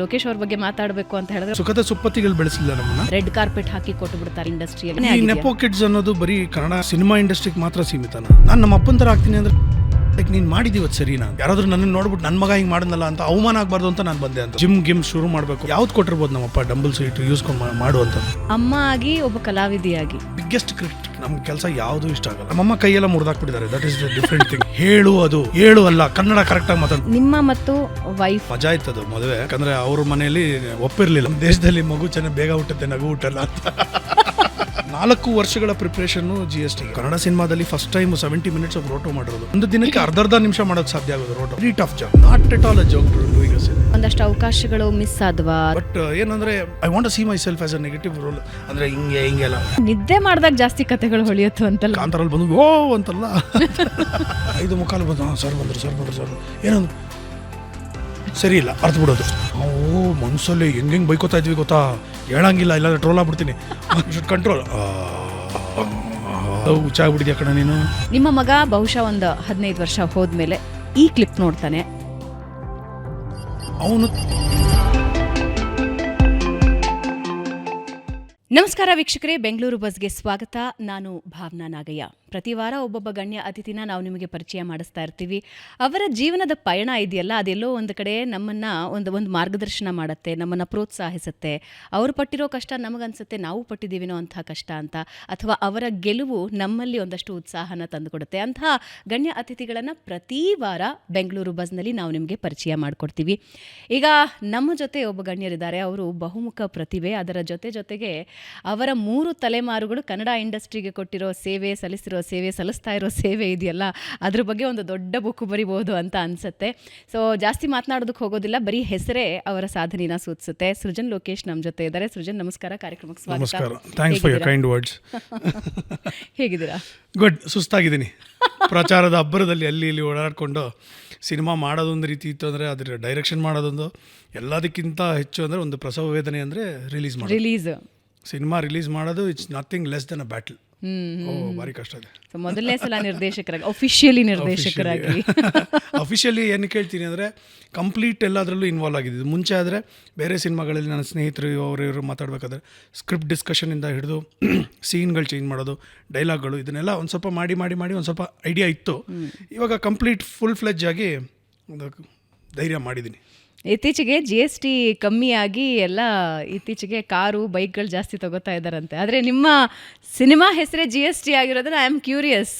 ಲೋಕೇಶ್ ಅವ್ರ ಬಗ್ಗೆ ಮಾತಾಡಬೇಕು ಅಂತ ಹೇಳಿದ್ರೆ ಸುಖದ ಸುಪ್ಪತ್ತಿಗಳು ಬೆಳೆಸಿಲ್ಲ ನಮ್ಮನ್ನ. ರೆಡ್ ಕಾರ್ಪೆಟ್ ಹಾಕಿ ಕೊಟ್ಟು ಬಿಡ್ತಾರೆ ಇಂಡಸ್ಟ್ರಿಯಲ್ಲಿ. ಈ ನೆಪೋ ಕಿಡ್ಸ್ ಅನ್ನೋದು ಬರೀ ಕನ್ನಡ ಸಿನಿಮಾ ಇಂಡಸ್ಟ್ರಿಗೆ ಮಾತ್ರ ಸೀಮಿತ. ನಾನು ನಮ್ಮ ಅಪ್ಪನ ತರ ಆಗ್ತೀನಿ ಅಂದ್ರೆ ನೀನ್ ಮಾಡಿದೀವತ್ ಸರಿ, ನಾನು ಯಾರಾದ್ರೂ ನನ್ನ ನೋಡ್ಬಿಟ್ಟು ನನ್ನ ಮಗ ಹಿಂಗ್ ಮಾಡನಲ್ಲ ಅಂತ ಅವಮಾನ ಆಗ್ಬಾರ್ದು ಅಂತ ನಾನು ಬಂದೆ ಅಂತ. ಜಿಮ್ ಶುರು ಮಾಡ್ಬೇಕು, ಯಾವ್ದು ಕೊಟ್ಟಿರ್ಬೋದು ನಮ್ಮಪ್ಪ ಡಂಬಲ್ಸ್ ಇಟ್ಟು ಯೂಸ್ಕೊಂಡು ಮಾಡುವಂತ. ಅಮ್ಮ ಆಗಿ ಒಬ್ಬ ಕಲಾವಿದಿಯಾಗಿ ಬಿಗ್ಗೆಸ್ಟ್ ಕ್ರಿಟಿಕ್. ನಮ್ ಕೆಲಸ ಯಾವ್ದು ಇಷ್ಟ ಆಗಲ್ಲ. ನಮ್ಮಮ್ಮ ಕೈಯೆಲ್ಲ ಮುರಿದಾಕ್ಬಿಟ್ಟಿದ್ದಾರೆ. That is different thing. ಹೇಳು ಅಲ್ಲ, ಕನ್ನಡ ಕರೆಕ್ಟ್ ಆಗಿ ಮಾತಾಡ. ನಿಮ್ಮ ಮತ್ತು ವೈಫ್ ಮಜಾ ಇತ್ತದು ಮದುವೆ. ಯಾಕಂದ್ರೆ ಅವ್ರ ಮನೆಯಲ್ಲಿ ಒಪ್ಪಿರ್ಲಿಲ್ಲ, ನಮ್ಮ ದೇಶದಲ್ಲಿ ಮಗು ಚೆನ್ನಾಗಿ ಬೇಗ ಹುಟ್ಟುತ್ತೆ, ನಗು ಹುಟ್ಟಲ್ಲ ಅಂತ. 4 ವರ್ಷಗಳ ಪ್ರಿಪರೇಷನ್ GST. ಕನ್ನಡ ಸಿನಿಮಾದಲ್ಲಿ first time 70 minutes of roto ಮಾಡಿರೋದು. ಒಂದು ದಿನಕ್ಕೆ ಅರ್ಧ ನಿಮಿಷ ಮಾಡೋದು ಸಾಧ್ಯ ಆಗೋದು roto. Very tough job, not at all a job doing a cinema. ಒಂದಷ್ಟು ಅವಕಾಶಗಳು ಮಿಸ್ ಆದ್ವಾ? ಬಟ್ ಏನಂದ್ರೆ I want to see myself as a negative role. ಅಂದ್ರೆ ಹಿಂಗೆಲ್ಲ ನಿದ್ದೆ ಮಾಡಿದಾಗ ಜಾಸ್ತಿ ಕಥೆಗಳು ಹೊಳಿಯತ್ತು ಅಂತಲ್ಲ. ಕಾಂತಾರಲ್ಲಿ ಬಂದು ಓ ಅಂತಲ್ಲ 5:45 ಬಂದು ಸರ್ ಬಂದ್ರು ಏನಂದ್ರು ಸರಿ ಇಲ್ಲ ಅರ್ಥ ಬಿಡೋದು. ಮನ್ಸಲ್ಲಿ ಹೆಂಗೆ ಬೈಕೋತಾ ಇದ್ವಿ ಗೊತ್ತಾ, ಹೇಳಂಗಿಲ್ಲ, ಇಲ್ಲ ಟ್ರೋಲ್ ಆಗ್ಬಿಡ್ತೀನಿ. ಕಂಟ್ರೋಲ್ ಹುಚ್ಚಾಗ್ಬಿಟ್ಟಿದ್ಯಾ ಕಣ ನೀನು. ನಿಮ್ಮ ಮಗ ಬಹುಶಃ ಒಂದು 15 ವರ್ಷ ಹೋದ್ಮೇಲೆ ಈ ಕ್ಲಿಪ್ ನೋಡ್ತಾನೆ. ಅವನು ನಮಸ್ಕಾರ ವೀಕ್ಷಕರೇ, ಬೆಂಗಳೂರು ಬಸ್ಗೆ ಸ್ವಾಗತ. ನಾನು ಭಾವನಾ ನಾಗಯ್ಯ. ಪ್ರತಿ ವಾರ ಒಬ್ಬೊಬ್ಬ ಗಣ್ಯ ಅತಿಥಿನ ನಾವು ನಿಮಗೆ ಪರಿಚಯ ಮಾಡಿಸ್ತಾ ಇರ್ತೀವಿ. ಅವರ ಜೀವನದ ಪಯಣ ಇದೆಯಲ್ಲ, ಅದೆಲ್ಲೋ ಒಂದು ಕಡೆ ನಮ್ಮನ್ನು ಒಂದು ಮಾರ್ಗದರ್ಶನ ಮಾಡುತ್ತೆ, ನಮ್ಮನ್ನು ಪ್ರೋತ್ಸಾಹಿಸುತ್ತೆ. ಅವರು ಪಟ್ಟಿರೋ ಕಷ್ಟ ನಮಗನ್ಸುತ್ತೆ ನಾವು ಪಟ್ಟಿದ್ದೀವಿನೋ ಅಂಥ ಕಷ್ಟ ಅಂತ, ಅಥವಾ ಅವರ ಗೆಲುವು ನಮ್ಮಲ್ಲಿ ಒಂದಷ್ಟು ಉತ್ಸಾಹನ ತಂದುಕೊಡುತ್ತೆ. ಅಂಥ ಗಣ್ಯ ಅತಿಥಿಗಳನ್ನು ಪ್ರತಿ ವಾರ ಬೆಂಗಳೂರು ಬಸ್ನಲ್ಲಿ ನಾವು ನಿಮಗೆ ಪರಿಚಯ ಮಾಡಿಕೊಡ್ತೀವಿ. ಈಗ ನಮ್ಮ ಜೊತೆ ಒಬ್ಬ ಗಣ್ಯರಿದ್ದಾರೆ. ಅವರು ಬಹುಮುಖ ಪ್ರತಿಭೆ. ಅದರ ಜೊತೆಗೆ ಅವರ 3 ತಲೆಮಾರುಗಳು ಕನ್ನಡ ಇಂಡಸ್ಟ್ರಿಗೆ ಕೊಟ್ಟಿರೋ ಸೇವೆ, ಸಲ್ಲಿಸ್ತಾ ಇರೋ ಸೇವೆ ಇದೆಯಲ್ಲ, ಅದ್ರ ಬಗ್ಗೆ ಒಂದು ದೊಡ್ಡ ಬುಕ್ ಬರಿಬಹುದು ಅಂತ ಅನ್ಸುತ್ತೆ. ಸೊ ಜಾಸ್ತಿ ಮಾತನಾಡೋದಕ್ಕೆ ಹೋಗೋದಿಲ್ಲ, ಬರೀ ಹೆಸರೇ ಅವರ ಸಾಧನೆನ ಸೂಚಿಸುತ್ತೆ. ಸೃಜನ್ ಲೋಕೇಶ್ ನಮ್ಮ ಜೊತೆ ಇದ್ದಾರೆ. ಸೃಜನ್ ನಮಸ್ಕಾರ, ಕಾರ್ಯಕ್ರಮಕ್ಕೆ ಸ್ವಾಗತ. ನಮಸ್ಕಾರ, thanks for your kind words. ಹೇಗಿದ್ದೀರಾ? ಗುಡ್. ಸುಸ್ತಾಗಿದ್ದೀನಿ. ಪ್ರಚಾರದ ಅಬ್ಬರದಲ್ಲಿ ಅಲ್ಲಿ ಇಲ್ಲಿ ಓಡಾಡಿಕೊಂಡು ಸಿನಿಮಾ ಮಾಡೋದೊಂದು ರೀತಿ ಇತ್ತು ಅಂದರೆ, ಅದ್ರ ಡೈರೆಕ್ಷನ್ ಮಾಡೋದೊಂದು, ಎಲ್ಲದಕ್ಕಿಂತ ಹೆಚ್ಚು ಅಂದರೆ ಒಂದು ಪ್ರಸವ ವೇದನೆ ಅಂದರೆ ರಿಲೀಸ್ ಸಿನಿಮಾ ರಿಲೀಸ್ ಮಾಡೋದು. It's nothing less than a battle. ಭಾರಿ ಕಷ್ಟ ಇದೆ. ಮೊದಲನೇ ಸಲ ನಿರ್ದೇಶಕರಾಗಿ, ಅಫಿಷಿಯಲಿ ಏನು ಕೇಳ್ತೀನಿ ಅಂದರೆ, ಕಂಪ್ಲೀಟ್ ಎಲ್ಲದರಲ್ಲೂ ಇನ್ವಾಲ್ವ್ ಆಗಿದ್ದು. ಮುಂಚೆ ಆದರೆ ಬೇರೆ ಸಿನಿಮಾಗಳಲ್ಲಿ ನನ್ನ ಸ್ನೇಹಿತರು ಇವರು ಮಾತಾಡಬೇಕಾದ್ರೆ ಸ್ಕ್ರಿಪ್ಟ್ ಡಿಸ್ಕಷನಿಂದ ಹಿಡಿದು ಸೀನ್ಗಳು ಚೇಂಜ್ ಮಾಡೋದು, ಡೈಲಾಗ್ಗಳು, ಇದನ್ನೆಲ್ಲ ಒಂದು ಸ್ವಲ್ಪ ಮಾಡಿ ಒಂದು ಸ್ವಲ್ಪ ಐಡಿಯಾ ಇತ್ತು. ಇವಾಗ ಕಂಪ್ಲೀಟ್ ಫುಲ್ ಫ್ಲೆಜ್ ಆಗಿ ಒಂದು ಧೈರ್ಯ ಮಾಡಿದ್ದೀನಿ. ಇತ್ತೀಚೆಗೆ GST ಕಮ್ಮಿಯಾಗಿ ಎಲ್ಲ ಇತ್ತೀಚೆಗೆ ಕಾರು ಬೈಕ್ಗಳು ಜಾಸ್ತಿ ತಗೋತಾ ಇದ್ದಾರಂತೆ. ಆದರೆ ನಿಮ್ಮ ಸಿನಿಮಾ ಹೆಸರೇ GST ಆಗಿರೋದ್ರೆ I am curious.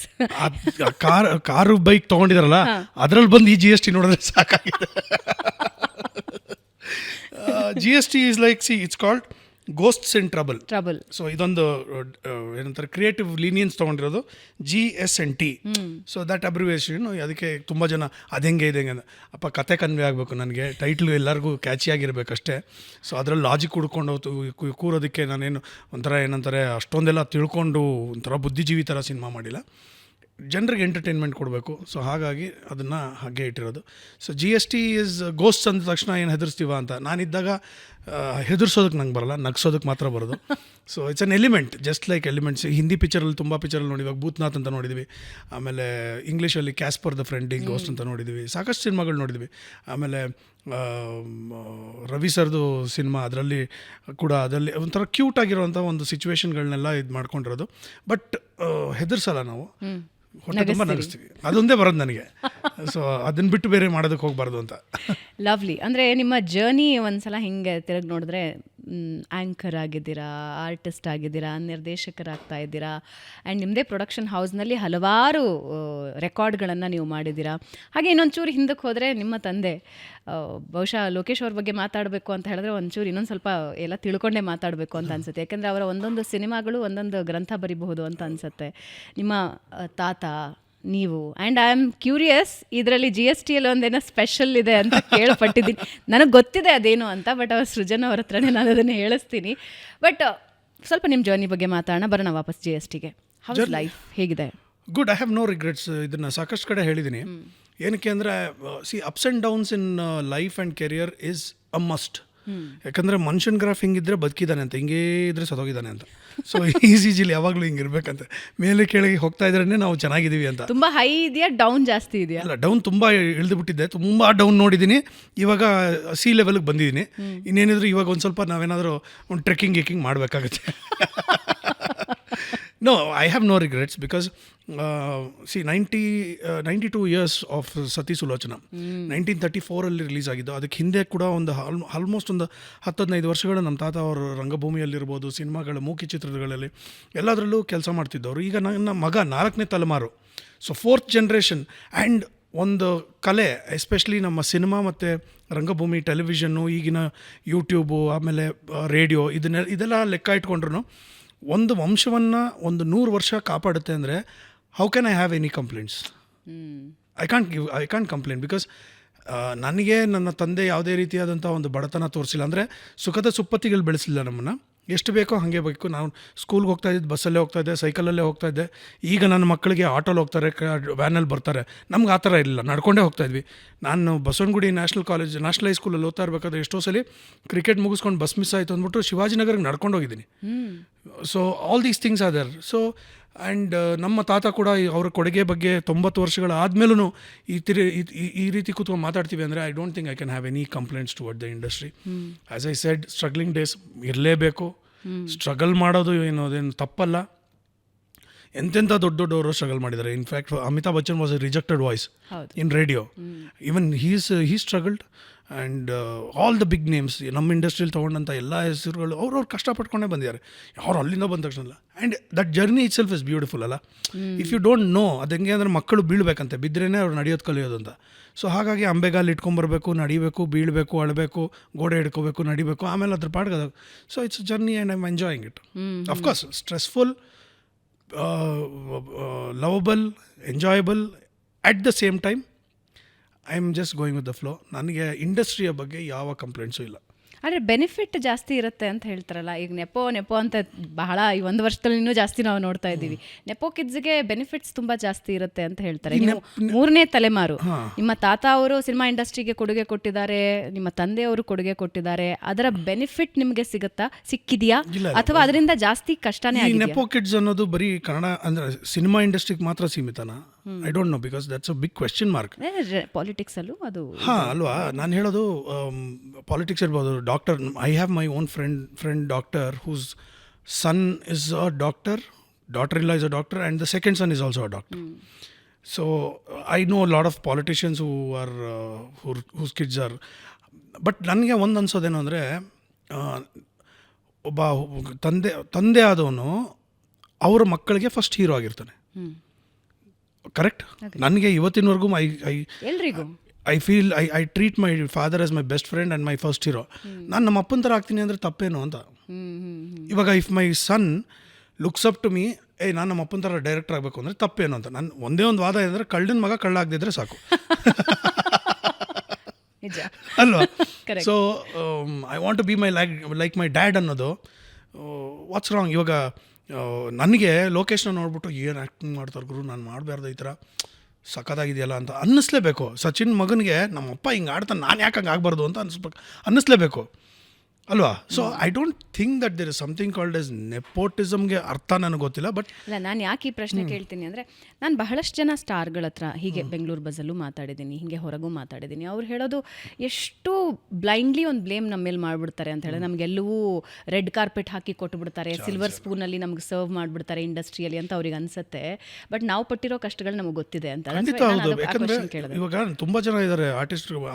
Car bike ತೊಗೊಂಡಿದಾರಲ್ಲ, ಅದರಲ್ಲಿ ಬಂದು ಈ GST ನೋಡಿದ್ರೆ ಸಾಕಾಗಿದೆ. GST is like, see it's called ghosts in trouble. So ಇದೊಂದು ಏನಂತಾರೆ ಕ್ರಿಯೇಟಿವ್ ಲೀನಿಯನ್ಸ್ ತೊಗೊಂಡಿರೋದು GSNT. So that abbreviation. ಅದಕ್ಕೆ ತುಂಬ ಜನ ಅದೆಂಗೆ ಅಪ್ಪ ಕತೆ ಕನ್ವೆ ಆಗಬೇಕು, ನನಗೆ ಟೈಟ್ಲು ಎಲ್ಲರಿಗೂ ಕ್ಯಾಚಿ ಆಗಿರ್ಬೇಕಷ್ಟೇ. ಸೊ ಅದರಲ್ಲಿ ಲಾಜಿಕ್ ಹುಡ್ಕೊಂಡು ಕೂರೋದಕ್ಕೆ ನಾನೇನು ಒಂಥರ ಏನಂತಾರೆ ಅಷ್ಟೊಂದೆಲ್ಲ ತಿಳ್ಕೊಂಡು ಒಂಥರ ಬುದ್ಧಿಜೀವಿ ಥರ ಸಿನಿಮಾ ಮಾಡಿಲ್ಲ. ಜನರಿಗೆ ಎಂಟರ್ಟೈನ್ಮೆಂಟ್ ಕೊಡಬೇಕು. ಸೊ ಹಾಗಾಗಿ ಅದನ್ನು ಹಾಗೆ ಇಟ್ಟಿರೋದು. ಸೊ GST ಈಸ್ ಗೋಸ್ಟ್ ಅಂದ ತಕ್ಷಣ ಏನು ಹೆದರ್ಸ್ತೀವ ಅಂತ. ನಾನಿದ್ದಾಗ ಹೆದರ್ಸೋದಕ್ಕೆ ನಂಗೆ ಬರಲ್ಲ, ನಗ್ಸೋದಕ್ಕೆ ಮಾತ್ರ ಬರೋದು. So it's an element, just like elements. Hindi ಪಿಕ್ಚರಲ್ಲಿ ತುಂಬ ಪಿಕ್ಚರಲ್ಲಿ ನೋಡಿದ್ವಿ, ಭೂತ್ನಾಥ್ ಅಂತ ನೋಡಿದ್ವಿ. ಆಮೇಲೆ ಇಂಗ್ಲೀಷಲ್ಲಿ ಕ್ಯಾಸ್ಪರ್ ದ ಫ್ರೆಂಡಿಂಗ್ ಗೋಸ್ಟ್ ಅಂತ ನೋಡಿದ್ವಿ. ಸಾಕಷ್ಟು ಸಿನಿಮಾಗಳು ನೋಡಿದ್ವಿ. ಆಮೇಲೆ ರವಿ ಸರ್ದು ಸಿನಿಮಾ, ಅದರಲ್ಲಿ ಒಂಥರ ಕ್ಯೂಟ್ ಆಗಿರೋವಂಥ ಒಂದು ಸಿಚುವೇಶನ್ಗಳನ್ನೆಲ್ಲ ಇದು ಮಾಡ್ಕೊಂಡಿರೋದು. ಬಟ್ ಹೆದರ್ಸಲ್ಲ ನಾವು, ಹೊಟ್ಟೆ ತುಂಬ ನಗಿಸ್ತೀವಿ. ಅದೊಂದೇ ಬರೋದು ನನಗೆ. ಸೊ ಅದನ್ನ ಬಿಟ್ಟು ಬೇರೆ ಮಾಡೋದಕ್ಕೆ ಹೋಗಬಾರ್ದು ಅಂತ. ಲವ್ಲಿ. ಅಂದರೆ ನಿಮ್ಮ ಜರ್ನಿ ಒಂದ್ಸಲ ಹಿಂಗೆ ತಿರುಗಿ ನೋಡಿದ್ರೆ, ಆ್ಯಂಕರ್ ಆಗಿದ್ದೀರಾ, ಆರ್ಟಿಸ್ಟ್ ಆಗಿದ್ದೀರಾ, ನಿರ್ದೇಶಕರಾಗ್ತಾ ಇದ್ದೀರಾ, ಆ್ಯಂಡ್ ನಿಮ್ಮದೇ ಪ್ರೊಡಕ್ಷನ್ ಹೌಸ್ನಲ್ಲಿ ಹಲವಾರು ರೆಕಾರ್ಡ್ಗಳನ್ನು ನೀವು ಮಾಡಿದ್ದೀರಾ. ಹಾಗೆ ಇನ್ನೊಂಚೂರು ಹಿಂದಕ್ಕೆ ಹೋದರೆ ನಿಮ್ಮ ತಂದೆ, ಬಹುಶಃ ಲೋಕೇಶ್ ಅವ್ರ ಬಗ್ಗೆ ಮಾತಾಡಬೇಕು ಅಂತ ಹೇಳಿದ್ರೆ ಒಂಚೂರು ಇನ್ನೊಂದು ಸ್ವಲ್ಪ ಎಲ್ಲ ತಿಳ್ಕೊಂಡೇ ಮಾತಾಡಬೇಕು ಅಂತ ಅನಿಸುತ್ತೆ. ಯಾಕೆಂದರೆ ಅವರ ಒಂದೊಂದು ಸಿನಿಮಾಗಳು ಒಂದೊಂದು ಗ್ರಂಥ ಬರಿಬಹುದು ಅಂತ ಅನಿಸುತ್ತೆ. ನಿಮ್ಮ ತಾತ, ನೀವು, ಆ್ಯಂಡ್ ಐ ಆಮ್ ಕ್ಯೂರಿಯಸ್, ಇದರಲ್ಲಿ GSTಯಲ್ಲಿ ಒಂದೇನೋ ಸ್ಪೆಷಲ್ ಇದೆ ಅಂತ ಕೇಳ್ಪಟ್ಟಿದ್ದೀನಿ. ನನಗೆ ಗೊತ್ತಿದೆ ಅದೇನು ಅಂತ, ಬಟ್ ಅವ್ರ ಸೃಜನ್ ಅವ್ರ ಹತ್ರನೇ ನಾನು ಅದನ್ನು ಹೇಳಿಸ್ತೀನಿ. ಬಟ್ ಸ್ವಲ್ಪ ನಿಮ್ಮ ಜರ್ನಿ ಬಗ್ಗೆ ಮಾತಾಡೋಣ, ಬರೋಣ ವಾಪಸ್ GSTಗೆ. ಹೌಸ್ ಲೈಫ್ ಹೇಗಿದೆ? Good. I have no regrets. ಇದನ್ನು ಸಾಕಷ್ಟು ಕಡೆ ಹೇಳಿದ್ದೀನಿ. ಏನಕ್ಕೆ ಅಂದರೆ, see ups and downs in life and career is a must. ಯಾಕಂದರೆ ಮನುಷ್ಯನ ಗ್ರಾಫ್ ಹಿಂಗಿದ್ರೆ ಬದುಕಿದ್ದಾನೆ ಅಂತ, ಹಿಂಗೇ ಇದ್ರೆ ಸತ್ತೋಗಿದ್ದಾನೆ ಅಂತ. ಸೊ ಈಜಿಲಿ ಯಾವಾಗಲೂ ಹಿಂಗಿರ್ಬೇಕಂತೆ, ಮೇಲೆ ಕೆಳಗೆ ಹೋಗ್ತಾ ಇದ್ರೇ ನಾವು ಚೆನ್ನಾಗಿದ್ದೀವಿ ಅಂತ. ತುಂಬ ಹೈ ಇದೆಯಾ ಡೌನ್ ಜಾಸ್ತಿ ಇದೆಯಾ? ಅಲ್ಲ, ಡೌನ್ ತುಂಬ ಇಳಿದುಬಿಟ್ಟಿದ್ದೆ, ತುಂಬ ಡೌನ್ ನೋಡಿದ್ದೀನಿ. ಇವಾಗ ಸಿ ಲೆವೆಲ್ಗೆ ಬಂದಿದ್ದೀನಿ. ಇನ್ನೇನಿದ್ರು ಇವಾಗ ಒಂದು ಸ್ವಲ್ಪ ನಾವೇನಾದರೂ ಒಂದು ಟ್ರೆಕ್ಕಿಂಗ್ ಗೀಕಿಂಗ್ ಮಾಡಬೇಕಾಗುತ್ತೆ. No, I have no regrets because see 92 years of ಸತಿ ಸುಲೋಚನಾ 1934 ರಿಲೀಸ್ ಆಗಿದ್ದು. ಅದಕ್ಕೆ ಹಿಂದೆ ಕೂಡ ಒಂದು ಆಲ್ಮೋಸ್ಟ್ ಒಂದು 10-15 ವರ್ಷಗಳು ನಮ್ಮ ತಾತ ಅವರು ರಂಗಭೂಮಿಯಲ್ಲಿರ್ಬೋದು, ಸಿನಿಮಾಗಳ ಮೂಕಿ ಚಿತ್ರಗಳಲ್ಲಿ ಎಲ್ಲದರಲ್ಲೂ ಕೆಲಸ ಮಾಡ್ತಿದ್ದವರು. ಈಗ ನನ್ನ ಮಗ 4ನೇ ತಲೆಮಾರು, ಸೊ 4th ಜನರೇಷನ್. ಆ್ಯಂಡ್ ಒಂದು ಕಲೆ, ಎಸ್ಪೆಷಲಿ ನಮ್ಮ ಸಿನಿಮಾ ಮತ್ತು ರಂಗಭೂಮಿ, ಟೆಲಿವಿಷನ್ನು, ಈಗಿನ ಯೂಟ್ಯೂಬು, ಆಮೇಲೆ ರೇಡಿಯೋ, ಇದೆಲ್ಲ ಲೆಕ್ಕ ಇಟ್ಕೊಂಡ್ರು ಒಂದು ವಂಶವನ್ನು ಒಂದು 100 ವರ್ಷ ಕಾಪಾಡುತ್ತೆ ಅಂದರೆ how can I have any complaints? I can't complaint because ನನಗೆ ನನ್ನ ತಂದೆ ಯಾವುದೇ ರೀತಿಯಾದಂಥ ಒಂದು ಬಡತನ ತೋರಿಸಿಲ್ಲ. ಅಂದರೆ ಸುಖದ ಸುಪ್ಪತ್ತಿಗಳು ಬೆಳೆಸಲಿಲ್ಲ ನಮ್ಮನ್ನು. ಎಷ್ಟು ಬೇಕೋ ಹಾಗೆ ಬೇಕು. ನಾವು ಸ್ಕೂಲ್ಗೆ ಹೋಗ್ತಾ ಇದ್ದಿದ್ದು ಬಸ್ಸಲ್ಲೇ ಹೋಗ್ತಾಯಿದ್ದೆ, ಸೈಕಲಲ್ಲೇ ಹೋಗ್ತಾಯಿದ್ದೆ. ಈಗ ನನ್ನ ಮಕ್ಕಳಿಗೆ ಆಟೋಲ್ಲಿ ಹೋಗ್ತಾರೆ, ವ್ಯಾನಲ್ಲಿ ಬರ್ತಾರೆ. ನಮ್ಗೆ ಆ ಥರ ಇರಲಿಲ್ಲ, ನಡ್ಕೊಂಡೇ ಹೋಗ್ತಾಯಿದ್ವಿ. ನಾನು ಬಸವನಗುಡಿ ನ್ಯಾಷನಲ್ ಹೈಸ್ಕೂಲಲ್ಲಿ ಓದ್ತಾ ಇರಬೇಕಾದ್ರೆ ಎಷ್ಟೋ ಸಲ ಕ್ರಿಕೆಟ್ ಮುಗಿಸ್ಕೊಂಡು ಬಸ್ ಮಿಸ್ ಆಯಿತು ಅಂದ್ಬಿಟ್ಟು ಶಿವಾಜಿನಗರ್ಗೆ ನಡ್ಕೊಂಡು ಹೋಗಿದ್ದೀನಿ. So all these things are there. So and ನಮ್ಮ ತಾತ ಕೂಡ ಅವರ ಕೊಡುಗೆ ಬಗ್ಗೆ 90 ವರ್ಷಗಳಾದಮೇಲೂ ಈ ರೀತಿ ಕೂತ್ಕೊಂಡು ಮಾತಾಡ್ತೀವಿ ಅಂದರೆ I don't think I can have any complaints toward the industry. As I said, struggling days ಇರಲೇಬೇಕು. ಸ್ಟ್ರಗಲ್ ಮಾಡೋದು ಅದೇನು ತಪ್ಪಲ್ಲ. ಎಂತೆಂಥ ದೊಡ್ಡವರು ಸ್ಟ್ರಗಲ್ ಮಾಡಿದ್ದಾರೆ. In fact Amitabh Bachchan was a rejected voice in radio. Even he struggled. And all the big names ನಮ್ಮ ಇಂಡಸ್ಟ್ರಿಯಲ್ಲಿ ತೊಗೊಂಡಂಥ ಎಲ್ಲ ಹೆಸರುಗಳು ಅವ್ರವ್ರು ಕಷ್ಟಪಟ್ಕೊಂಡೇ ಬಂದಿದ್ದಾರೆ, ಯಾರು ಅಲ್ಲಿಂದ ಬಂದ ತಕ್ಷಣ. And that journey it self is beautiful ಅಲ್ಲ. ಇಫ್ ಯು ಡೋಂಟ್ ನೋ, ಅದು ಹೆಂಗೆ ಅಂದರೆ ಮಕ್ಕಳು ಬೀಳಬೇಕಂತೆ, ಬಿದ್ರೇ ಅವ್ರು ನಡೆಯೋದು ಕಲಿಯೋದು ಅಂತ. ಸೊ ಹಾಗಾಗಿ ಅಂಬೆಗಾಲು ಇಟ್ಕೊಂಬರ್ಬೇಕು, ನಡಿಬೇಕು, ಬೀಳಬೇಕು, ಅಳಬೇಕು, ಗೋಡೆ ಹಿಡ್ಕೋಬೇಕು, ನಡಿಬೇಕು, ಆಮೇಲೆ ಅದ್ರ ಪಾಡ್ಗೆ. So it's a journey and I am enjoying it. Of course stressful, lovable, enjoyable at the same time. I am just going with the flow. ನನಗೆ ಇಂಡಸ್ಟ್ರಿಯ ಬಗ್ಗೆ ಯಾವ ಕಂಪ್ಲೇಂಟ್ಸು ಇಲ್ಲ. ಆದರೆ ಬೆನಿಫಿಟ್ ಜಾಸ್ತಿ ಇರುತ್ತೆ ಅಂತ ಹೇಳ್ತಾರಲ್ಲ. ಈಗ ನೆಪೋ ಅಂತ ಬಹಳ ಈ 1 ವರ್ಷದಲ್ಲಿ ಇನ್ನೂ ಜಾಸ್ತಿ ನಾವು ನೋಡ್ತಾ ಇದ್ದೀವಿ. ನೆಪೋ ಕಿಡ್ಸ್ಗೆ ಬೆನಿಫಿಟ್ಸ್ ತುಂಬ ಜಾಸ್ತಿ ಇರುತ್ತೆ ಅಂತ ಹೇಳ್ತಾರೆ. ನೀವು 3ನೇ ತಲೆಮಾರು, ನಿಮ್ಮ ತಾತ ಅವರು ಸಿನಿಮಾ ಇಂಡಸ್ಟ್ರಿಗೆ ಕೊಡುಗೆ ಕೊಟ್ಟಿದ್ದಾರೆ, ನಿಮ್ಮ ತಂದೆಯವರು ಕೊಡುಗೆ ಕೊಟ್ಟಿದ್ದಾರೆ. ಅದರ ಬೆನಿಫಿಟ್ ನಿಮಗೆ ಸಿಕ್ಕಿದೆಯಾ ಅಥವಾ ಅದರಿಂದ ಜಾಸ್ತಿ ಕಷ್ಟನೇ ಆಗಿದೆ? ನೆಪೋ ಕಿಡ್ಸ್ ಅನ್ನೋದು ಬರೀ ಕನ್ನಡ ಅಂದರೆ ಸಿನಿಮಾ ಇಂಡಸ್ಟ್ರಿಗೆ ಮಾತ್ರ ಸೀಮಿತನಾ? I don't know, because that's a big question mark. ಪಾಲಿಟಿಕ್ಸಲ್ಲೂ ಅದು ಅಲ್ವಾ? ನಾನು ಹೇಳೋದು ಪಾಲಿಟಿಕ್ಸ್ ಇರ್ಬೋದು. Doctor, I have my own friend doctor whose son is a doctor, daughter-in-law is a doctor, and the second son is also a doctor. So I know a lot of politicians whose kids are. But ನನಗೆ ಒಂದು ಅನ್ಸೋದೇನು ಅಂದರೆ, ಒಬ್ಬ ತಂದೆ ಆದವನು ಅವರ ಮಕ್ಕಳಿಗೆ first hero ಆಗಿರ್ತಾನೆ. Correct? ನನಗೆ ಇವತ್ತಿನವರೆಗೂ I feel I treat my father as my best friend and my first hero. ನಾನು ನಮ್ಮ ಅಪ್ಪನ ಥರ ಆಗ್ತೀನಿ ಅಂದರೆ ತಪ್ಪೇನು ಅಂತ. ಇವಾಗ if my son looks up to me, ನಾನು ನಮ್ಮ ಅಪ್ಪನ ಥರ ಡೈರೆಕ್ಟರ್ ಆಗಬೇಕು ಅಂದರೆ ತಪ್ಪೇನು ಅಂತ. ನಾನು ಒಂದೇ ಒಂದು ವಾದ ಅಂದರೆ, ಕಳ್ಳನ ಮಗ ಕಳ್ಳ ಆಗದಿದ್ರೆ ಸಾಕು ಅಲ್ವಾ? So I want to be my like my dad ಅನ್ನೋದು. What's wrong? ಇವಾಗ ನನಗೆ ಲೋಕೇಶ್ನ ನೋಡ್ಬಿಟ್ಟು ಏನು ಆ್ಯಕ್ಟಿಂಗ್ ಮಾಡ್ತಾರೆ ಗುರು, ನಾನು ಮಾಡಬಾರ್ದು ಈ ಥರ, ಸಖತ್ತಾಗಿದೆಯಲ್ಲ ಅಂತ ಅನ್ನಿಸ್ಲೇಬೇಕು. ಸಚಿನ್ ಮಗನಿಗೆ ನಮ್ಮಪ್ಪ ಹಿಂಗೆ ಆಡ್ತಾನೆ, ನಾನು ಯಾಕೆ ಹಂಗೆ ಆಗಬಾರ್ದು ಅಂತ ಅನ್ನಿಸ್ಲೇಬೇಕು ಅಲ್ವಾ? So I don't think that there is something called as ನೆಪೋಟಿಸಮ್ಗೆ ಅರ್ಥ ನನಗೆ ಗೊತ್ತಿಲ್ಲ. ಬಟ್ ಇಲ್ಲ, ನಾನು ಯಾಕೆ ಈ ಪ್ರಶ್ನೆ ಕೇಳ್ತೀನಿ ಅಂದರೆ, ನಾನು ಬಹಳಷ್ಟು ಜನ ಸ್ಟಾರ್ಗಳ ಹತ್ರ ಹೀಗೆ ಬೆಂಗಳೂರು ಬಸ್ಸಲ್ಲೂ ಮಾತಾಡಿದ್ದೀನಿ, ಹೀಗೆ ಹೊರಗೂ ಮಾತಾಡಿದ್ದೀನಿ. ಅವ್ರು ಹೇಳೋದು ಎಷ್ಟು ಬ್ಲೈಂಡ್ಲಿ ಒಂದು ಬ್ಲೇಮ್ ನಮ್ಮ ಮೇಲೆ ಮಾಡಿಬಿಡ್ತಾರೆ ಅಂತ ಹೇಳಿ. ನಮಗೆಲ್ಲವೂ ರೆಡ್ ಕಾರ್ಪೆಟ್ ಹಾಕಿ ಕೊಟ್ಟುಬಿಡ್ತಾರೆ, ಸಿಲ್ವರ್ ಸ್ಪೂನಲ್ಲಿ ನಮ್ಗೆ ಸರ್ವ್ ಮಾಡಿಬಿಡ್ತಾರೆ ಇಂಡಸ್ಟ್ರಿಯಲ್ಲಿ ಅಂತ ಅವ್ರಿಗೆ ಅನಿಸುತ್ತೆ. ಬಟ್ ನಾವು ಪಟ್ಟಿರೋ ಕಷ್ಟಗಳು ನಮಗೆ ಗೊತ್ತಿದೆ ಅಂತ. ಖಂಡಿತ ಹೌದು. ಯಾಕಂದರೆ ಇವಾಗ ತುಂಬ ಜನ ಇದ್ದಾರೆ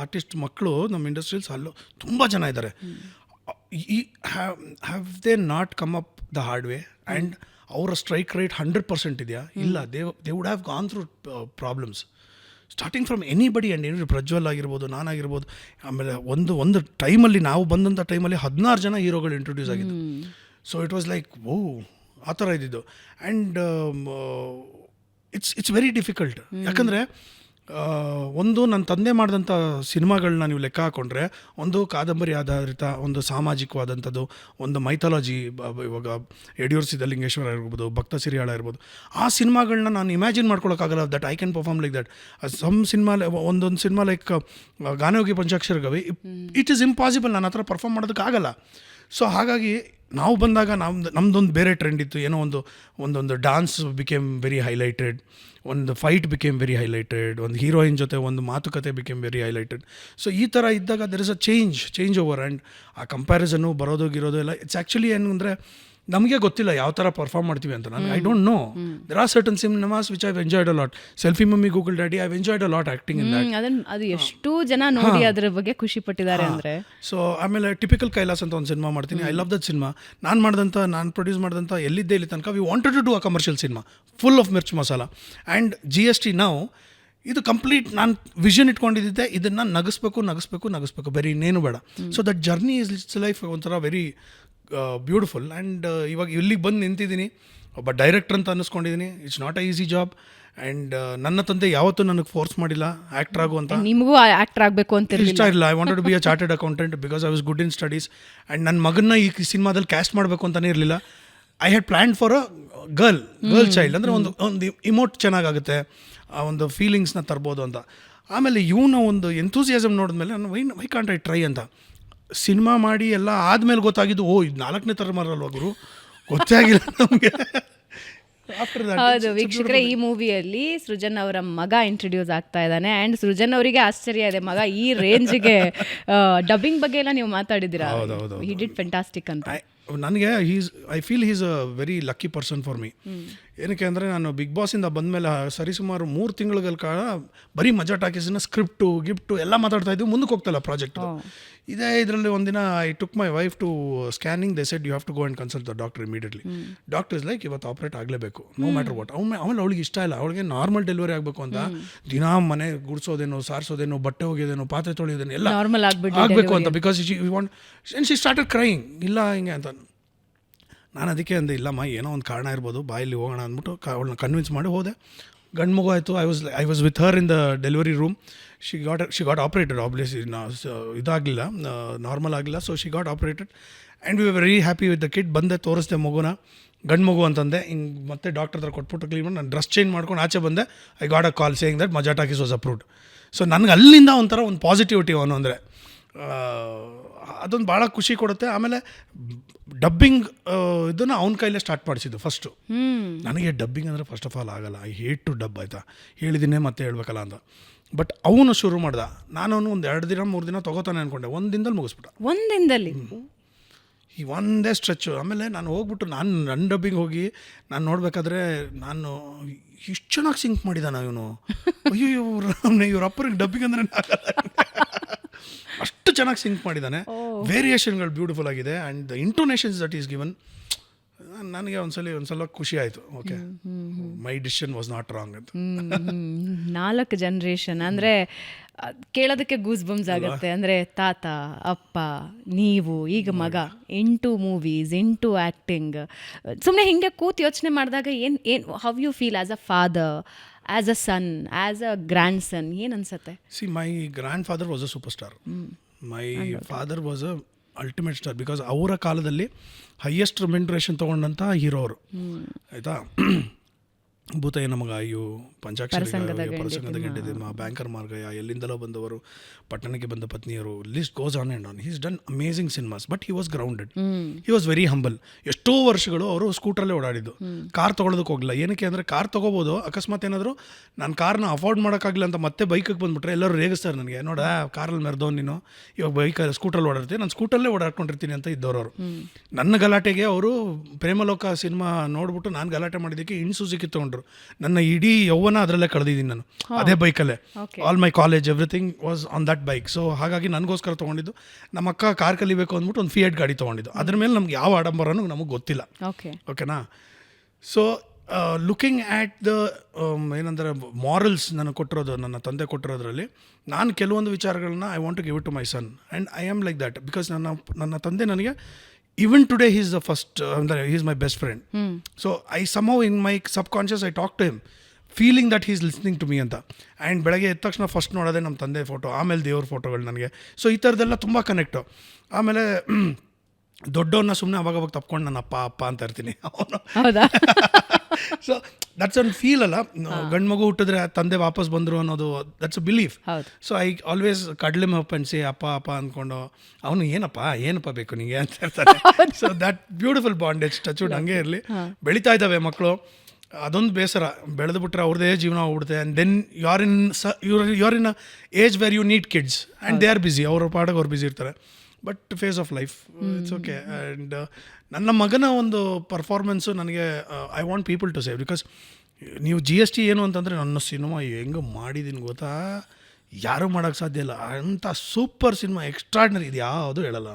ಆರ್ಟಿಸ್ಟ್ ಮಕ್ಕಳು ನಮ್ಮ ಇಂಡಸ್ಟ್ರಿಯಲ್ಲಿ ಅಲ್ಲೂ ತುಂಬ ಜನ ಇದ್ದಾರೆ. Have they not come up the hard way and ಅವರ ಸ್ಟ್ರೈಕ್ ರೇಟ್ 100% ಇದೆಯಾ? ಇಲ್ಲ. They would have gone through problems starting from anybody and any. Prajwal ಆಗಿರ್ಬೋದು, ನಾನಾಗಿರ್ಬೋದು. ಆಮೇಲೆ ಒಂದು ಟೈಮಲ್ಲಿ, ನಾವು ಬಂದಂಥ ಟೈಮಲ್ಲಿ 16 ಜನ ಹೀರೋಗಳು ಇಂಟ್ರೊಡ್ಯೂಸ್ ಆಗಿದ್ದು. ಸೊ ಇಟ್ ವಾಸ್ ಲೈಕ್ ಓ, ಆ ಥರ ಇದ್ದಿದ್ದು. And it's very difficult. ಯಾಕಂದರೆ ಒಂದು ನನ್ನ ತಂದೆ ಮಾಡಿದಂಥ ಸಿನಿಮಾಗಳನ್ನ ನೀವು ಲೆಕ್ಕ ಹಾಕ್ಕೊಂಡ್ರೆ ಒಂದು ಕಾದಂಬರಿ ಆಧಾರಿತ, ಒಂದು ಸಾಮಾಜಿಕವಾದಂಥದ್ದು, ಒಂದು ಮೈಥಾಲಜಿ, ಇವಾಗ ಯಡಿಯೂರು ಸಿದ್ಧಲಿಂಗೇಶ್ವರ ಇರ್ಬೋದು, ಭಕ್ತ ಸಿರಿಯಾಳ ಇರ್ಬೋದು, ಆ ಸಿನಿಮಾಗಳನ್ನ ನಾನು ಇಮ್ಯಾಜಿನ್ ಮಾಡ್ಕೊಳಕ್ಕಾಗಲ್ಲ that I can perform like that. Some cinema, ಒಂದೊಂದು cinema like Ganayogi Panchakshara Gavai, it is impossible, ನನ್ನ ಹತ್ರ ಪರ್ಫಾರ್ಮ್ ಮಾಡೋದಕ್ಕಾಗಲ್ಲ. ಸೊ ಹಾಗಾಗಿ ನಾವು ಬಂದಾಗ ನಮ್ಮದೊಂದು ಬೇರೆ ಟ್ರೆಂಡ್ ಇತ್ತು. ಏನೋ ಒಂದೊಂದು ಡಾನ್ಸ್ ಬಿಕೇಮ್ ವೆರಿ ಹೈಲೈಟೆಡ್, ಒಂದು ಫೈಟ್ ಬಿಕೇಮ್ ವೆರಿ ಹೈಲೈಟೆಡ್, ಒಂದು ಹೀರೋಯಿನ್ ಜೊತೆ ಒಂದು ಮಾತುಕತೆ ಬಿಕೇಮ್ ವೆರಿ ಹೈಲೈಟೆಡ್. ಸೊ ಈ ಥರ ಇದ್ದಾಗ there is a change over. And ಆ ಕಂಪ್ಯಾರಿಸನ್ನು ಬರೋದು ಎಲ್ಲ ಇಟ್ಸ್ ಆ್ಯಕ್ಚುಲಿ ಏನು ಅಂದರೆ ನಮಗೆ ಗೊತ್ತಿಲ್ಲ ಯಾವ ಥರ ಪರ್ಫಾರ್ಮ್ ಮಾಡ್ತೀವಿ ಅಂತ. ನಾನು I don't no. There are certain cinemas which I've enjoyed a lot. Selfie mummy Google daddy, I've enjoyed a lot acting in that. ಅದು ಎಷ್ಟು ಜನ ನೋಡಿ ಅದ್ರ ಬಗ್ಗೆ ಖುಷಿ ಪಟ್ಟಿದ್ದಾರೆ ಅಂದರೆ. ಸೊ ಆಮೇಲೆ ಟಿಪಿಕಲ್ ಕೈಲಾಸ್ ಅಂತ ಒಂದು ಸಿನಿಮಾ ಮಾಡ್ತೀನಿ. I love that cinema. ನಾನು ಪ್ರೊಡ್ಯೂಸ್ ಮಾಡಿದಂಥ ಎಲ್ಲಿದ್ದೆ ಇಲ್ಲಿ ತನಕ we wanted to do a commercial cinema full of mirch masala. And GST ನಾವು ಇದು ಕಂಪ್ಲೀಟ್ ನಾನು ವಿಷನ್ ಇಟ್ಕೊಂಡಿದ್ದೆ, ಇದನ್ನು ನಗಿಸ್ಬೇಕು ಬೇರೆ ಇನ್ನೇನು ಬೇಡ. So that journey is it's life ಒಂಥರ ವೆರಿ ಬ್ಯೂಟಿಫುಲ್. ಆ್ಯಂಡ್ ಇವಾಗ ಇಲ್ಲಿಗೆ ಬಂದು ನಿಂತಿದ್ದೀನಿ, ಒಬ್ಬ ಡೈರೆಕ್ಟರ್ ಅಂತ ಅನ್ನಿಸ್ಕೊಂಡಿದ್ದೀನಿ. It's not a easy job. And ನನ್ನ ತಂದೆ ಯಾವತ್ತೂ ನನಗೆ ಫೋರ್ಸ್ ಮಾಡಿಲ್ಲ ಆ್ಯಕ್ಟರ್ ಆಗು ಅಂತ. ನಿಮಗೂ ಆ್ಯಕ್ಟರ್ ಆಗಬೇಕು ಅಂತ ಇಷ್ಟ ಇಲ್ಲ. I wanted to be a chartered accountant because I was good in studies. And ನನ್ನ ಮಗನ್ನ ಈ ಸಿನಿಮಾದಲ್ಲಿ ಕ್ಯಾಸ್ಟ್ ಮಾಡಬೇಕು ಅಂತಲೇ ಇರಲಿಲ್ಲ. I had plan for a girl child, ಅಂದರೆ ಒಂದು ಇಮೋಟ್ ಚೆನ್ನಾಗಾಗುತ್ತೆ, ಒಂದು ಫೀಲಿಂಗ್ಸ್ನ ತರ್ಬೋದು ಅಂತ. ಆಮೇಲೆ ಇವನ ಒಂದು ಎಂಥೂಸಿಯಾಸಮ್ ನೋಡಿದ್ಮೇಲೆ ನಾನು ವೈ ಕಾಂಟ್ ಐ ಟ್ರೈ ಅಂತ ಸಿನಿಮಾ ಮಾಡಿ ಎಲ್ಲ ಆದಮೇಲೆ ಗೊತ್ತಾಗಿದ್ದು, ಇದು 4ನೇ ತಲೆಮಾರಲ್ವ ಗುರು, ಗೊತ್ತೇ ಆಗಿಲ್ಲ ನಮಗೆ. ಹೌದು ವೀಕ್ಷಕರೇ, ಈ ಮೂವಿಯಲ್ಲಿ ಸೃಜನ್ ಅವರ ಮಗ ಇಂಟ್ರೊಡ್ಯೂಸ್ ಆಗ್ತಾ ಇದ್ದಾನೆ. ಆ್ಯಂಡ್ ಸೃಜನ್ ಅವರಿಗೆ ಆಶ್ಚರ್ಯ ಇದೆ, ಮಗ ಈ ರೇಂಜ್ಗೆ ಡಬ್ಬಿಂಗ್ ಬಗ್ಗೆ ಎಲ್ಲ ನೀವು ಮಾತಾಡಿದ್ದೀರಾ. ಹಿ ಡಿಡ್ ಫ್ಯಾಂಟಾಸ್ಟಿಕ್ ಅಂತ. ನನಗೆ I feel he's a very lucky person for me. ಏನಕ್ಕೆ ಅಂದರೆ ನಾನು ಬಿಗ್ ಬಾಸಿಂದ ಬಂದಮೇಲೆ ಸರಿಸುಮಾರು 3 ತಿಂಗಳ ಕಾಲ ಬರೀ ಮಜಾ ಟಾಕೀಸ್ನ ಸ್ಕ್ರಿಪ್ಟು ಗಿಫ್ಟು ಎಲ್ಲ ಮಾತಾಡ್ತಾ ಇದ್ವಿ, ಮುಂದಕ್ಕೆ ಹೋಗ್ತಾಯಿಲ್ಲ ಪ್ರಾಜೆಕ್ಟ್. ಇದೇ ಇದರಲ್ಲಿ ಒಂದಿನ I took my wife to scanning. They said you have to go and consult the doctor immediately. Doctor is like ಇವತ್ತು ಆಪ್ರೇಟ್ ಆಗಲೇಬೇಕು, ನೋ ಮ್ಯಾಟರ್ ವಾಟ್. ಆಮೇಲೆ ಅವಳಿಗೆ ಇಷ್ಟ ಇಲ್ಲ, ಅವಳಿಗೆ ನಾರ್ಮಲ್ ಡೆಲಿವರಿ ಆಗಬೇಕು ಅಂತ. ದಿನಾ ಮನೆ ಗುಡಿಸೋದೇನೋ, ಸಾರಿಸೋದೇನೋ, ಬಟ್ಟೆ ಒಗೆಯೋದೇನೋ, ಪಾತ್ರೆ ತೊಳೆಯೋದೇನೋ ಎಲ್ಲ ಆಗಬೇಕು ಅಂತ. ಬಿಕಾಸ್ ಶಿ ಸ್ಟಾರ್ಟೆಡ್ ಕ್ರೈಯಿಂಗ್, ಇಲ್ಲ ಹಿಂಗೆ ಅಂತ. ನಾನು ಅದಕ್ಕೆ ಅಂದೆ, ಇಲ್ಲಮ್ಮ ಏನೋ ಒಂದು ಕಾರಣ ಇರ್ಬೋದು, ಬಾಯಲ್ಲಿ ಹೋಗೋಣ ಅಂದ್ಬಿಟ್ಟು ಅವಳನ್ನ ಕನ್ವಿನ್ಸ್ ಮಾಡಿ ಹೋದೆ. ಗಂಡು ಮಗು ಆಯಿತು. I was with her in the delivery room. She got operated. Obviously ಇದಾಗಲಿಲ್ಲ, ನಾರ್ಮಲ್ ಆಗಲಿಲ್ಲ. So she got operated and we were very happy with the kid. ಬಂದೆ, ತೋರಿಸ್ದೆ ಮಗುನ, ಗಂಡು ಮಗು ಅಂತಂದೆ. ಹಿಂಗೆ ಮತ್ತೆ ಡಾಕ್ಟರ್ ಹತ್ರ ಕೊಟ್ಬಿಟ್ಟು ಕ್ಲೀನ್ ಮಾಡಿ ನಾನು ಡ್ರೆಸ್ ಚೇಂಜ್ ಮಾಡ್ಕೊಂಡು ಆಚೆ ಬಂದೆ. I got a call saying that ಮಜಾ ಟಾಕೀಸ್ ವಾಸ್ ಅಪ್ರೂವ್ಡ್. ಸೊ ನನಗೆ ಅಲ್ಲಿಂದ ಒಂಥರ ಒಂದು ಪಾಸಿಟಿವಿಟಿ ಅವನು ಅಂದರೆ ಅದೊಂದು ಭಾಳ ಖುಷಿ ಕೊಡುತ್ತೆ. ಆಮೇಲೆ ಡಬ್ಬಿಂಗ್ ಇದನ್ನು ಅವನ ಕೈಲೇ ಸ್ಟಾರ್ಟ್ ಮಾಡಿಸಿದ್ದು ಫಸ್ಟು. ನನಗೆ ಡಬ್ಬಿಂಗ್ ಅಂದರೆ ಫಸ್ಟ್ ಆಫ್ ಆಲ್ ಆಗಲ್ಲ, ಐ ಹೇಟ್ ಟು ಡಬ್, ಆಯಿತಾ, ಹೇಳಿದ್ದೀನಿ ಮತ್ತೆ ಹೇಳ್ಬೇಕಲ್ಲ ಅಂತ. ಬಟ್ ಅವನು ಶುರು ಮಾಡ್ದ. ನಾನು ಒಂದು 2 ದಿನ 3 ದಿನ ತೊಗೋತಾನೆ ಅಂದ್ಕೊಂಡೆ, 1 ದಿನದಲ್ಲಿ ಮುಗಿಸ್ಬಿಟ್ಟ. 1 ದಿನದಲ್ಲಿ ಈ ಒಂದೇ ಸ್ಟ್ರೆಚ್ಚು. ಆಮೇಲೆ ನಾನು ಹೋಗ್ಬಿಟ್ಟು ನನ್ನ ಡಬ್ಬಿಂಗ್ ಹೋಗಿ ನಾನು ನೋಡಬೇಕಾದ್ರೆ ನಾನು ಇಷ್ಟು ಚೆನ್ನಾಗಿ ಸಿಂಕ್ ಮಾಡಿದ್ದಾನ ಇವನು. ಅಯ್ಯೋ ಇವ್ರ ಅಪ್ಪರಿಗೆ ಡಬ್ಬಿಂಗ್ ಅಂದರೆ ಅಷ್ಟು ಚೆನ್ನಾಗಿ ಸಿಂಕ್ ಮಾಡಿದ್ದಾನೆ. ವೇರಿಯೇಷನ್ಗಳು ಬ್ಯೂಟಿಫುಲ್ ಆಗಿದೆ. And the intonations that is given, ನನಗೆ ಒಂದ್ಸಲ ಖುಷಿ ಆಯಿತು. Okay, my decision was not wrong ಅಂತ. 4 ಜನರೇಷನ್ ಅಂದರೆ ಕೇಳೋದಕ್ಕೆ ಗೂಸ್ ಬಂಬ್ಸ್ ಆಗುತ್ತೆ. ಅಂದರೆ ತಾತ, ಅಪ್ಪ, ನೀವು, ಈಗ ಮಗ, 8 ಮೂವೀಸ್, 8 ಆ್ಯಕ್ಟಿಂಗ್. ಸುಮ್ಮನೆ ಹಿಂಗೆ ಕೂತು ಯೋಚನೆ ಮಾಡಿದಾಗ ಏನು how you feel as a father, as a son, as a grandson, ಏನು ಅನ್ಸುತ್ತೆ? See, my grandfather was a superstar. My father was a ultimate star. Because ಅವರ ಕಾಲದಲ್ಲಿ ಹೈಯೆಸ್ಟ್ ರೆಮ್ಯುನರೇಷನ್ ತೊಗೊಂಡಂಥ ಹೀರೋ ಅವರು, ಆಯಿತಾ. ಭೂತಯ್ಯನ ಮಗ, ಅಯ್ಯೋ, ಪಂಚಾಕ್ಷರಿ, Parasangada ಗೆಡ್ಡೆದಿಮ್ಮ, banker Margayya, ಎಲ್ಲಿಂದಲೋ ಬಂದವರು, ಪಟ್ಟಣಕ್ಕೆ ಬಂದ ಪತ್ನಿಯರು, list goes on and on. He's done amazing cinemas. But he was grounded, he was very humble. ಎಷ್ಟೋ ವರ್ಷಗಳು ಅವರು ಸ್ಕೂಟ್ರಲ್ಲೇ ಓಡಾಡಿದ್ದು, ಕಾರ್ ತೊಗೊಳೋದಕ್ಕೆ ಹೋಗಲಿಲ್ಲ. ಏನಕ್ಕೆ ಅಂದರೆ ಕಾರ್ ತೊಗೋಬೋದು, ಅಕಸ್ಮಾತ್ ಏನಾದರೂ ನಾನು ಕಾರ್ನ ಅಫೋರ್ಡ್ ಮಾಡೋಕ್ಕಾಗಲಿಲ್ಲ ಅಂತ ಮತ್ತೆ ಬೈಕಿಗೆ ಬಂದುಬಿಟ್ರೆ ಎಲ್ಲರೂ ರೇಗಿಸ್ತಾರೆ ನನಗೆ. ನೋಡ, ಕಾರಲ್ಲಿ ಮೆರೆದವ್ ನೀನು, ಇವಾಗ ಬೈಕಲ್ಲಿ ಸ್ಕೂಟ್ರಲ್ಲಿ ಓಡಾಡ್ತೀನಿ, ನಾನು ಸ್ಕೂಟಲ್ಲೇ ಓಡಾಡ್ಕೊಂಡಿರ್ತೀನಿ ಅಂತ ಇದ್ದವರು. ನನ್ನ ಗಲಾಟೆಗೆ ಅವರು ಪ್ರೇಮಲೋಕ ಸಿನಿಮಾ ನೋಡ್ಬಿಟ್ಟು ನಾನು ಗಲಾಟೆ ಮಾಡಿದ್ದಕ್ಕೆ ಇನ್ಸೂಸಿಗೆ ತೊಗೊಂಡ್ರು. ನನ್ನ ಇಡೀ ಯೌವನ ಅದರಲ್ಲೇ ಕಳೆದಿದ್ದೀನಿ ನಾನು, ಅದೇ ಬೈಕಲ್ಲೇ. All my college everything was on that bike. So ಹಾಗಾಗಿ ನನಗೋಸ್ಕರ ತೊಗೊಂಡಿದ್ದು. ನಮ್ಮ ಅಕ್ಕ ಕಾರ್ ಕಲಿಬೇಕು ಅಂದ್ಬಿಟ್ಟು ಒಂದು ಫಿಯಟ್ ಗಾಡಿ ತೊಗೊಂಡಿದ್ದು. ಅದ್ರ ಮೇಲೆ ನಮ್ಗೆ ಯಾವ ಆಡಂಬರನೂ ನಮಗೆ ಗೊತ್ತಿಲ್ಲ. ಓಕೆನಾ. ಸೊ ಲುಕಿಂಗ್ ಆ್ಯಟ್ ದ ಏನಂದರೆ ಮಾರಲ್ಸ್ ನನಗೆ ಕೊಟ್ಟಿರೋದು, ನನ್ನ ತಂದೆ ಕೊಟ್ಟಿರೋದ್ರಲ್ಲಿ ನಾನು ಕೆಲವೊಂದು ವಿಚಾರಗಳನ್ನ I want to give it to my son. And I am like that. Because ನನ್ನ ತಂದೆ ನನಗೆ even today he is the first he is my best friend. So I somehow in my subconscious I talk to him feeling that is listening to me ಅಂತ. And ಬೆಳಗ್ಗೆ ಎದ್ದ ತಕ್ಷಣ first ನೋಡೋದೇ ನಮ್ಮ ತಂದೆ ಫೋಟೋ, ಆಮೇಲೆ ದೇವ್ರ ಫೋಟೋಗಳು ನನಗೆ. ಸೊ ಈ ಥರದ್ದೆಲ್ಲ ತುಂಬ ಕನೆಕ್ಟು. ಆಮೇಲೆ ದೊಡ್ಡವನ್ನ ಸುಮ್ಮನೆ ಅವಾಗ ತಪ್ಕೊಂಡು ನನ್ನ ಅಪ್ಪ ಅಂತ ಇರ್ತೀನಿ. ಅವನು ಹೌದಾ? ಸೊ ದಟ್ಸ್ ಒನ್ ಫೀಲ್ ಅಲ್ಲ, ಗಂಡು ಮಗು ಹುಟ್ಟಿದ್ರೆ ತಂದೆ ವಾಪಸ್ ಬಂದರು ಅನ್ನೋದು, that's a belief. So I always ಕಡ್ಲೆ ಅಪ್ ಅಂಡ್ ಸೇ ಅಪ್ಪ ಅಂದ್ಕೊಂಡು, ಅವನು ಏನಪ್ಪ ಬೇಕು ನಿಮಗೆ ಅಂತ ಇರ್ತಾರೆ. So that beautiful bondage touchwood ಹಂಗೆ ಇರಲಿ. ಬೆಳೀತಾ ಇದ್ದಾವೆ ಮಕ್ಕಳು, ಅದೊಂದು ಬೇಸರ, ಬೆಳೆದು ಬಿಟ್ರೆ ಅವ್ರದ್ದೇ ಜೀವನ ಹೋಗ್ಬಿಡುತ್ತೆ. And then you are in a age where you need kids and they are busy, ಅವ್ರ ಪಾಡಿಗೆ ಅವ್ರು ಬಿಸಿ ಇರ್ತಾರೆ. But phase of life, it's okay. And ನನ್ನ ಮಗನ ಒಂದು ಪರ್ಫಾರ್ಮೆನ್ಸು ನನಗೆ I want people to say. Because ನೀವು GST ಏನು ಅಂತಂದರೆ, ನನ್ನ ಸಿನಿಮಾ ಹೆಂಗೆ ಮಾಡಿದ್ದೀನಿ ಗೊತ್ತಾ, ಯಾರೂ ಮಾಡೋಕ್ಕೆ ಸಾಧ್ಯ ಇಲ್ಲ ಅಂಥ ಸೂಪರ್ ಸಿನಿಮಾ, ಎಕ್ಸ್ಟ್ರಾರ್ಡಿನರಿ, ಇದು ಯಾವುದು ಹೇಳಲ್ಲ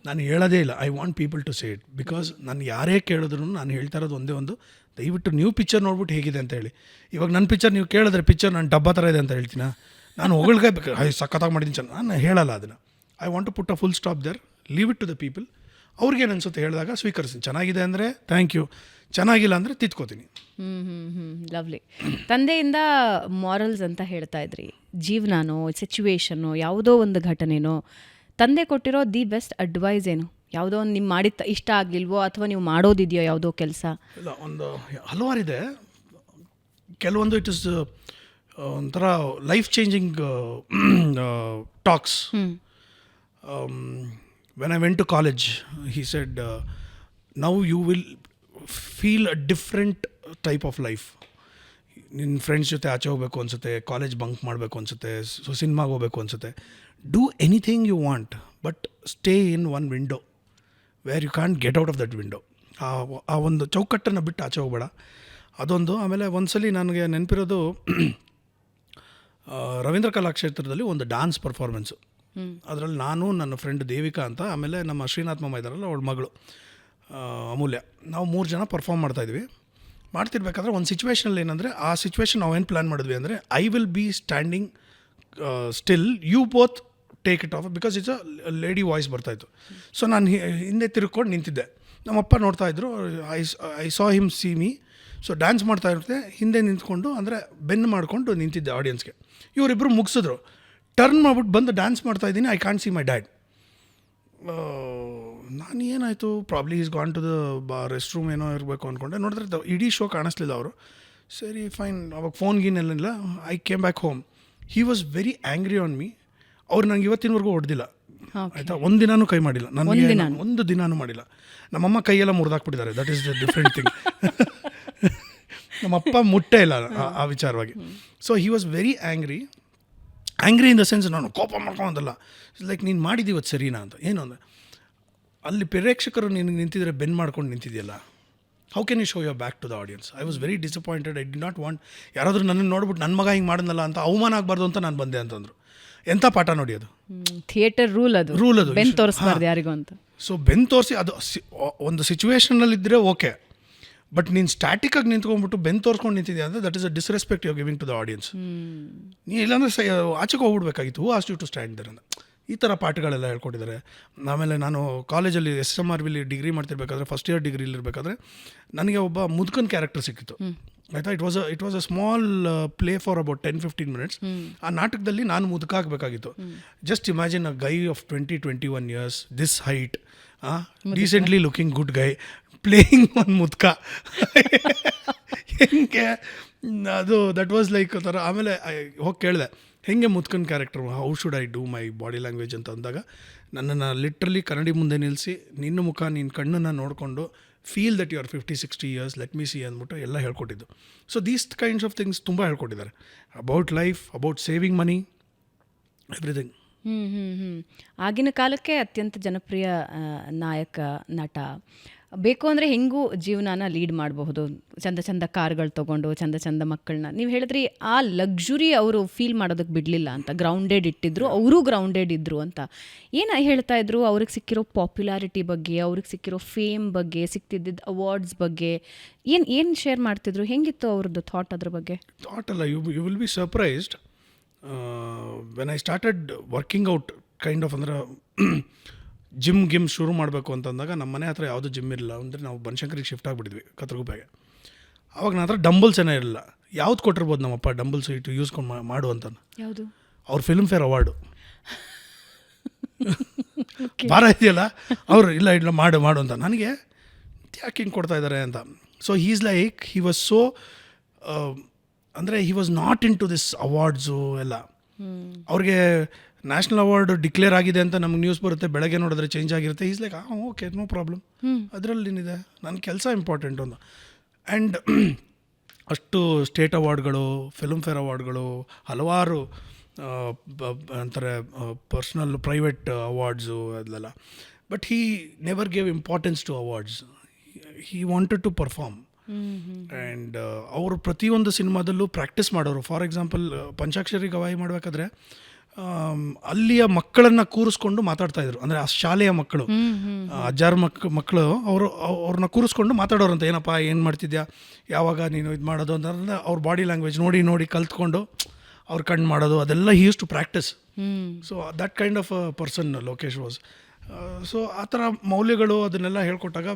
ನಾನು ಹೇಳೋದೇ ಇಲ್ಲ. I want people to say it. Because ನಾನು ಯಾರೇ ಕೇಳಿದ್ರು ನಾನು ಹೇಳ್ತಾ ಇರೋದು ಒಂದೇ ಒಂದು, ದಯವಿಟ್ಟು ನೀವು ಪಿಕ್ಚರ್ ನೋಡ್ಬಿಟ್ಟು ಹೇಗಿದೆ ಅಂತ ಹೇಳಿ. ಇವಾಗ ನನ್ನ ಪಿಕ್ಚರ್ ನೀವು ಕೇಳಿದ್ರೆ ಪಿಕ್ಚರ್ ನಾನು ಡಬ್ಬ ಥರ ಇದೆ ಅಂತ ಹೇಳ್ತೀನ, ನಾನು ಹೊಗಳ್ಗೆ ಸಖತ್ತಾಗಿ ಮಾಡಿದ್ದೀನಿ ನಾನು ಹೇಳಲ್ಲ ಅದನ್ನು. I want to put a full stop there, leave it to the people. ಅವ್ರಿಗೇನು ಅನ್ಸುತ್ತೆ ಹೇಳಿದಾಗ ಸ್ವೀಕರಿಸ್ತೀನಿ. ಚೆನ್ನಾಗಿದೆ ಅಂದರೆ ಥ್ಯಾಂಕ್ ಯು, ಚೆನ್ನಾಗಿಲ್ಲ ಅಂದರೆ ತಿತ್ಕೋತೀನಿ. ಲವ್ಲಿ. ತಂದೆಯಿಂದ ಮಾರಲ್ಸ್ ಅಂತ ಹೇಳ್ತಾ ಇದ್ರಿ, ಜೀವನನೋ ಸಿಚುವೇಶನ್ನೋ ಯಾವುದೋ ಒಂದು ಘಟನೆನೋ ತಂದೆ ಕೊಟ್ಟಿರೋ ದಿ ಬೆಸ್ಟ್ ಅಡ್ವೈಸ್ ಏನು? ಯಾವುದೋ ಒಂದು ನಿಮ್ಮ ಮಾಡಿದ ಇಷ್ಟ ಆಗಲಿಲ್ವೋ, ಅಥವಾ ನೀವು ಮಾಡೋದಿದೆಯೋ ಯಾವುದೋ ಕೆಲಸ? ಇಲ್ಲ, ಒಂದು ಹಲವಾರಿದೆ. ಕೆಲವೊಂದು ಇಟ್ ಇಸ್ ಒಂಥರ life changing talks. when I went to college, he said, now you will feel a different type of life. ನಿನ್ನ ಫ್ರೆಂಡ್ಸ್ ಜೊತೆ ಆಚೆ ಹೋಗ್ಬೇಕು ಅನಿಸುತ್ತೆ, ಕಾಲೇಜ್ ಬಂಕ್ ಮಾಡಬೇಕು ಅನಿಸುತ್ತೆ, ಸೊ ಸಿನಿಮಾಗೆ ಹೋಗ್ಬೇಕು ಅನಿಸುತ್ತೆ. Do anything you want, but stay in one window where you can get out of that window. ಆ ಒಂದು ಚೌಕಟ್ಟನ್ನು ಬಿಟ್ಟು ಆಚೆ ಹೋಗಬೇಡ, ಅದೊಂದು. ಆಮೇಲೆ ಒಂದ್ಸಲಿ ನನಗೆ ನೆನಪಿರೋದು, ರವೀಂದ್ರ ಕಲಾಕ್ಷೇತ್ರದಲ್ಲಿ ಒಂದು ಡಾನ್ಸ್ ಪರ್ಫಾರ್ಮೆನ್ಸು. ಅದರಲ್ಲಿ ನಾನು, ನನ್ನ ಫ್ರೆಂಡ್ ದೇವಿಕಾ ಅಂತ, ಆಮೇಲೆ ನಮ್ಮ ಶ್ರೀನಾಥ್ ಮಾಮ ಇದ್ದಾರಲ್ಲ ಅವಳ ಮಗಳು ಅಮೂಲ್ಯ, ನಾವು 3 ಜನ ಪರ್ಫಾರ್ಮ್ ಮಾಡ್ತಾಯಿದ್ವಿ. ಮಾಡ್ತಿರ್ಬೇಕಾದ್ರೆ ಒಂದು ಸಿಚುವೇಷನಲ್ಲಿ ಏನಂದರೆ, ಆ ಸಿಚುವೇಶನ್ ನಾವೇನು ಪ್ಲ್ಯಾನ್ ಮಾಡಿದ್ವಿ ಅಂದರೆ, I will be standing still, you both take it off, because it's a lady voice ಬರ್ತಾಯಿತ್ತು. ಸೊ ನಾನು ಹಿಂದೆ ತಿರ್ಕೊಂಡು ನಿಂತಿದ್ದೆ, ನಮ್ಮಪ್ಪ ನೋಡ್ತಾಯಿದ್ರು. I saw him see me. So dance ಮಾಡ್ತಾ ಇರುತ್ತೆ, ಹಿಂದೆ ನಿಂತ್ಕೊಂಡು, ಅಂದರೆ ಬೆನ್ನು ಮಾಡಿಕೊಂಡು ನಿಂತಿದ್ದೆ ಆಡಿಯನ್ಸ್ಗೆ. ಇವರಿಬ್ಬರು ಮುಗಿಸಿದ್ರು, ಟರ್ನ್ ಮಾಡ್ಬಿಟ್ಟು ಬಂದು ಡ್ಯಾನ್ಸ್ ಮಾಡ್ತಾಯಿದ್ದೀನಿ. I can't see my dad. ನಾನು ಏನಾಯಿತು, probably is gone to the rest room ಏನೋ ಇರಬೇಕು ಅಂದ್ಕೊಂಡೆ. ನೋಡಿದ್ರೆ ಇಡೀ ಶೋ ಕಾಣಿಸ್ಲಿಲ್ಲ ಅವರು. ಸರಿ ಫೈನ್, ಅವಾಗ ಫೋನ್ ಗೀನೆಲ್ಲ. I came back home. He was very angry on me. ಅವ್ರು ನಂಗೆ ಇವತ್ತಿನವರೆಗೂ ಹೊಡೆದಿಲ್ಲ, ಆಯಿತಾ, ಒಂದು ದಿನಾನೂ ಕೈ ಮಾಡಿಲ್ಲ, ನನಗೆ ಒಂದು ದಿನಾನೂ ಮಾಡಿಲ್ಲ. ನಮ್ಮಮ್ಮ ಕೈಯೆಲ್ಲ ಮುರಿದಾಕ್ಬಿಟ್ಟಿದ್ದಾರೆ, that is the different thing. ನಮ್ಮಪ್ಪ ಮುಟ್ಟೇ ಇಲ್ಲ ಆ ವಿಚಾರವಾಗಿ. So he was very angry in the sense, ನಾನು ಕೋಪ ಮಾಡ್ಕೊಂಡಲ್ಲ, ಲೈಕ್ ನೀನು ಮಾಡಿದ್ದೀವತ್ತು ಸರಿನಾ ಅಂತ. ಏನು ಅಂದರೆ, ಅಲ್ಲಿ ಪ್ರೇಕ್ಷಕರು ನಿನಗೆ ನಿಂತಿದ್ರೆ ಬೆನ್ ಮಾಡ್ಕೊಂಡು ನಿಂತಿದೆಯಲ್ಲ, how can you show your back to the audience? I was very disappointed. I did not want ಯಾರಾದರೂ ನನ್ನನ್ನು ನೋಡ್ಬಿಟ್ಟು ನನ್ನ ಮಗ ಹಿಂಗೆ ಮಾಡಿದ್ನಲ್ಲ ಅಂತ ಅವಮಾನ ಆಗಬಾರ್ದು ಅಂತ ನಾನು ಬಂದೆ ಅಂತಂದರು. ಎಂಥ ಪಾಠ ನೋಡಿ ಅದು, ಥಿಯೇಟರ್ ರೂಲ್ ಅದು ಬೆನ್ ತೋರಿಸ್ಬಾರ್ದು ಯಾರಿಗೂ ಅಂತ. ಸೊ ಬೆನ್ ತೋರಿಸಿ, ಅದು ಒಂದು ಸಿಚುವೇಷನಲ್ಲಿದ್ದರೆ ಓಕೆ, ಬಟ್ ನೀನು ಸ್ಟ್ಯಾಟಿಕ್ಕಾಗಿ ನಿಂತ್ಕೊಂಡ್ಬಿಟ್ಟು ಬೆನ್ ತೋರಿಸ್ಕೊಂಡು ನಿಂತಿದ್ಯಾ ಅಂದರೆ, that is a disrespect you giving to the audience. ನೀ ಇಲ್ಲಾಂದರೆ ಆಚೆಗೆ ಹೋಗ್ಬಿಡ್ಬೇಕಾಗಿತ್ತು. Who ask you to stand there ಅಂತ. ಈ ಥರ ಪಾಠಗಳೆಲ್ಲ ಹೇಳ್ಕೊಟ್ಟಿದ್ದಾರೆ. ಆಮೇಲೆ ನಾನು ಕಾಲೇಜಲ್ಲಿ SMRವಿಲಿ ಡಿಗ್ರಿ ಮಾಡ್ತಿರ್ಬೇಕಾದ್ರೆ, ಫಸ್ಟ್ ಇಯರ್ ಡಿಗ್ರಿಲಿರಬೇಕಾದ್ರೆ ನನಗೆ ಒಬ್ಬ ಮುದುಕನ್ ಕ್ಯಾರೆಕ್ಟರ್ ಸಿಕ್ಕಿತ್ತು, ಆಯಿತಾ. It was a small play for about 10-15 minutes. ಆ ನಾಟಕದಲ್ಲಿ ನಾನು ಮುದುಕ ಆಗಬೇಕಾಗಿತ್ತು. Just imagine a guy of 20-21 years, this height, decently looking good Guy, playing one ಮುದ್ಕ. ಹೆಂಗೆ ಅದು, ದಟ್ ವಾಸ್ ಲೈಕ್ ಥರ. ಆಮೇಲೆ ಹೋಗಿ ಕೇಳಿದೆ, ಹೆಂಗೆ ಮುದ್ಕನ್ character, how should I do my body language ಅಂತ ಅಂದಾಗ, ನನ್ನನ್ನು ಲಿಟ್ರಲಿ ಕನ್ನಡಿ ಮುಂದೆ ನಿಲ್ಲಿಸಿ, ನಿನ್ನ ಮುಖ, ನಿನ್ನ ಕಣ್ಣನ್ನು ನೋಡಿಕೊಂಡು, feel that you are 50-60 years, let me see ಅಂದ್ಬಿಟ್ಟು ಎಲ್ಲ ಹೇಳ್ಕೊಟ್ಟಿದ್ದು. So these kinds of things ತುಂಬ ಹೇಳ್ಕೊಟ್ಟಿದ್ದಾರೆ, about life, about saving money, everything. ಆಗಿನ ಕಾಲಕ್ಕೆ ಅತ್ಯಂತ ಜನಪ್ರಿಯ ನಾಯಕ, ನಟ. ಬೇಕು ಅಂದರೆ ಹೆಂಗೂ ಜೀವನಾನ ಲೀಡ್ ಮಾಡಬಹುದು, ಚಂದ ಚಂದ ಕಾರ್ಗಳು ತೊಗೊಂಡು, ಚಂದ ಚಂದ ಮಕ್ಕಳನ್ನ. ನೀವು ಹೇಳಿದ್ರಿ ಆ ಲಕ್ಸುರಿ ಅವರು ಫೀಲ್ ಮಾಡೋದಕ್ಕೆ ಬಿಡಲಿಲ್ಲ ಅಂತ, ಗ್ರೌಂಡೆಡ್ ಇಟ್ಟಿದ್ರು, ಅವರು ಗ್ರೌಂಡೆಡ್ ಇದ್ದರು ಅಂತ. ಏನು ಹೇಳ್ತಾ ಇದ್ರು? ಅವ್ರಿಗೆ ಸಿಕ್ಕಿರೋ ಪಾಪ್ಯುಲಾರಿಟಿ ಬಗ್ಗೆ, ಅವ್ರಿಗೆ ಸಿಕ್ಕಿರೋ ಫೇಮ್ ಬಗ್ಗೆ, ಸಿಕ್ತಿದ್ದ ಅವಾರ್ಡ್ಸ್ ಬಗ್ಗೆ ಏನು ಶೇರ್ ಮಾಡ್ತಿದ್ರು? ಹೆಂಗಿತ್ತು ಅವ್ರದ್ದು ಥಾಟ್ ಅದ್ರ ಬಗ್ಗೆ? ಥಾಟ್ ಅಲ್ಲ, you will be surprised. When I started working out kind of, ಅಂದ್ರೆ ಜಿಮ್ ಶುರು ಮಾಡಬೇಕು ಅಂತಂದಾಗ, ನಮ್ಮ ಮನೆ ಹತ್ರ ಯಾವುದೂ ಜಿಮ್ ಇರಲಿಲ್ಲ. ಅಂದರೆ ನಾವು ಬನಶಂಕರಿಗೆ ಶಿಫ್ಟ್ ಆಗಿಬಿಟ್ಟಿದ್ವಿ, ಕತ್ರಗುಪ್ಪೆಗೆ. ಆವಾಗ ನನ್ನ ಹತ್ರ ಡಂಬಲ್ಸ್ ಏನೋ ಇರಲಿಲ್ಲ. ಯಾವ್ದು ಕೊಟ್ಟಿರ್ಬೋದು ನಮ್ಮಪ್ಪ ಡಂಬಲ್ ಸೀಟು ಯೂಸ್ಕೊಂಡು ಮಾಡು ಅಂತ. ಯಾವುದು? ಅವ್ರ ಫಿಲ್ಮ್ ಫೇರ್ ಅವಾರ್ಡು ಭಾರ ಇದೆಯಲ್ಲ, ಅವರು ಇಲ್ಲ ಮಾಡು ಅಂತ. ನನಗೆ ಯಾಕೆ ಹಿಂಗೆ ಕೊಡ್ತಾ ಇದ್ದಾರೆ ಅಂತ. So he's like he was so ಅಂದರೆ he was not into this awards ಎಲ್ಲ. ಅವ್ರಿಗೆ ನ್ಯಾಷನಲ್ ಅವಾರ್ಡ್ ಡಿಕ್ಲೇರ್ ಆಗಿದೆ ಅಂತ ನಮ್ಗೆ ನ್ಯೂಸ್ ಬರುತ್ತೆ, ಬೆಳಗ್ಗೆ ನೋಡಿದ್ರೆ ಚೇಂಜ್ ಆಗಿರುತ್ತೆ. Is like okay no problem, ಅದರಲ್ಲಿ ಏನಿದೆ, ನನ್ನ ಕೆಲಸ ಇಂಪಾರ್ಟೆಂಟ್ ಒಂದು. ಆ್ಯಂಡ್ ಅಷ್ಟು ಸ್ಟೇಟ್ ಅವಾರ್ಡ್ಗಳು, ಫಿಲ್ಮ್ ಫೇರ್ ಅವಾರ್ಡ್ಗಳು, ಹಲವಾರು ಅಂತಾರೆ ಪರ್ಸ್ನಲ್ ಪ್ರೈವೇಟ್ ಅವಾರ್ಡ್ಸು ಅದೆಲ್ಲ. But he never gave importance to awards. He wanted to perform. And ಅವರು ಪ್ರತಿಯೊಂದು ಸಿನಿಮಾದಲ್ಲೂ ಪ್ರಾಕ್ಟೀಸ್ ಮಾಡೋರು. ಫಾರ್ ಎಕ್ಸಾಂಪಲ್ ಪಂಚಾಕ್ಷರಿ ಗವಾಯಿ ಮಾಡಬೇಕಾದ್ರೆ ಅಲ್ಲಿಯ ಮಕ್ಕಳನ್ನು ಕೂರಿಸ್ಕೊಂಡು ಮಾತಾಡ್ತಾಯಿದ್ರು. ಅಂದರೆ ಆ ಶಾಲೆಯ ಮಕ್ಕಳು, ಅಜ್ಜಾರ ಮಕ್ಕಳು ಅವ್ರನ್ನ ಕೂರಿಸ್ಕೊಂಡು ಮಾತಾಡೋರಂತ. ಏನಪ್ಪ ಏನು ಮಾಡ್ತಿದ್ಯಾ, ಯಾವಾಗ ನೀನು ಇದು ಮಾಡೋದು ಅಂತಂದರೆ ಅವ್ರ ಬಾಡಿ ಲ್ಯಾಂಗ್ವೇಜ್ ನೋಡಿ ಕಲ್ತ್ಕೊಂಡು ಅವ್ರು ಕಣ್ಣು ಮಾಡೋದು, ಅದೆಲ್ಲ he use to practice. So that kind of a person Lokesh was. So ಆ ಥರ ಮೌಲ್ಯಗಳು ಅದನ್ನೆಲ್ಲ ಹೇಳ್ಕೊಟ್ಟಾಗ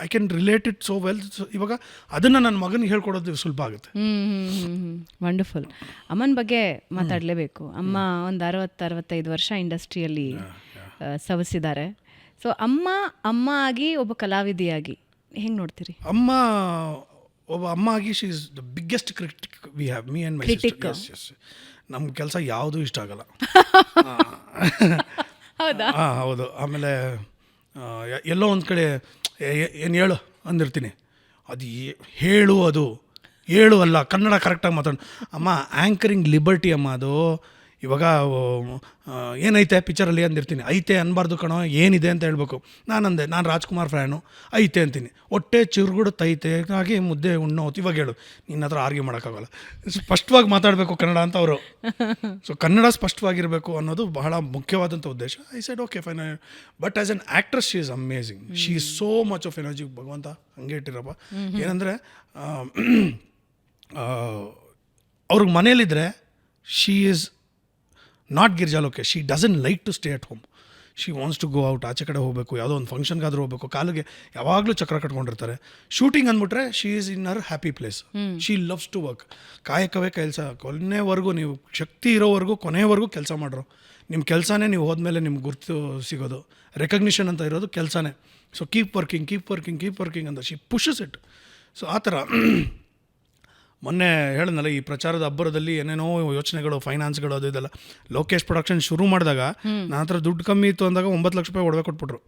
I can relate it so well. ಇವಾಗ ಅದನ್ನು ನನ್ನ ಮಗನಿಗೆ ಹೇಳ್ಕೊಡೋದು ಸುಲಭ ಆಗುತ್ತೆ. ವಂಡರ್ಫುಲ್. ಅಮ್ಮನ ಬಗ್ಗೆ ಮಾತಾಡಲೇಬೇಕು. ಅಮ್ಮ ಒಂದು 60-65 ವರ್ಷ ಇಂಡಸ್ಟ್ರಿಯಲ್ಲಿ ಸವಸಿದ್ದಾರೆ. ಸೊ ಅಮ್ಮ ಆಗಿ ಒಬ್ಬ ಕಲಾವಿದೆಯಾಗಿ ಹೆಂಗೆ ನೋಡ್ತೀರಿ? ಒಬ್ಬ ಅಮ್ಮ ಆಗಿ she is the biggest critic we have, me and my sister. Yes, ನಮ್ಮ ಕೆಲಸ ಯಾವುದೂ ಇಷ್ಟ ಆಗಲ್ಲ. ಹೌದು. ಆಮೇಲೆ ಎಲ್ಲೋ ಒಂದು ಕಡೆ ಏನು ಹೇಳು ಅಂದಿರ್ತೀನಿ, ಅದು ಹೇಳು ಅಲ್ಲ, ಕನ್ನಡ ಕರೆಕ್ಟಾಗಿ ಮಾತಾಡು. ಅಮ್ಮ ಆ್ಯಂಕರಿಂಗ್ ಲಿಬರ್ಟಿ ಅಮ್ಮ, ಅದು ಇವಾಗ ಏನೈತೆ ಪಿಕ್ಚರಲ್ಲಿ ಅಂದಿರ್ತೀನಿ. ಐತೆ ಅನ್ಬಾರ್ದು ಕಣೋ, ಏನಿದೆ ಅಂತ ಹೇಳ್ಬೇಕು. ನಾನು ರಾಜ್ಕುಮಾರ್ ಫ್ಯಾನು, ಐತೆ ಅಂತೀನಿ. ಹೊಟ್ಟೆ ಚಿರುಗುಡುತ್ತೈತೆ ಹಾಗೆ ಮುದ್ದೆ ಉಣ್ಣೋತು. ಇವಾಗ ಹೇಳು, ನಿನ್ನ ಹತ್ರ ಆರ್ಗ್ಯೂ ಮಾಡೋಕ್ಕಾಗಲ್ಲ, ಸ್ಪಷ್ಟವಾಗಿ ಮಾತಾಡಬೇಕು ಕನ್ನಡ ಅಂತ ಅವರು. ಸೊ ಕನ್ನಡ ಸ್ಪಷ್ಟವಾಗಿರಬೇಕು ಅನ್ನೋದು ಬಹಳ ಮುಖ್ಯವಾದಂಥ ಉದ್ದೇಶ. I said okay fine. But as an actress she is amazing. She is so much of energy. ಭಗವಂತ ಹಂಗೆ ಇಟ್ಟಿರಪ್ಪ. ಏನಂದರೆ ಅವ್ರಿಗೆ ಮನೇಲಿದ್ದರೆ she is not Girija Lokesh. She doesn't like to stay at home. She wants to go out, ಆಚೆ ಕಡೆ ಹೋಗಬೇಕು, ಯಾವುದೋ ಒಂದು ಫಂಕ್ಷನ್ಗಾದರೂ ಹೋಗಬೇಕು. ಕಾಲಿಗೆ ಯಾವಾಗಲೂ ಚಕ್ರ ಕಟ್ಕೊಂಡಿರ್ತಾರೆ. ಶೂಟಿಂಗ್ ಅಂದ್ಬಿಟ್ರೆ she is in her happy place. She loves to work. ಕಾಯಕವೇ ಕೆಲಸ. ಕೊನೆವರೆಗೂ ನೀವು ಶಕ್ತಿ ಇರೋವರೆಗೂ ಕೊನೆಯವರೆಗೂ ಕೆಲಸ ಮಾಡ್ರು. ನಿಮ್ಮ ಕೆಲಸನೇ ನೀವು ಹೋದ್ಮೇಲೆ ನಿಮ್ಗೆ ಗುರ್ತು ಸಿಗೋದು, ರೆಕಗ್ನಿಷನ್ ಅಂತ ಇರೋದು ಕೆಲಸನೇ. ಸೊ ಕೀಪ್ ವರ್ಕಿಂಗ್ ಅಂತ ಶಿ ಪುಷಸ್ ಇಟ್. ಸೊ ಆ ಥರ ಮೊನ್ನೆ ಹೇಳಿದ್ನಲ್ಲ, ಈ ಪ್ರಚಾರದ ಅಬ್ಬರದಲ್ಲಿ ಏನೇನೋ ಯೋಚನೆಗಳು, ಫೈನಾನ್ಸ್ಗಳು, ಅದು ಇದೆಲ್ಲ. ಲೋಕೇಶ್ ಪ್ರೊಡಕ್ಷನ್ ಶುರು ಮಾಡಿದಾಗ ನನ್ನ ಹತ್ರ ದುಡ್ಡು ಕಮ್ಮಿ ಇತ್ತು ಅಂದಾಗ 9 ಲಕ್ಷ ರೂಪಾಯಿ ಒಡವೆ ಕೊಟ್ಬಿಟ್ರು.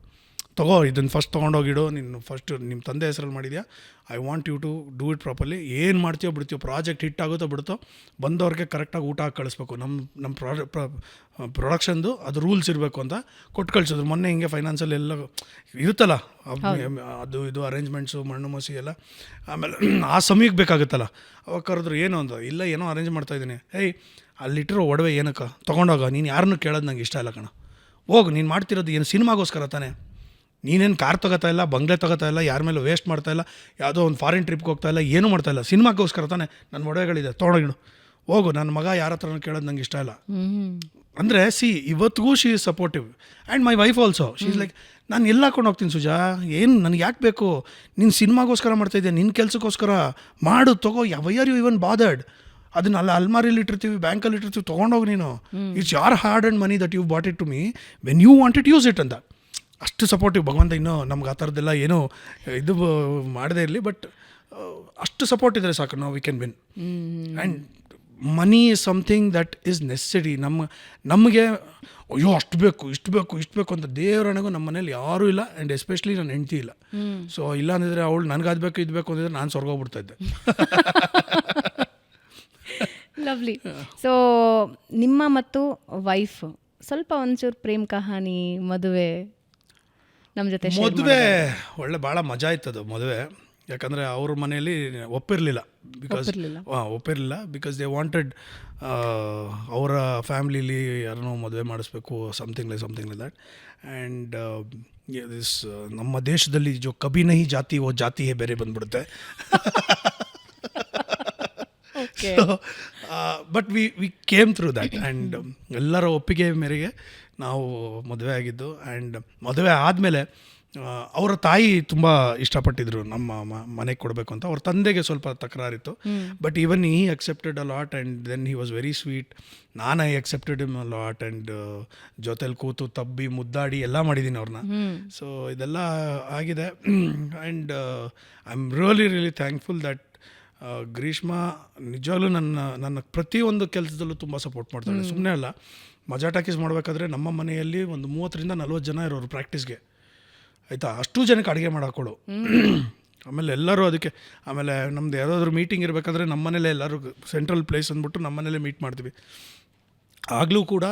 ತಗೋ, ಇದನ್ನು ಫಸ್ಟ್ ತೊಗೊಂಡೋಗಿಡು, ನೀನು ಫಸ್ಟ್ ನಿಮ್ಮ ತಂದೆ ಹೆಸರಲ್ಲಿ ಮಾಡಿದ್ಯಾ, I want you to do it properly. ಏನು ಮಾಡ್ತೀಯೋ ಬಿಡ್ತೀಯೋ, ಪ್ರಾಜೆಕ್ಟ್ ಹಿಟ್ ಆಗುತ್ತೋ ಬಿಡುತ್ತೋ, ಬಂದವ್ರಿಗೆ ಕರೆಕ್ಟಾಗಿ ಊಟ ಹಾಕಿ ಕಳಿಸ್ಬೇಕು. ನಮ್ಮ ಪ್ರೊಡಕ್ಷನ್ದು ಅದು ರೂಲ್ಸ್ ಇರಬೇಕು ಅಂತ ಕೊಟ್ಟು ಕಳಿಸಿದ್ರು. ಮೊನ್ನೆ ಹಿಂಗೆ ಫೈನಾನ್ಸಲ್ಲಿ ಎಲ್ಲ ಇರುತ್ತಲ್ಲ, ಅದು ಇದು ಅರೇಂಜ್ಮೆಂಟ್ಸು, ಮಣ್ಣು ಮಸಿ ಎಲ್ಲ. ಆಮೇಲೆ ಆ ಸಮಯಕ್ಕೆ ಬೇಕಾಗುತ್ತಲ್ಲ, ಅವಾಗ ಕರೆದ್ರು. ಏನು ಅಂತ, ಇಲ್ಲ ಏನೋ ಅರೇಂಜ್ ಮಾಡ್ತಾಯಿದ್ದೀನಿ. ಅಲ್ಲಿಟ್ಟಿರೋ ಒಡವೆ ಏನಕ್ಕೆ ತೊಗೊಂಡೋಗ, ನೀನು ಯಾರನ್ನೂ ಕೇಳೋದು ನಂಗೆ ಇಷ್ಟ ಇಲ್ಲ ಕಣ. ಹೋಗು, ನೀನು ಮಾಡ್ತಿರೋದು ಏನು ಸಿನಿಮಾಗೋಸ್ಕರ ತಾನೆ. ನೀನೇನು ಕಾರ್ ತೊಗೋತಾ ಇಲ್ಲ, ಬಂಗ್ಲೆ ತೊಗೋತಾ ಇಲ್ಲ, ಯಾರ ಮೇಲೂ ವೇಸ್ಟ್ ಮಾಡ್ತಾಯಿಲ್ಲ, ಯಾವುದೋ ಒಂದು ಫಾರಿನ್ ಟ್ರಿಪ್ಗೆ ಹೋಗ್ತಾ ಇಲ್ಲ, ಏನೂ ಮಾಡ್ತಾಯಿಲ್ಲ, ಸಿನಿಮಾಗೋಸ್ಕರ ತಾನೆ. ನನ್ನ ಒಡವೆಗಳಿದೆ, ತೊಗೊಂಡೋಗಿಡು, ಹೋಗು. ನನ್ನ ಮಗ ಯಾರ ಹತ್ರನೂ ಕೇಳೋದು ನಂಗೆ ಇಷ್ಟ ಇಲ್ಲ ಅಂದರೆ ಇವತ್ತಿಗೂ she is supportive. And my wife also she is like, ನಾನು ಎಲ್ಲ ಹಾಕೊಂಡು ಹೋಗ್ತೀನಿ ಸುಜಾ, ಏನು ನನಗೆ ಯಾಕೆ ಬೇಕು, ನೀನು ಸಿನಿಮಾಗೋಸ್ಕರ ಮಾಡ್ತಾಯಿದ್ದೆ, ನಿನ್ನ ಕೆಲಸಕ್ಕೋಸ್ಕರ ಮಾಡು, ತಗೋ. Why are you even bothered? ಅದನ್ನ ಅಲ್ಮಾರಿಲಿ ಇಟ್ಟಿರ್ತೀವಿ, ಬ್ಯಾಂಕಲ್ಲಿ ಇಟ್ಟಿರ್ತೀವಿ, ತೊಗೊಂಡೋಗಿ ನೀನು. It's your hard and money that you bought it to me, when you want it use it ಅಂತ. ಅಷ್ಟು ಸಪೋರ್ಟಿವ್ ಭಗವಂತ. ಇನ್ನೂ ನಮ್ಗೆ ಆ ಥರದ್ದೆಲ್ಲ ಏನೂ ಇದು ಮಾಡದೇ ಇರಲಿ, ಬಟ್ ಅಷ್ಟು ಸಪೋರ್ಟ್ ಇದ್ದರೆ ಸಾಕು, ನಾವು we can win. And money is something that is necessary. ನಮಗೆ ಅಯ್ಯೋ ಅಷ್ಟು ಬೇಕು ಇಷ್ಟು ಬೇಕು ಅಂತ ದೇವರಣೆಗೂ ನಮ್ಮ ಮನೇಲಿ ಯಾರೂ ಇಲ್ಲ. ಆ್ಯಂಡ್ ಎಸ್ಪೆಷಲಿ ನನ್ನ ಹೆಂಡ್ತಿ ಇಲ್ಲ. ಸೊ ಇಲ್ಲ ಅಂದಿದ್ರೆ ಅವಳು ನನಗೆ ಅದು ಬೇಕು ಇದು ಬೇಕು ಅಂದಿದ್ರೆ ನಾನು ಸ್ವರ್ಗೋಗ್ಬಿಡ್ತಾ ಇದ್ದೆ. ಲವ್ಲಿ. ಸೊ ನಿಮ್ಮ ಮತ್ತು ವೈಫ್ ಸ್ವಲ್ಪ ಒಂಚೂರು ಪ್ರೇಮ್ ಕಹಾನಿ, ಮದುವೆ ನಮ್ಮ ಜೊತೆ. ಮದುವೆ ಒಳ್ಳೆ ಭಾಳ ಮಜಾ ಆಯ್ತದು ಮದುವೆ. ಯಾಕಂದರೆ ಅವ್ರ ಮನೆಯಲ್ಲಿ ಒಪ್ಪಿರಲಿಲ್ಲ. ಬಿಕಾಸ್ ದೇ ವಾಂಟೆಡ್ ಅವರ ಫ್ಯಾಮ್ಲಿಲಿ ಯಾರನ್ನೋ ಮದುವೆ ಮಾಡಿಸ್ಬೇಕು, something like that. And this ನಮ್ಮ ದೇಶದಲ್ಲಿ ಜೋ ಕಭಿ ನಹಿ ಜಾತಿ ಓ ಜಾತಿ ಹೇ ಬೇರೆ ಬಂದ್ಬಿಡುತ್ತೆ. But we came through that. And ಎಲ್ಲರ ಒಪ್ಪಿಗೆ ಮೇರೆಗೆ ನಾವು ಮದುವೆ ಆಗಿದ್ದು. ಆ್ಯಂಡ್ ಮದುವೆ ಆದಮೇಲೆ ಅವರ ತಾಯಿ ತುಂಬ ಇಷ್ಟಪಟ್ಟಿದ್ರು ನಮ್ಮ ಮನೆಗೆ ಕೊಡಬೇಕು ಅಂತ. ಅವ್ರ ತಂದೆಗೆ ಸ್ವಲ್ಪ ತಕರಾರಿತ್ತು, but even he accepted a lot and then he was very sweet. ನಾನು I accepted him a lot and ಜೊತೆಲಿ ಕೂತು ತಬ್ಬಿ ಮುದ್ದಾಡಿ ಎಲ್ಲ ಮಾಡಿದ್ದೀನಿ ಅವ್ರನ್ನ. ಸೊ ಇದೆಲ್ಲ ಆಗಿದೆ and I am really thankful that ಗ್ರೀಷ್ಮಾ ನಿಜವಾಗ್ಲೂ ನನ್ನ ಪ್ರತಿಯೊಂದು ಕೆಲಸದಲ್ಲೂ ತುಂಬ ಸಪೋರ್ಟ್ ಮಾಡ್ತಾಳೆ. ಸುಮ್ಮನೆ ಅಲ್ಲ, ಮಜಾ ಟಾಕೀಸ್ ಮಾಡಬೇಕಾದ್ರೆ ನಮ್ಮ ಮನೆಯಲ್ಲಿ ಒಂದು 30-40 ಜನ ಇರೋರು ಪ್ರಾಕ್ಟೀಸ್ಗೆ, ಆಯಿತಾ. ಅಷ್ಟು ಜನಕ್ಕೆ ಅಡುಗೆ ಮಾಡಾಕೊಡು. ಆಮೇಲೆ ಎಲ್ಲರೂ ಅದಕ್ಕೆ, ಆಮೇಲೆ ನಮ್ದು ಯಾವುದಾದ್ರೂ ಮೀಟಿಂಗ್ ಇರಬೇಕಾದ್ರೆ ನಮ್ಮ ಮನೇಲೆ ಎಲ್ಲರೂ ಸೆಂಟ್ರಲ್ ಪ್ಲೇಸ್ ಅಂದ್ಬಿಟ್ಟು ನಮ್ಮ ಮನೇಲೆ ಮೀಟ್ ಮಾಡ್ತೀವಿ. ಆಗಲೂ ಕೂಡ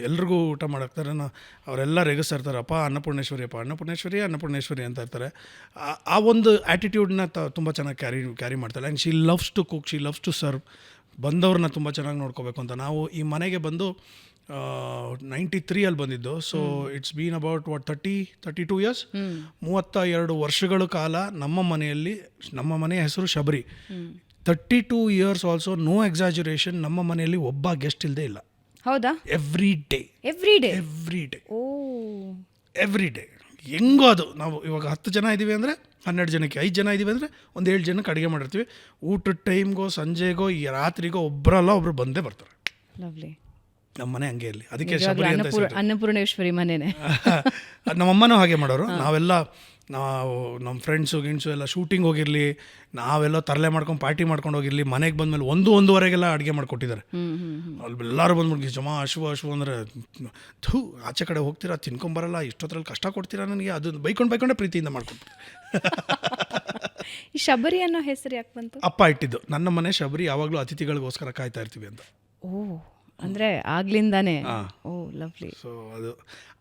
ಎಲ್ರಿಗೂ ಊಟ ಮಾಡಾಕ್ತಾರೆ. ಅವರೆಲ್ಲ ರೇಗಿಸ್ತಾ ಇರ್ತಾರೆ, ಅಪ್ಪ ಅನ್ನಪೂರ್ಣೇಶ್ವರಿ ಅನ್ನಪೂರ್ಣೇಶ್ವರಿ ಅಂತ ಇರ್ತಾರೆ. ಆ ಒಂದು ಆ್ಯಟಿಟ್ಯೂಡ್ನ ತುಂಬ ಚೆನ್ನಾಗಿ ಕ್ಯಾರಿ ಮಾಡ್ತಾಳೆ. And she loves to cook, she loves to serve. ಬಂದವ್ರನ್ನ ತುಂಬ ಚೆನ್ನಾಗಿ ನೋಡ್ಕೋಬೇಕು ಅಂತ. ನಾವು ಈ ಮನೆಗೆ ಬಂದು 93 ಬಂದಿದ್ದು. So it's been about 32 years, 32 ವರ್ಷಗಳ ಕಾಲ ನಮ್ಮ ಮನೆಯಲ್ಲಿ. ನಮ್ಮ ಮನೆಯ ಹೆಸರು Shabari. 32 years also, no exaggeration, ನಮ್ಮ ಮನೆಯಲ್ಲಿ ಒಬ್ಬ ಗೆಸ್ಟ್ ಇಲ್ಲದೆ ಇಲ್ಲ. ಹೌದಾ? ಎವ್ರಿ ಡೇ ಹೆಂಗೋ ಅದು. ನಾವು ಇವಾಗ 10 ಜನ ಇದ್ದೀವಿ ಅಂದರೆ 12 ಜನಕ್ಕೆ, 5 ಜನ ಇದ್ದೀವಿ ಅಂದರೆ ಒಂದು 7 ಜನಕ್ಕೆ ಅಡುಗೆ ಮಾಡಿರ್ತೀವಿ. ಊಟದ ಟೈಮ್ಗೋ ಸಂಜೆಗೋ ಈ ರಾತ್ರಿಗೋ ಒಬ್ಬರಲ್ಲ ಒಬ್ಬರು ಬಂದೇ ಬರ್ತಾರೆ. ಲವ್ಲಿ. ನಮ್ಮ ಮನೆ ಹಂಗೆ ಇರಲಿ, ಅದಕ್ಕೆ ಶಬರಿ ಅಂತ ಹೆಸರು. ಅನ್ನಪೂರ್ಣೇಶ್ವರಿ ಮನೆನೇ. ನಮ್ಮಮ್ಮನೂ ಹಾಗೆ ಮಾಡೋರು. ನಾವು ನಮ್ಮ ಫ್ರೆಂಡ್ಸು ಗಿಣ್ಸು ಎಲ್ಲ ಶೂಟಿಂಗ್ ಹೋಗಿರಲಿ, ನಾವೆಲ್ಲ ತರಲೆ ಮಾಡ್ಕೊಂಡು ಪಾರ್ಟಿ ಮಾಡ್ಕೊಂಡು ಹೋಗಿರಲಿ, ಮನೆಗೆ ಬಂದಮೇಲೆ 1-1:30 ಅಡುಗೆ ಮಾಡಿಕೊಟ್ಟಿದ್ದಾರೆ. ಅಲ್ಲಿ ಎಲ್ಲರೂ ಬಂದ್ಬಿಟ್ಟು ಜಮಾ ಹಶು ಅಂದರೆ, ಥೂ ಆಚೆ ಕಡೆ ಹೋಗ್ತೀರಾ ತಿನ್ಕೊಂಬರಲ್ಲ, ಇಷ್ಟೊತ್ತರಲ್ಲಿ ಕಷ್ಟ ಕೊಡ್ತೀರಾ ನನಗೆ, ಅದು ಬೈಕೊಂಡೇ ಪ್ರೀತಿಯಿಂದ ಮಾಡ್ಕೊಡ್ತೀವಿ. ಈ ಶಬರಿ ಅನ್ನೋ ಹೆಸರು ಯಾಕೆ ಬಂತು? ಅಪ್ಪ ಇಟ್ಟಿದ್ದು. ನನ್ನ ಮನೆ ಶಬರಿ, ಯಾವಾಗಲೂ ಅತಿಥಿಗಳಿಗೋಸ್ಕರ ಕಾಯ್ತಾ ಇರ್ತೀವಿ ಅಂತ. ಅಂದರೆ ಆಗ್ಲಿಂದಾನೆ. ಲವ್ಲಿ. ಸೊ ಅದು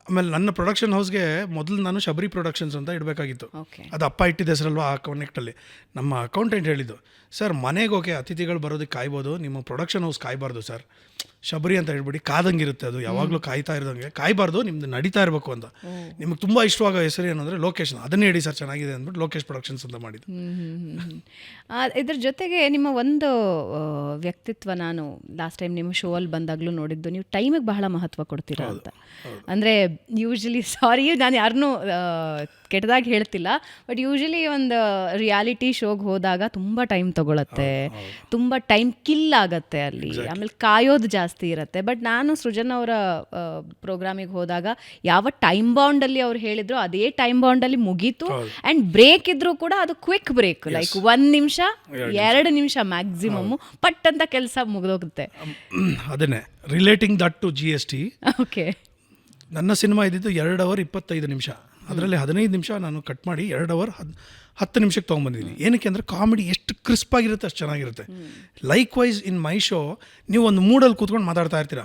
ಆಮೇಲೆ ನನ್ನ ಪ್ರೊಡಕ್ಷನ್ ಹೌಸ್ಗೆ ಮೊದಲು ನಾನು ಶಬರಿ ಪ್ರೊಡಕ್ಷನ್ಸ್ ಅಂತ ಇಡಬೇಕಾಗಿತ್ತು. ಅದು ಅಪ್ಪ ಇಟ್ಟಿದ್ದ ಹೆಸರಲ್ವ. ಆ ಕನೆಕ್ಟಲ್ಲಿ ನಮ್ಮ ಅಕೌಂಟೆಂಟ್ ಹೇಳಿದ್ದು, ಸರ್ ಮನೆಗೆ ಓಕೆ ಅತಿಥಿಗಳು ಬರೋದಕ್ಕೆ ಕಾಯ್ಬೋದು, ನಿಮ್ಮ ಪ್ರೊಡಕ್ಷನ್ ಹೌಸ್ ಕಾಯಬಾರ್ದು ಸರ್, ಶಬರಿ ಅಂತ ಹೇಳ್ಬಿಡಿ, ಕಾದಂಗಿರುತ್ತೆ ಅದು, ಯಾವಾಗಲೂ ಕಾಯ್ತಾ ಇರೋದಂಗೆ, ಕಾಯಬಾರ್ದು, ನಿಮ್ದು ನಡೀತಾ ಇರಬೇಕು ಅಂತ. ನಿಮಗೆ ತುಂಬ ಇಷ್ಟವಾಗೋ ಹೆಸರು ಏನಂದರೆ ಲೋಕೇಶನ್, ಅದನ್ನೇ ಹೇಳಿ ಸರ್ ಚೆನ್ನಾಗಿದೆ ಅಂದ್ಬಿಟ್ಟು ಲೋಕೇಶ್ ಪ್ರೊಡಕ್ಷನ್ಸ್ ಅಂತ ಮಾಡಿದ್ದು. ಇದ್ರ ಜೊತೆಗೆ ನಿಮ್ಮ ಒಂದು ವ್ಯಕ್ತಿತ್ವ ನಾನು ಲಾಸ್ಟ್ ಟೈಮ್ ನಿಮ್ಮ ಶೋ ಅಲ್ಲಿ ಬಂದಾಗಲೂ ನೋಡಿದ್ದು, ನೀವು ಟೈಮಿಗೆ ಬಹಳ ಮಹತ್ವ ಕೊಡ್ತೀರಾ ಅಂತ. ಅಂದರೆ ಯೂಶ್ವಲಿ, ಸಾರಿ ನಾನು ಯಾರನ್ನೂ ಕೆಟ್ಟದಾಗಿ ಹೇಳ್ತಿಲ್ಲ, ಬಟ್ ಯೂಶ್ವಲಿ ಒಂದು ರಿಯಾಲಿಟಿ ಶೋಗೆ ಹೋದಾಗ ತುಂಬ ಟೈಮ್ ತೊಗೊಳತ್ತೆ, ತುಂಬ ಟೈಮ್ ಕಿಲ್ ಆಗತ್ತೆ ಅಲ್ಲಿ, ಆಮೇಲೆ ಕಾಯೋದು ಜಾಸ್ತಿ ಇರುತ್ತೆ. ಬಟ್ ನಾನು ಸೃಜನ್ ಅವರ ಪ್ರೋಗ್ರಾಮಿಗೆ ಹೋದಾಗ ಯಾವ ಟೈಮ್ ಬೌಂಡಲ್ಲಿ ಅವ್ರು ಹೇಳಿದ್ರು ಅದೇ ಟೈಮ್ ಬೌಂಡಲ್ಲಿ ಮುಗೀತು. ಆ್ಯಂಡ್ ಬ್ರೇಕ್ ಇದ್ರೂ ಕೂಡ ಅದು ಕ್ವಿಕ್ ಬ್ರೇಕ್, ಲೈಕ್ 1 ನಿಮಿಷ 2 ನಿಮಿಷ ಮ್ಯಾಕ್ಸಿಮಮ್, ಪಟ್ ಅಂತ ಕೆಲಸ ಮುಗಿದೋಗುತ್ತೆ. ಅದನ್ನೇ relating that to GST. Okay, ನನ್ನ ಸಿನಿಮಾ ಇದ್ದಿದ್ದು 2 ಅವರ್ 25 ನಿಮಿಷ. ಅದರಲ್ಲಿ 15 ನಿಮಿಷ ನಾನು ಕಟ್ ಮಾಡಿ 2 ಅವರ್ 10 ನಿಮಿಷಕ್ಕೆ ತೊಗೊಂಬಂದಿದ್ದೀನಿ. ಏನಕ್ಕೆ ಅಂದರೆ ಕಾಮಿಡಿ ಎಷ್ಟು ಕ್ರಿಸ್ಪ್ ಆಗಿರುತ್ತೆ ಅಷ್ಟು ಚೆನ್ನಾಗಿರುತ್ತೆ. Likewise in my show ನೀವು ಒಂದು ಮೂಡಲ್ಲಿ ಕೂತ್ಕೊಂಡು ಮಾತಾಡ್ತಾ ಇರ್ತೀರಾ,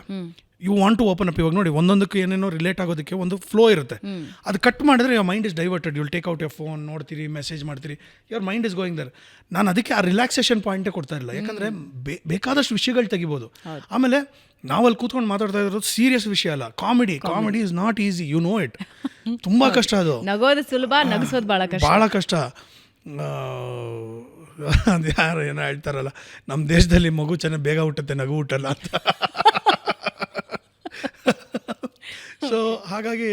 you want to open up. ಇವಾಗ ನೋಡಿ, ಒಂದೊಂದಕ್ಕೆ ಏನೇನೋ ರಿಲೇಟ್ ಆಗೋದಕ್ಕೆ ಒಂದು ಫ್ಲೋ ಇರುತ್ತೆ. ಅದು ಕಟ್ ಮಾಡಿದ್ರೆ your mind is diverted, you will take out your phone, ನೋಡ್ತೀರಿ, ಮೆಸೇಜ್ ಮಾಡ್ತೀರಿ, your mind is going there. ನಾನು ಅದಕ್ಕೆ ಆ ರಿಲ್ಯಾಕ್ಸೇಷನ್ ಪಾಯಿಂಟೇ ಕೊಡ್ತಾ ಇರಲಿಲ್ಲ, ಯಾಕಂದರೆ ಬೇಕಾದಷ್ಟು ವಿಷಯಗಳು ತೆಗಿಬೋದು. ಆಮೇಲೆ ನಾವಲ್ಲಿ ಕೂತ್ಕೊಂಡು ಮಾತಾಡ್ತಾ ಇರೋದು ಸೀರಿಯಸ್ ವಿಷಯ ಅಲ್ಲ. Comedy is not easy, you know it. ತುಂಬ ಕಷ್ಟ ಅದು. ನಗೋದು ಸುಲಭ, ನಗಿಸೋದು ಭಾಳ ಕಷ್ಟ. ಅದು ಯಾರು ಏನೋ ಹೇಳ್ತಾರಲ್ಲ, ನಮ್ಮ ದೇಶದಲ್ಲಿ ಮಗು ಚೆನ್ನಾಗಿ ಬೇಗ ಹುಟ್ಟುತ್ತೆ, ನಗು ಹುಟ್ಟಲ್ಲ ಅಂತ. ಸೊ ಹಾಗಾಗಿ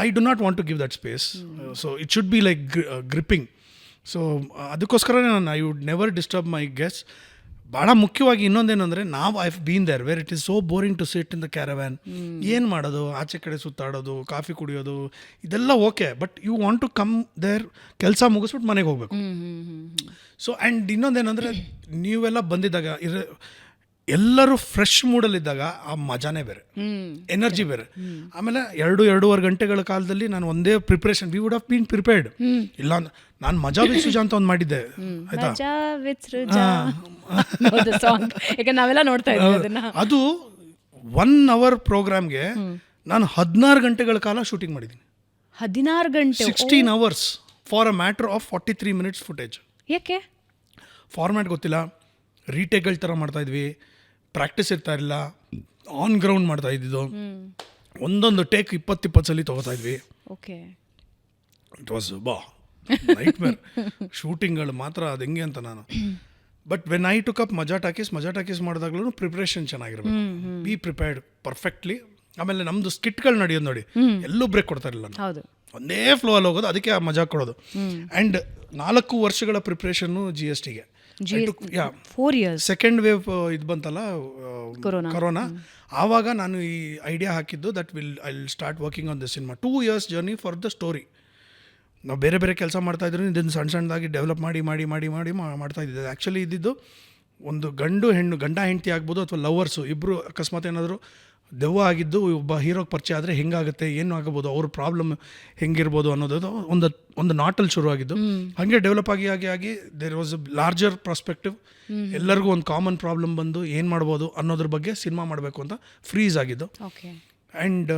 I do not want to give that space. So it should be like gripping. So ಅದಕ್ಕೋಸ್ಕರನೇ ನಾನು I would never disturb my guest. ಭಾಳ ಮುಖ್ಯವಾಗಿ ಇನ್ನೊಂದೇನು ಅಂದರೆ, ನಾವು I have been there where it is so boring to sit in the caravan. ಏನು ಮಾಡೋದು, ಆಚೆ ಕಡೆ ಸುತ್ತಾಡೋದು, ಕಾಫಿ ಕುಡಿಯೋದು, ಇದೆಲ್ಲ okay, but you want to come there, ಕೆಲಸ ಮುಗಿಸ್ಬಿಟ್ಟು ಮನೆಗೆ ಹೋಗಬೇಕು. ಸೊ ಆ್ಯಂಡ್ ಇನ್ನೊಂದೇನೆಂದರೆ, ನೀವೆಲ್ಲ ಬಂದಿದ್ದಾಗ ಎಲ್ಲರೂ ಫ್ರೆಶ್ ಮೂಡಲ್ಲಿದ್ದಾಗ ಆ ಮಜಾನೇ ಬೇರೆ, ಎನರ್ಜಿ ಬೇರೆ. ಆಮೇಲೆ 2-2.5 ಗಂಟೆಗಳ ಕಾಲದಲ್ಲಿ ನಾನು ಒಂದೇ preparation, we would have bean prepared. ಇಲ್ಲ ನಾನು ಮಜಾ ವಿತ್ ಸುಜಾ ಅಂತ ಒಂದು ಮಾಡಿದ್ದೆ, ಆಯ್ತಾ, ನಾವೆಲ್ಲ ನೋಡ್ತಾ ಇದ್ದೀವಿ. ಅದು 1 ಅವರ್ ಪ್ರೋಗ್ರಾಮ್ಗೆ ನಾನು 16 ಗಂಟೆಗಳ ಕಾಲ ಶೂಟಿಂಗ್ ಮಾಡಿದ್ದೀನಿ. 16 ಗಂಟೆ, 16 hours for a matter of 43 minutes footage. ಯಾಕೆ? ಫಾರ್ಮ್ಯಾಟ್ ಗೊತ್ತಿಲ್ಲ, ರೀಟೇಕ್ಗಳ ಥರ ಮಾಡ್ತಾಯಿದ್ವಿ, ಪ್ರಾಕ್ಟೀಸ್ ಇರ್ತಾ ಇರಲಿಲ್ಲ, ಆನ್ ಗ್ರೌಂಡ್ ಮಾಡ್ತಾ ಇದ್ದಿದ್ದು, ಒಂದೊಂದು ಟೇಕ್ 20 ಸಲ ತೊಗೋತಾ ಇದ್ವಿ. ಓಕೆ, ಇಟ್ ವಾಸ್ ನೈಟ್ ಮೇರ್. ಶೂಟಿಂಗ್ಗಳು ಮಾತ್ರ ಅದು ಹೆಂಗೆ ಅಂತ ನಾನು. But when I took up ಮಜಾ ಟಾಕೀಸ್ ಮಾಡಿದಾಗ್ಲೂ ಪ್ರಿಪ್ರೇಷನ್ ಚೆನ್ನಾಗಿರ್ಬೇಕು, ಬಿ ಪ್ರಿಪೇರ್ಡ್ ಪರ್ಫೆಕ್ಟ್ಲಿ. ಆಮೇಲೆ ನಮ್ಮದು ಸ್ಕಿಟ್ಗಳು ನಡೆಯೋದು ನೋಡಿ, ಎಲ್ಲೂ ಬ್ರೇಕ್ ಕೊಡ್ತಾ ಇರಲಿಲ್ಲ. ಹೌದು, ಒಂದೇ ಫ್ಲೋ ಅಲ್ಲಿ ಹೋಗೋದು, ಅದಕ್ಕೆ ಆ ಮಜಾ ಕೊಡೋದು. ಆ್ಯಂಡ್ 4 ವರ್ಷಗಳ ಪ್ರಿಪ್ರೇಷನ್ನು ಜಿ ಎಸ್ ಟಿಗೆ. 4 years. ಸೆಕೆಂಡ್ ವೇವ್ ಇದು ಬಂತಲ್ಲ ಕೊರೋನಾ, ಆವಾಗ ನಾನು ಈ ಐಡಿಯಾ ಹಾಕಿದ್ದು that I start working on the cinema. 2 years journey for the story. ನಾವು ಬೇರೆ ಬೇರೆ ಕೆಲಸ ಮಾಡ್ತಾಯಿದ್ರು, ಇದನ್ನು ಸಣ್ಣದಾಗಿ ಡೆವಲಪ್ ಮಾಡಿ ಮಾಡ್ತಾ ಇದ್ದಿದ್ದು. ಆ್ಯಕ್ಚುಲಿ ಇದ್ದಿದ್ದು ಒಂದು ಗಂಡ ಹೆಂಡತಿ ಆಗ್ಬೋದು, ಅಥವಾ ಲವರ್ಸು ಇಬ್ಬರು ಅಕಸ್ಮಾತ್ ಏನಾದರೂ ದೆವ್ವ ಆಗಿದ್ದು ಒಬ್ಬ ಹೀರೋಗೆ ಪರಿಚಯ ಆದರೆ ಹೆಂಗಾಗುತ್ತೆ, ಏನು ಆಗಬಹುದು, ಅವ್ರ ಪ್ರಾಬ್ಲಮ್ ಹೆಂಗಿರ್ಬೋದು ಅನ್ನೋದು ಒಂದು ನಾಟಲ್ಲಿ ಶುರುವಾಗಿದ್ದು. ಹಾಗೆ ಡೆವಲಪ್ ಆಗಿ there was a larger perspective. ಎಲ್ಲರಿಗೂ ಒಂದು ಕಾಮನ್ ಪ್ರಾಬ್ಲಮ್ ಬಂದು ಏನು ಮಾಡ್ಬೋದು ಅನ್ನೋದ್ರ ಬಗ್ಗೆ ಸಿನಿಮಾ ಮಾಡಬೇಕು ಅಂತ ಫ್ರೀಸ್ ಆಗಿದ್ದು. ಆ್ಯಂಡ್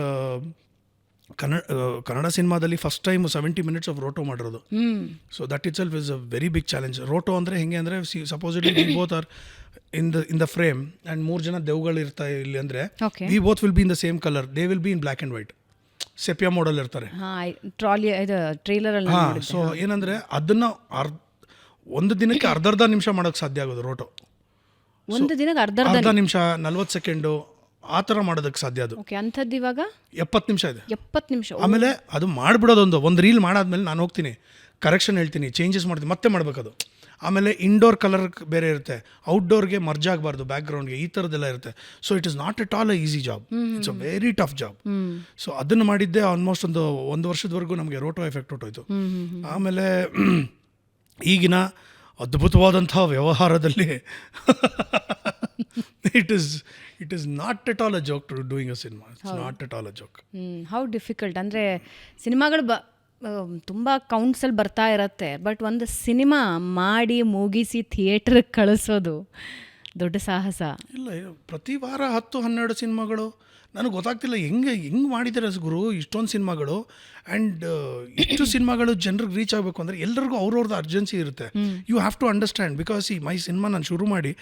ಕನ್ನಡ ಸಿನಿಮಾದಲ್ಲಿ first time 70 minutes of roto ಮಾಡಿರೋದು. So that itself is a very big challenge. Roto ಅಂದರೆ ಹೆಂಗೆ ಅಂದರೆ, supposedly we both are in the frame and 3 ಜನ ದೆವ್ಗಳು ಇರ್ತಾರೆ ಇಲ್ಲಿ ಅಂದರೆ, we both will be in the same colour, they will be in black and white, sepia model ಇರ್ತಾರೆ. ಸೊ ಏನಂದರೆ ಅದನ್ನು ಒಂದು ದಿನಕ್ಕೆ ಅರ್ಧ ನಿಮಿಷ ಮಾಡೋಕ್ಕೆ ಸಾಧ್ಯ ಆಗೋದು ರೋಟೋ. ಒಂದು ದಿನಕ್ಕೆ ಅರ್ಧ ನಿಮಿಷ 40 ಸೆಕೆಂಡು ಆ ಥರ ಮಾಡೋದಕ್ಕೆ ಸಾಧ್ಯ. ಅದು ಅಂಥದ್ದು ಇವಾಗ 70 ನಿಮಿಷ ಇದೆ. 70 ನಿಮಿಷ. ಆಮೇಲೆ ಅದು ಮಾಡಿಬಿಡೋದೊಂದು ರೀಲ್ ಮಾಡಾದ್ಮೇಲೆ ನಾನು ಹೋಗ್ತೀನಿ, ಕರೆಕ್ಷನ್ ಹೇಳ್ತೀನಿ, ಚೇಂಜಸ್ ಮಾಡ್ತೀನಿ, ಮತ್ತೆ ಮಾಡಬೇಕದು. ಆಮೇಲೆ ಇಂಡೋರ್ ಕಲರ್ ಬೇರೆ ಇರುತ್ತೆ, ಔಟ್ಡೋರ್ಗೆ ಮರ್ಜ್ ಆಗಬಾರ್ದು, ಬ್ಯಾಕ್ಗ್ರೌಂಡ್ಗೆ, ಈ ಥರದ್ದೆಲ್ಲ ಇರುತ್ತೆ. So it is not at all a easy job, it's a very tough job. So ಅದನ್ನು ಮಾಡಿದ್ದೆ ಆಲ್ಮೋಸ್ಟ್ ಒಂದು ವರ್ಷದವರೆಗೂ ನಮಗೆ ರೋಟೋ ಎಫೆಕ್ಟ್ ಹೊಟ್ಟೋಯ್ತು. ಆಮೇಲೆ ಈಗಿನ ಅದ್ಭುತವಾದಂಥ ವ್ಯವಹಾರದಲ್ಲಿ it is not at all a joke to doing a cinema. It's not at all a joke. How difficult ಅಂದರೆ ಸಿನಿಮಾಗಳು ತುಂಬ ಕೌಂಟ್ಸಲ್ಲಿ ಬರ್ತಾ ಇರತ್ತೆ, ಬಟ್ ಒಂದು ಸಿನಿಮಾ ಮಾಡಿ ಮುಗಿಸಿ ಥಿಯೇಟ್ರಿಗೆ ಕಳಿಸೋದು ದೊಡ್ಡ ಸಾಹಸ. ಇಲ್ಲ, ಪ್ರತಿ ವಾರ 10-12 ಸಿನಿಮಾಗಳು. ನನಗೆ ಗೊತ್ತಾಗ್ತಿಲ್ಲ ಹೆಂಗೆ ಮಾಡಿದ್ದಾರೆ ಗುರು ಇಷ್ಟೊಂದು ಸಿನಿಮಾಗಳು. ಆ್ಯಂಡ್ ಇಷ್ಟು ಸಿನಿಮಾಗಳು ಜನರಿಗೆ ರೀಚ್ ಆಗಬೇಕು ಅಂದರೆ ಎಲ್ಲರಿಗೂ ಅವ್ರವ್ರದ್ದು ಅರ್ಜೆನ್ಸಿ ಇರುತ್ತೆ. You have to understand, because ಈ ಮೈ ಸಿನಿಮಾ ನಾನು ಶುರು ಮಾಡಿ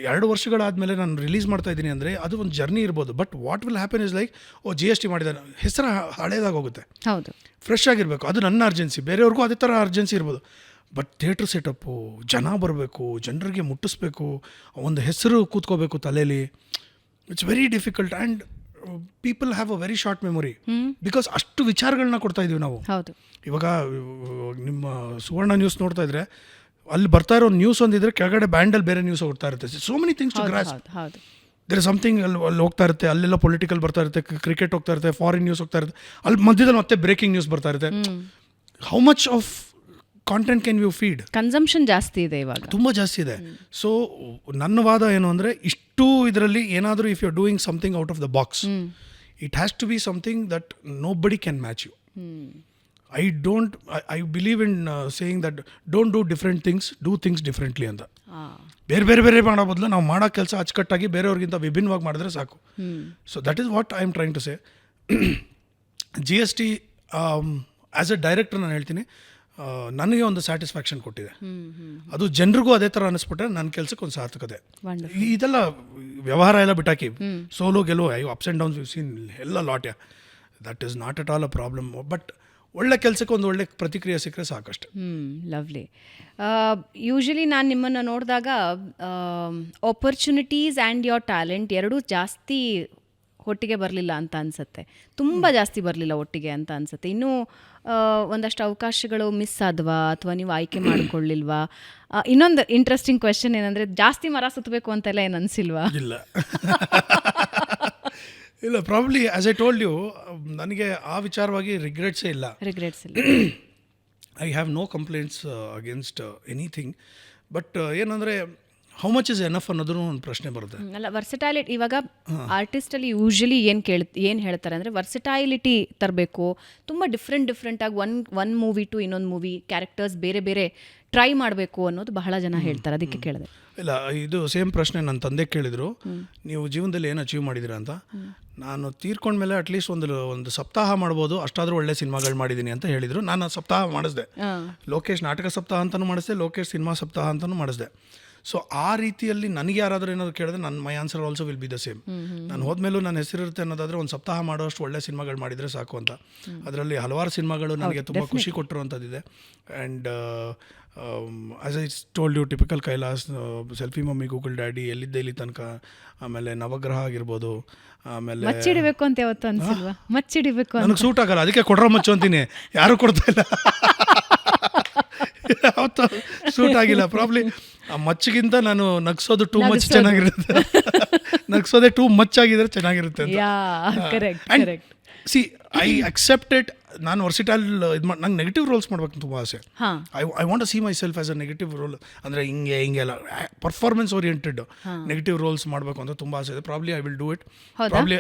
2 ವರ್ಷಗಳಾದಮೇಲೆ ನಾನು ರಿಲೀಸ್ ಮಾಡ್ತಾ ಇದ್ದೀನಿ ಅಂದರೆ ಅದು ಒಂದು ಜರ್ನಿ ಇರ್ಬೋದು. But what will happen is like, GST ಮಾಡಿದ್ದಾನೆ, ಹೆಸರು ಹಳೇದಾಗಿ ಹೋಗುತ್ತೆ. ಹೌದು, ಫ್ರೆಶ್ ಆಗಿರಬೇಕು, ಅದು ನನ್ನ ಅರ್ಜೆನ್ಸಿ. ಬೇರೆಯವ್ರಿಗೂ ಅದೇ ಥರ ಅರ್ಜೆನ್ಸಿ ಇರ್ಬೋದು. ಬಟ್ ಥಿಯೇಟ್ರ್ ಸೆಟಪ್ಪು, ಜನ ಬರಬೇಕು, ಜನರಿಗೆ ಮುಟ್ಟಿಸ್ಬೇಕು, ಒಂದು ಹೆಸರು ಕೂತ್ಕೋಬೇಕು ತಲೆಯಲ್ಲಿ. It's very difficult. And people have a very short memory, because ಅಷ್ಟು ವಿಚಾರಗಳನ್ನ ಕೊಡ್ತಾ ಇದೀವಿ ನಾವು. ಇವಾಗ ನಿಮ್ಮ ಸುವರ್ಣ ನ್ಯೂಸ್ ನೋಡ್ತಾ ಇದ್ರೆ, ಅಲ್ಲಿ ಬರ್ತಾ ಇರೋ ನ್ಯೂಸ್ ಒಂದಿದ್ರೆ ಕೆಳಗಡೆ ಬ್ಯಾಂಡಲ್ಲಿ ಬೇರೆ ನ್ಯೂಸ್ ಹೋಗ್ತಾ ಇರುತ್ತೆ. So many things to grasp. There is something ಅಲ್ಲಿ ಹೋಗ್ತಾ ಇರುತ್ತೆ, ಅಲ್ಲೆಲ್ಲ ಪೊಲಿಟಿಕಲ್ ಬರ್ತಾ ಇರುತ್ತೆ, ಕ್ರಿಕೆಟ್ ಹೋಗ್ತಾ ಇರುತ್ತೆ, ಫಾರಿನ್ ನ್ಯೂಸ್ ಹೋಗ್ತಾ ಇರುತ್ತೆ, ಅಲ್ಲಿ ಮಧ್ಯದಲ್ಲಿ ಮತ್ತೆ ಬ್ರೇಕಿಂಗ್ ನ್ಯೂಸ್ ಬರ್ತಾ ಇರುತ್ತೆ. How much of content can you feed? Consumption ಜಾಸ್ತಿ ಇದೆ ಇವಾಗ, ತುಂಬ ಜಾಸ್ತಿ ಇದೆ. ಸೊ ನನ್ನ ವಾದ ಏನು ಅಂದರೆ, ಇಷ್ಟು ಇದರಲ್ಲಿ ಏನಾದರೂ if you are doing something out of the box, it has to be something that nobody can match you. I believe in saying that don't do different things, do things differently ಅಂತ. ಬೇರೆ ಮಾಡೋ ಬದಲು ನಾವು ಮಾಡೋ ಕೆಲಸ ಅಚ್ಚುಕಟ್ಟಾಗಿ ಬೇರೆಯವ್ರಿಗಿಂತ ವಿಭಿನ್ನವಾಗಿ ಮಾಡಿದ್ರೆ ಸಾಕು. So that is what I am trying to say. GST as a director ನಾನು ಹೇಳ್ತೀನಿ, ನನಗೆ ಒಂದು ಸ್ಯಾಟಿಸ್ಫ್ಯಾಕ್ಷನ್ ಕೊಟ್ಟಿದೆ. ಅದು ಜನರಿಗೂ ಅದೇ ಥರ ಅನ್ನಿಸ್ಬಿಟ್ರೆ ನನ್ನ ಕೆಲಸಕ್ಕೆ ಒಂದು ಸಾರ್ಥಕತೆ. ಇದೆಲ್ಲ ವ್ಯವಹಾರ ಎಲ್ಲ ಬಿಟ್ಟಾಕಿ, ಸೋಲೋ ಗೆಲುವು, ಅಪ್ಸ್ ಆ್ಯಂಡ್ ಡೌನ್ಸ್ ಸೀನ್ ಎಲ್ಲ ಲಾಟ್ಯ, that is not at all a problem. But ಒಳ್ಳೆ ಕೆಲಸಕ್ಕೆ ಒಂದು ಒಳ್ಳೆ ಪ್ರತಿಕ್ರಿಯೆ ಸಿಕ್ಕರೆ ಸಾಕಷ್ಟೆ. ಲವ್ಲಿ. ಯೂಶಲಿ ನಾನು ನಿಮ್ಮನ್ನು ನೋಡಿದಾಗ ಆಪರ್ಚುನಿಟೀಸ್ ಆ್ಯಂಡ್ ಯೋರ್ ಟ್ಯಾಲೆಂಟ್ ಎರಡೂ ಜಾಸ್ತಿ ಒಟ್ಟಿಗೆ ಬರಲಿಲ್ಲ ಅಂತ ಅನಿಸುತ್ತೆ, ತುಂಬ ಜಾಸ್ತಿ ಬರಲಿಲ್ಲ ಒಟ್ಟಿಗೆ ಅಂತ ಅನಿಸುತ್ತೆ. ಇನ್ನೂ ಒಂದಷ್ಟು ಅವಕಾಶಗಳು ಮಿಸ್ ಆದ್ವಾ, ಅಥವಾ ನೀವು ಆಯ್ಕೆ ಮಾಡಿಕೊಳ್ಳಿಲ್ವಾ? ಇನ್ನೊಂದು ಇಂಟ್ರೆಸ್ಟಿಂಗ್ ಕ್ವೆಶನ್ ಏನಂದರೆ, ಜಾಸ್ತಿ ಮರ ಸುತ್ತಬೇಕು ಅಂತೆಲ್ಲ ಏನು ಅನಿಸಿಲ್ವಾ? ಇಲ್ಲ, probably as I told you, ನನಗೆ ಆ ವಿಚಾರವಾಗಿ ರಿಗ್ರೆಟ್ಸೇ ಇಲ್ಲ. I have no complaints against anything. But ಏನಂದರೆ, ಹೌ ಮಚ್ ಇಸ್ ಎನಫ್ ಅನ್ನೋದು ಒಂದು ಪ್ರಶ್ನೆ ಬರುತ್ತೆ. ಅಲ್ಲ, ವರ್ಸಟೈಲಿಟಿ ಇವಾಗ ಆರ್ಟಿಸ್ಟಲ್ಲಿ ಯೂಶಲಿ ಏನು ಹೇಳ್ತಾರೆ ಅಂದರೆ, ವರ್ಸಟೈಲಿಟಿ ತರಬೇಕು, ತುಂಬ ಡಿಫ್ರೆಂಟಾಗಿ ಒನ್ ಮೂವಿ ಟು ಇನ್ನೊಂದು ಮೂವಿ ಕ್ಯಾರೆಕ್ಟರ್ಸ್ ಬೇರೆ ಟ್ರೈ ಮಾಡಬೇಕು ಅನ್ನೋದು ಬಹಳ ಜನ ಹೇಳ್ತಾರೆ. ಅದಕ್ಕೆ ಕೇಳಿದೆ. ಇಲ್ಲ, ಇದು ಸೇಮ್ ಪ್ರಶ್ನೆ ನನ್ನ ತಂದೆ ಕೇಳಿದರು, ನೀವು ಜೀವನದಲ್ಲಿ ಏನು ಅಚೀವ್ ಮಾಡಿದ್ದೀರಾ ಅಂತ. ನಾನು ತೀರ್ಕೊಂಡ್ಮೇಲೆ ಅಟ್ಲೀಸ್ಟ್ ಒಂದು ಸಪ್ತಾಹ ಮಾಡ್ಬೋದು, ಅಷ್ಟಾದರೂ ಒಳ್ಳೆ ಸಿನಿಮಾಗಳು ಮಾಡಿದ್ದೀನಿ ಅಂತ ಹೇಳಿದರು. ನಾನು ಸಪ್ತಾಹ ಮಾಡಿಸ್ದೆ. ಲೋಕೇಶ್ ನಾಟಕ ಸಪ್ತಾಹ ಅಂತಲೂ ಮಾಡಿಸ್ದೆ, ಲೋಕೇಶ್ ಸಿನಿಮಾ ಸಪ್ತಾಹ ಅಂತಲೂ ಮಾಡಿಸ್ದೆ. ಸೊ ಆ ರೀತಿಯಲ್ಲಿ ನನಗೆ ಯಾರಾದರೂ ಏನಾದ್ರು ಕೇಳಿದ್ರೆ my answer also will be the same. ನಾನು ಹೋದ್ಮೇಲೂ ನನ್ನ ಹೆಸರಿರುತ್ತೆ ಅನ್ನೋದಾದರೆ ಒಂದು ಸಪ್ತಾಹ ಮಾಡೋಷ್ಟು ಒಳ್ಳೆ ಸಿನಿಮಾಗಳು ಮಾಡಿದರೆ ಸಾಕು ಅಂತ. ಅದರಲ್ಲಿ ಹಲವಾರು ಸಿನಿಮಾಗಳು ನನಗೆ ತುಂಬ ಖುಷಿ ಕೊಟ್ಟಿರುವಂಥದ್ದಿದೆ. And as I told you, typical Kailas, selfie mummy, Google daddy, ಎಲ್ಲಿದ್ದೆ ಇಲ್ಲಿ ತನಕ, ಆಮೇಲೆ ನವಗ್ರಹ ಆಗಿರ್ಬೋದು, ಆಮೇಲೆ ಮಚ್ಚಿಡಬೇಕು ಅಂತ ಯಾವತ್ತು ಅನ್ಸಿಲ್ವಾ? ಮಚ್ಚಿಡಿಬೇಕು ನನಗೆ ಸೂಟ್ ಆಗಲ್ಲ, ಅದಕ್ಕೆ ಕೊಡ್ರೋ ಮಚ್ಚು ಅಂತೀನಿ, ಯಾರು ಕೊಡ್ತಾ ಇಲ್ಲ. ಯಾವತ್ತು ಸೂಟ್ ಆಗಿಲ್ಲ. ಪ್ರಾಬ್ಲಿ ಆ ಮಚ್ಚಿಗಿಂತ ನಾನು ನಗ್ಸೋದು ಟೂ ಮಚ್ ಚೆನ್ನಾಗಿರುತ್ತೆ. ನಗ್ಸೋದೇ ಟೂ ಮಚ್ ಆಗಿದ್ರೆ ಚೆನ್ನಾಗಿರುತ್ತೆ ಅಂತ. See I accept it. ನಾನು ವರ್ಸಿಟೈಲ್ ನಂಗೆ ನೆಗೆಟಿವ್ ರೋಲ್ಸ್ ಮಾಡ್ಬೇಕು ತುಂಬ ಆಸೆ. I want to see myself as a negative role. ಅಂದರೆ ಹಿಂಗೆಲ್ಲ ಪರ್ಫಾರ್ಮೆನ್ಸ್ ಓರಿಯೆಂಟೆಡ್ ನೆಗೆಟಿವ್ ರೋಲ್ಸ್ ಮಾಡಬೇಕು ಅಂತ ತುಂಬ ಆಸೆ ಇದೆ. Probably I will do it. Probably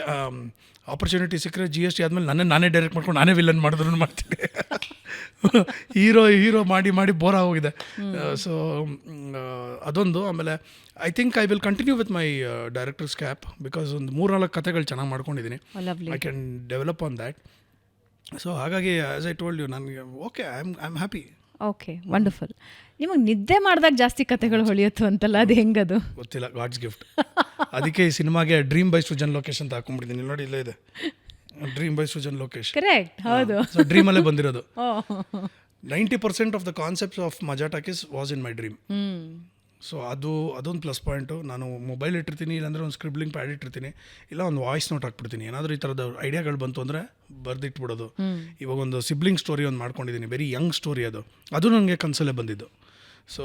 opportunity ಸಿಕ್ಕರೆ GST ಆದಮೇಲೆ ನಾನೇ ಡೈರೆಕ್ಟ್ ಮಾಡ್ಕೊಂಡು ನಾನೇ ವಿಲನ್ ಮಾಡಿದ್ರು ಮಾಡ್ತೀನಿ. ಹೀರೋ ಮಾಡಿ ಬೋರ್ ಆಗೋಗಿದೆ. ಸೊ ಅದೊಂದು. ಆಮೇಲೆ I think I will continue with my directors cap, because ಒಂದು 3-4 ಕಥೆಗಳು ಚೆನ್ನಾಗಿ ಮಾಡ್ಕೊಂಡಿದ್ದೀನಿ. I can develop on that. So ಹಾಗಾಗಿ ಆಸ್ ಐ ಟೋಲ್ಡ್ ಯು, ನನಗೆ okay, I am happy. Okay, wonderful. ನಿಮಗೆ ನಿದ್ದೆ ಮಾಡಿದಾಗ ಜಾಸ್ತಿ ಕಥೆಗಳು ಹೊಳೆಯುತ್ತು ಅಂತಲ್ಲ, ಅದು ಹೆಂಗದು ಗೊತ್ತಿಲ್ಲ, ಗಾಡ್ಸ್ ಗಿಫ್ಟ್. ಅದಕ್ಕೆ ಈ ಸಿನಿಮಾಗೆ ಡ್ರೀಮ್ ಬೈ ಸೃಜನ್ ಲೋಕೇಶ್ ಅಂತ ಹಾಕೊಂಡ್ಬಿಟ್ಟಿದ್ದೀನಿ. ನೋಡಿ, ಇಲ್ಲೇ ಇದೆ dream by Srujan Lokesh. Correct, ಹೌದು. ಸೊ ಡ್ರೀಮಲ್ಲೇ ಬಂದಿರೋದು. 90% ಆಫ್ ದ ಕಾನ್ಸೆಪ್ಟ್ಸ್ ಆಫ್ ಮಜಾ talkies was in my dream. So ಅದೊಂದು ಪ್ಲಸ್ ಪಾಯಿಂಟು. ನಾನು ಮೊಬೈಲ್ ಇಟ್ಟಿರ್ತೀನಿ, ಇಲ್ಲಾಂದರೆ ಒಂದು ಸ್ಕ್ರಿಬ್ಲಿಂಗ್ ಪ್ಯಾಡ್ ಇಟ್ಟಿರ್ತೀನಿ, ಇಲ್ಲ ಒಂದು ವಾಯ್ಸ್ ನೋಟ್ ಹಾಕ್ಬಿಡ್ತೀನಿ. ಏನಾದರೂ ಈ ಥರದ ಐಡಿಯಾಗಳು ಬಂತು ಅಂದರೆ ಬರೆದಿಟ್ಬಿಡೋದು. ಇವಾಗ ಒಂದು ಸಿಬ್ಲಿಂಗ್ ಸ್ಟೋರಿ ಒಂದು ಮಾಡ್ಕೊಂಡಿದ್ದೀನಿ, ವೆರಿ ಯಂಗ್ ಸ್ಟೋರಿ. ಅದು ನನಗೆ ಕನಸಲ್ಲೇ ಬಂದಿದ್ದು. So